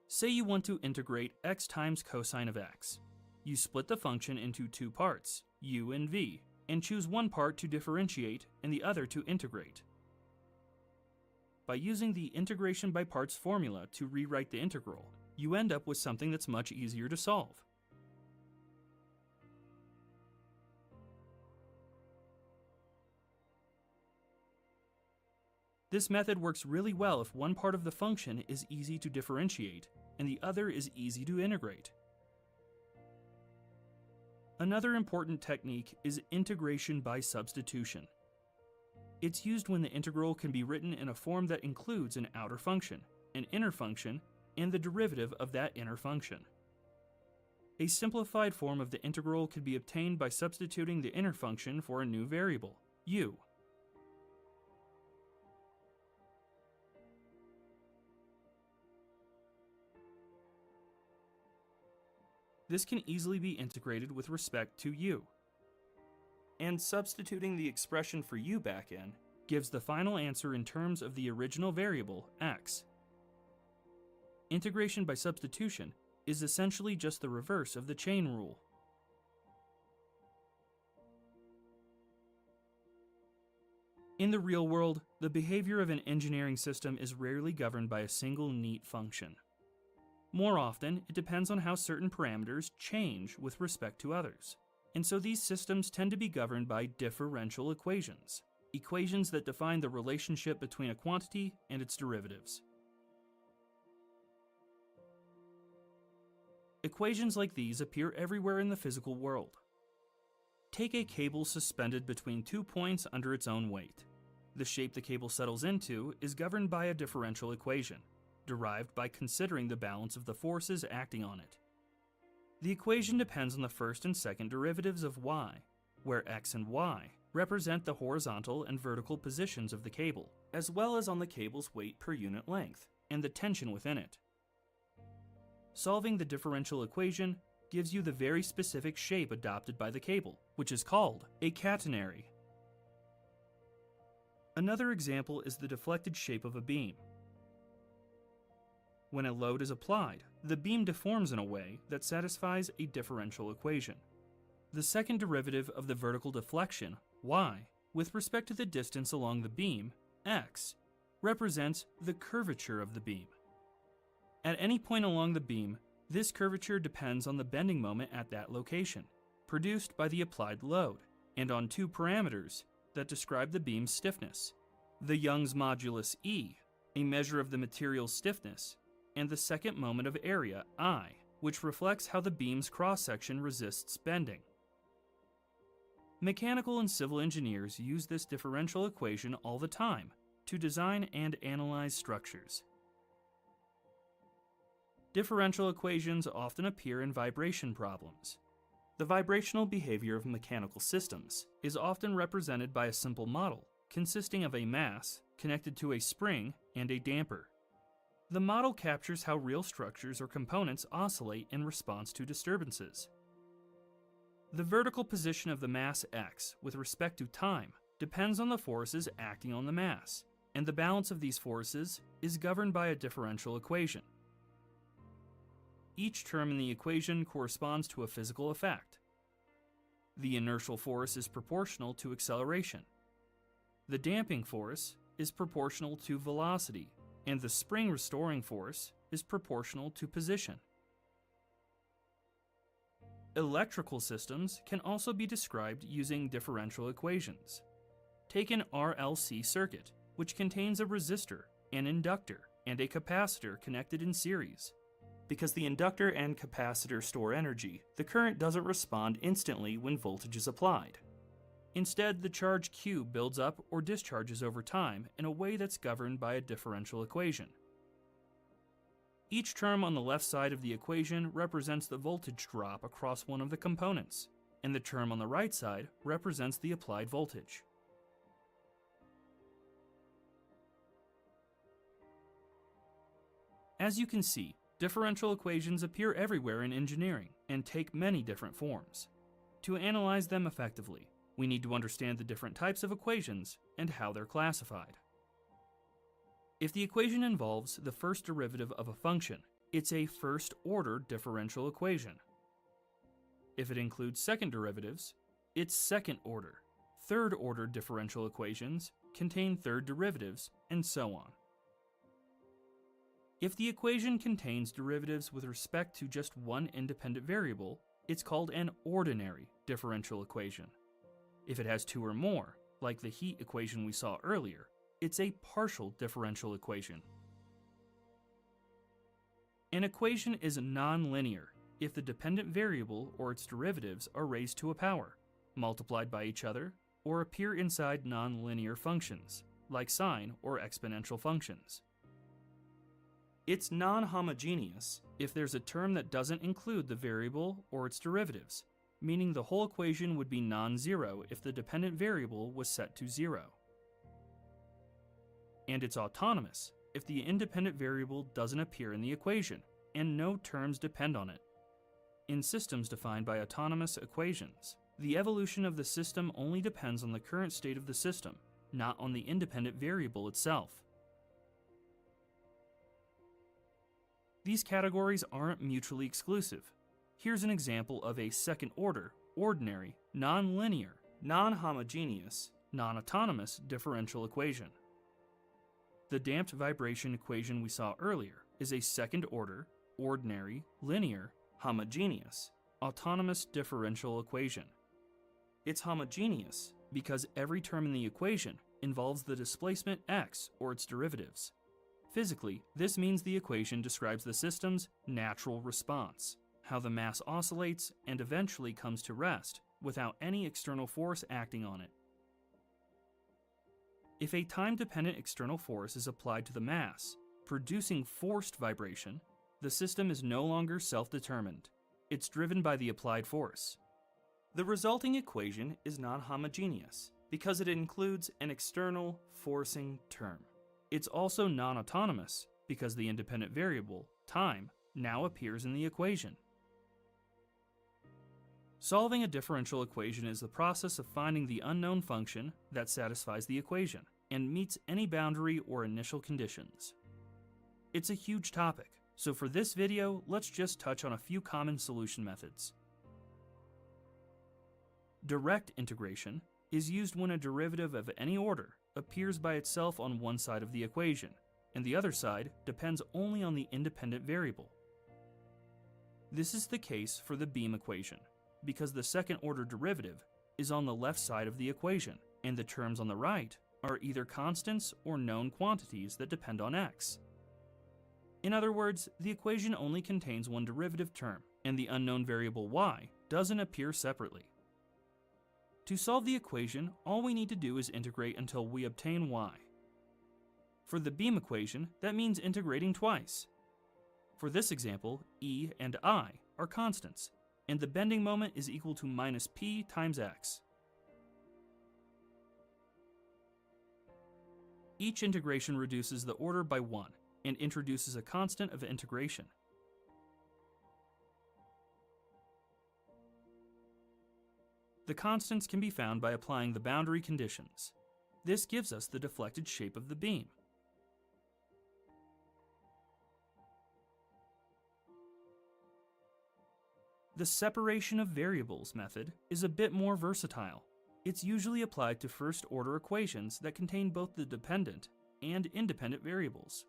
Say you want to integrate x times cosine of x. You split the function into two parts, u and v, and choose one part to differentiate and the other to integrate. By using the integration by parts formula to rewrite the integral, you end up with something that's much easier to solve. This method works really well if one part of the function is easy to differentiate and the other is easy to integrate. Another important technique is integration by substitution. It's used when the integral can be written in a form that includes an outer function, an inner function, and the derivative of that inner function. A simplified form of the integral could be obtained by substituting the inner function for a new variable, u. This can easily be integrated with respect to u. And substituting the expression for u back in gives the final answer in terms of the original variable, x. Integration by substitution is essentially just the reverse of the chain rule. In the real world, the behavior of an engineering system is rarely governed by a single neat function. More often, it depends on how certain parameters change with respect to others. And so these systems tend to be governed by differential equations, equations that define the relationship between a quantity and its derivatives. Equations like these appear everywhere in the physical world. Take a cable suspended between 2 points under its own weight. The shape the cable settles into is governed by a differential equation, derived by considering the balance of the forces acting on it. The equation depends on the first and second derivatives of y, where x and y represent the horizontal and vertical positions of the cable, as well as on the cable's weight per unit length and the tension within it. Solving the differential equation gives you the very specific shape adopted by the cable, which is called a catenary. Another example is the deflected shape of a beam. When a load is applied, the beam deforms in a way that satisfies a differential equation. The second derivative of the vertical deflection, y, with respect to the distance along the beam, x, represents the curvature of the beam. At any point along the beam, this curvature depends on the bending moment at that location, produced by the applied load, and on two parameters that describe the beam's stiffness: the Young's modulus E, a measure of the material's stiffness, and the second moment of area, I, which reflects how the beam's cross-section resists bending. Mechanical and civil engineers use this differential equation all the time to design and analyze structures. Differential equations often appear in vibration problems. The vibrational behavior of mechanical systems is often represented by a simple model consisting of a mass connected to a spring and a damper. The model captures how real structures or components oscillate in response to disturbances. The vertical position of the mass x with respect to time depends on the forces acting on the mass, and the balance of these forces is governed by a differential equation. Each term in the equation corresponds to a physical effect. The inertial force is proportional to acceleration. The damping force is proportional to velocity, and the spring restoring force is proportional to position. Electrical systems can also be described using differential equations. Take an RLC circuit, which contains a resistor, an inductor, and a capacitor connected in series. Because the inductor and capacitor store energy, the current doesn't respond instantly when voltage is applied. Instead, the charge Q builds up or discharges over time in a way that's governed by a differential equation. Each term on the left side of the equation represents the voltage drop across one of the components, and the term on the right side represents the applied voltage. As you can see, differential equations appear everywhere in engineering and take many different forms. To analyze them effectively, we need to understand the different types of equations and how they're classified. If the equation involves the first derivative of a function, it's a first-order differential equation. If it includes second derivatives, it's second-order. Third-order differential equations contain third derivatives, and so on. If the equation contains derivatives with respect to just one independent variable, it's called an ordinary differential equation. If it has two or more, like the heat equation we saw earlier, it's a partial differential equation. An equation is nonlinear if the dependent variable or its derivatives are raised to a power, multiplied by each other, or appear inside nonlinear functions, like sine or exponential functions. It's non-homogeneous if there's a term that doesn't include the variable or its derivatives, meaning the whole equation would be non-zero if the dependent variable was set to 0. And it's autonomous if the independent variable doesn't appear in the equation, and no terms depend on it. In systems defined by autonomous equations, the evolution of the system only depends on the current state of the system, not on the independent variable itself. These categories aren't mutually exclusive. Here's an example of a second-order, ordinary, nonlinear, non-homogeneous, non-autonomous differential equation. The damped vibration equation we saw earlier is a second-order, ordinary, linear, homogeneous, autonomous differential equation. It's homogeneous because every term in the equation involves the displacement x or its derivatives. Physically, this means the equation describes the system's natural response, how the mass oscillates and eventually comes to rest without any external force acting on it. If a time-dependent external force is applied to the mass, producing forced vibration, the system is no longer self-determined. It's driven by the applied force. The resulting equation is non-homogeneous because it includes an external forcing term. It's also non-autonomous because the independent variable, time, now appears in the equation. Solving a differential equation is the process of finding the unknown function that satisfies the equation and meets any boundary or initial conditions. It's a huge topic, so for this video, let's just touch on a few common solution methods. Direct integration is used when a derivative of any order appears by itself on one side of the equation, and the other side depends only on the independent variable. This is the case for the beam equation, because the second-order derivative is on the left side of the equation, and the terms on the right are either constants or known quantities that depend on x. In other words, the equation only contains one derivative term, and the unknown variable y doesn't appear separately. To solve the equation, all we need to do is integrate until we obtain y. For the beam equation, that means integrating twice. For this example, E and I are constants, and the bending moment is equal to minus p times x. Each integration reduces the order by 1 and introduces a constant of integration. The constants can be found by applying the boundary conditions. This gives us the deflected shape of the beam. The separation of variables method is a bit more versatile. It's usually applied to first-order equations that contain both the dependent and independent variables.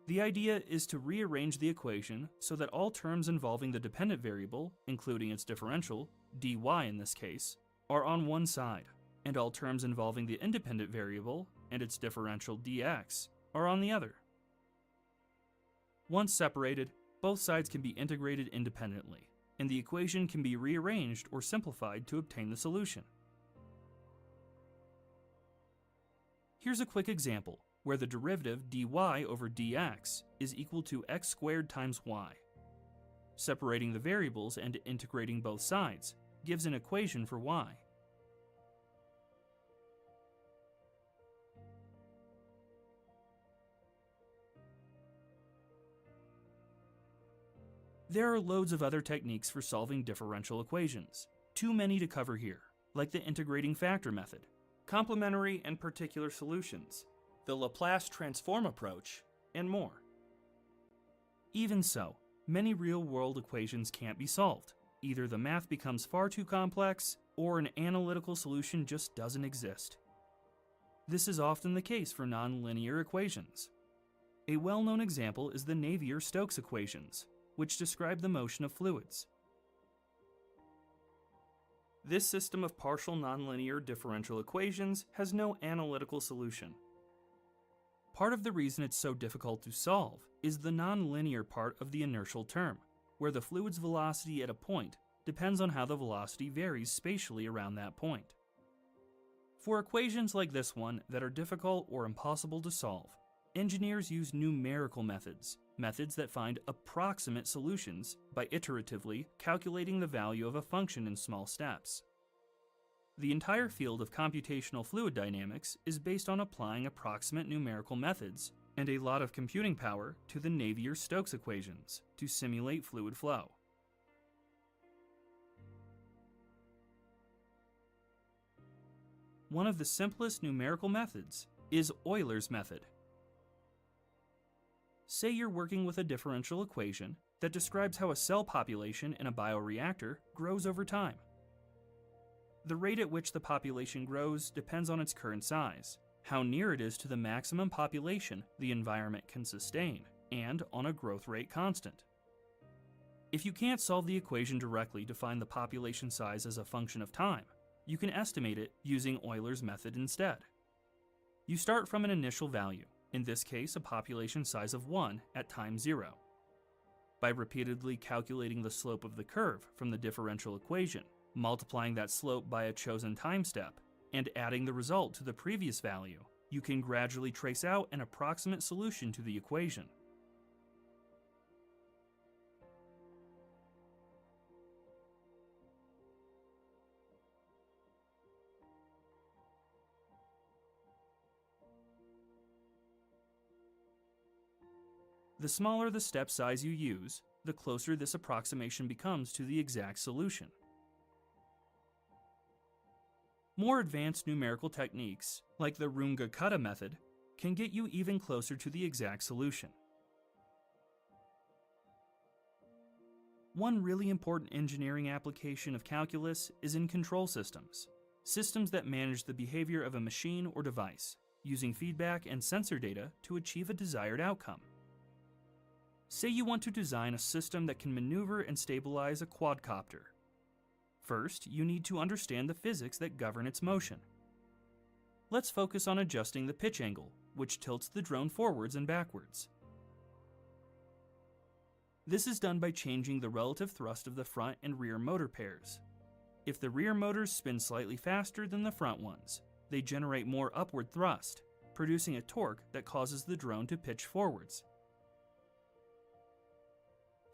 The idea is to rearrange the equation so that all terms involving the dependent variable, including its differential, dy in this case, are on one side, and all terms involving the independent variable and its differential dx are on the other. Once separated, both sides can be integrated independently, and the equation can be rearranged or simplified to obtain the solution. Here's a quick example where the derivative dy over dx is equal to x squared times y. Separating the variables and integrating both sides gives an equation for y. There are loads of other techniques for solving differential equations, too many to cover here, like the integrating factor method, complementary and particular solutions, the Laplace transform approach, and more. Even so, many real-world equations can't be solved. Either the math becomes far too complex, or an analytical solution just doesn't exist. This is often the case for nonlinear equations. A well-known example is the Navier-Stokes equations, which describe the motion of fluids. This system of partial nonlinear differential equations has no analytical solution. Part of the reason it's so difficult to solve is the nonlinear part of the inertial term, where the fluid's velocity at a point depends on how the velocity varies spatially around that point. For equations like this one that are difficult or impossible to solve, engineers use numerical methods that find approximate solutions by iteratively calculating the value of a function in small steps. The entire field of computational fluid dynamics is based on applying approximate numerical methods and a lot of computing power to the Navier-Stokes equations to simulate fluid flow. One of the simplest numerical methods is Euler's method. Say you're working with a differential equation that describes how a cell population in a bioreactor grows over time. The rate at which the population grows depends on its current size, how near it is to the maximum population the environment can sustain, and on a growth rate constant. If you can't solve the equation directly to find the population size as a function of time, you can estimate it using Euler's method instead. You start from an initial value, in this case a population size of 1 at time 0. By repeatedly calculating the slope of the curve from the differential equation, multiplying that slope by a chosen time step, and adding the result to the previous value, you can gradually trace out an approximate solution to the equation. The smaller the step size you use, the closer this approximation becomes to the exact solution. More advanced numerical techniques, like the Runge-Kutta method, can get you even closer to the exact solution. One really important engineering application of calculus is in control systems, systems that manage the behavior of a machine or device, using feedback and sensor data to achieve a desired outcome. Say you want to design a system that can maneuver and stabilize a quadcopter. First, you need to understand the physics that govern its motion. Let's focus on adjusting the pitch angle, which tilts the drone forwards and backwards. This is done by changing the relative thrust of the front and rear motor pairs. If the rear motors spin slightly faster than the front ones, they generate more upward thrust, producing a torque that causes the drone to pitch forwards.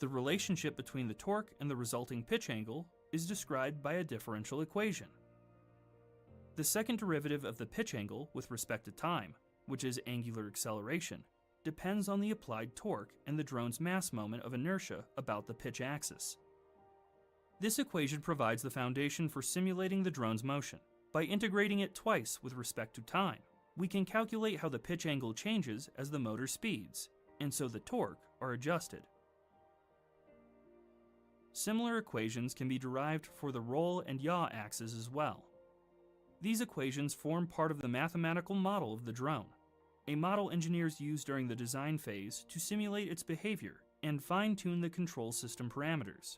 The relationship between the torque and the resulting pitch angle is described by a differential equation. The second derivative of the pitch angle with respect to time, which is angular acceleration, depends on the applied torque and the drone's mass moment of inertia about the pitch axis. This equation provides the foundation for simulating the drone's motion. By integrating it twice with respect to time, we can calculate how the pitch angle changes as the motor speeds, and so the torque are adjusted. Similar equations can be derived for the roll and yaw axes as well. These equations form part of the mathematical model of the drone, a model engineers use during the design phase to simulate its behavior and fine-tune the control system parameters.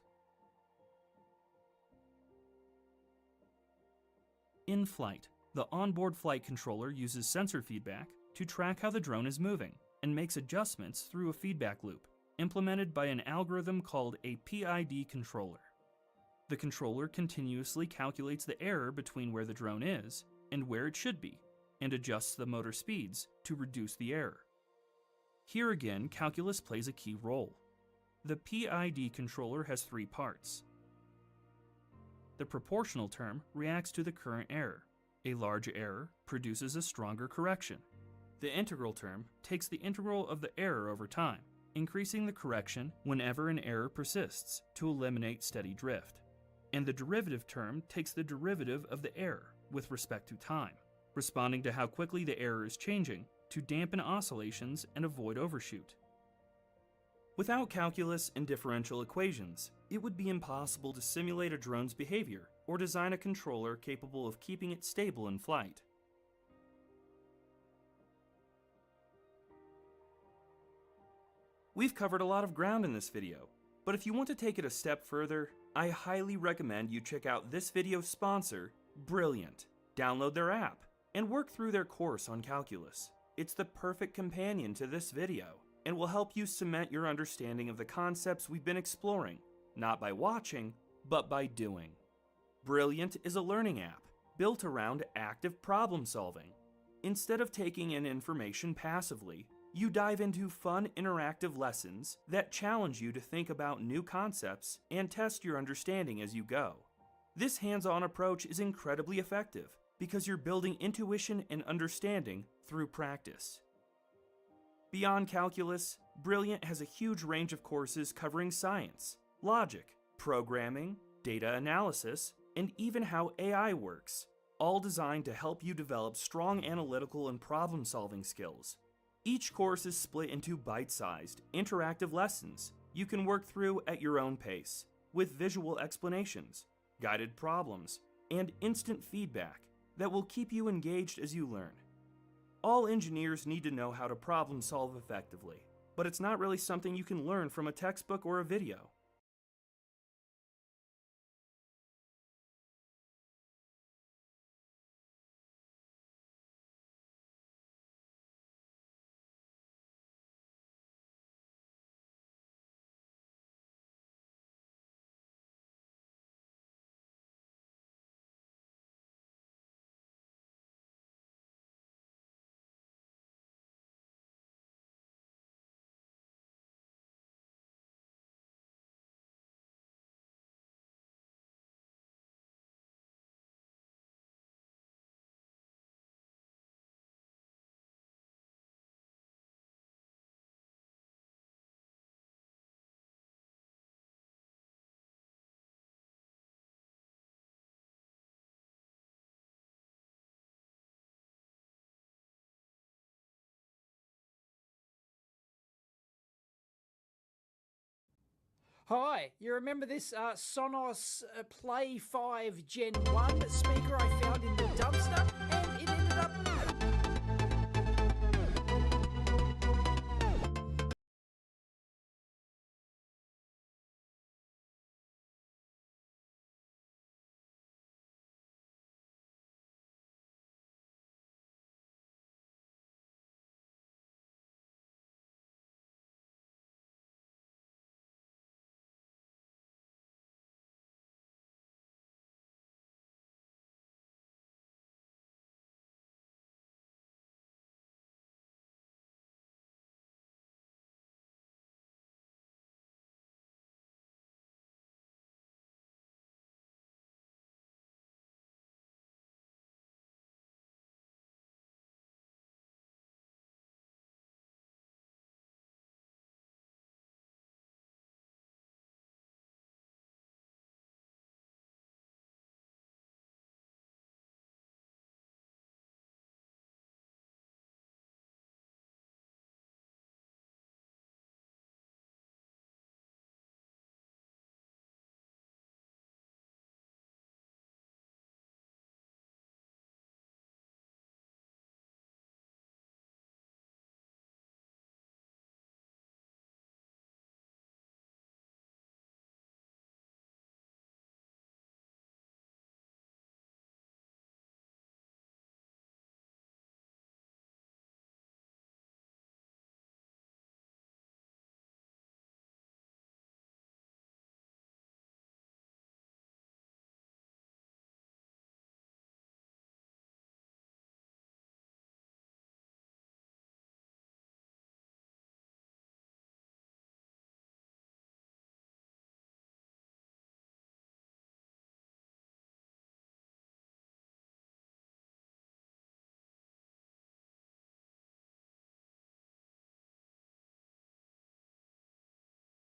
In flight, the onboard flight controller uses sensor feedback to track how the drone is moving and makes adjustments through a feedback loop, implemented by an algorithm called a PID controller. The controller continuously calculates the error between where the drone is and where it should be, and adjusts the motor speeds to reduce the error. Here again, calculus plays a key role. The PID controller has three parts. The proportional term reacts to the current error. A large error produces a stronger correction. The integral term takes the integral of the error over time, increasing the correction whenever an error persists to eliminate steady drift. And the derivative term takes the derivative of the error with respect to time, responding to how quickly the error is changing to dampen oscillations and avoid overshoot. Without calculus and differential equations, it would be impossible to simulate a drone's behavior or design a controller capable of keeping it stable in flight. We've covered a lot of ground in this video, but if you want to take it a step further, I highly recommend you check out this video's sponsor, Brilliant. Download their app and work through their course on calculus. It's the perfect companion to this video and will help you cement your understanding of the concepts we've been exploring, not by watching, but by doing. Brilliant is a learning app built around active problem solving. Instead of taking in information passively, you dive into fun, interactive lessons that challenge you to think about new concepts and test your understanding as you go. This hands-on approach is incredibly effective because you're building intuition and understanding through practice. Beyond calculus, Brilliant has a huge range of courses covering science, logic, programming, data analysis, and even how AI works, all designed to help you develop strong analytical and problem-solving skills. Each course is split into bite-sized, interactive lessons you can work through at your own pace, with visual explanations, guided problems, and instant feedback that will keep you engaged as you learn. All engineers need to know how to problem solve effectively, but it's not really something you can learn from a textbook or a video. Hi, you remember this Sonos Play 5 Gen 1 speaker I found in the dumpster? And it ended up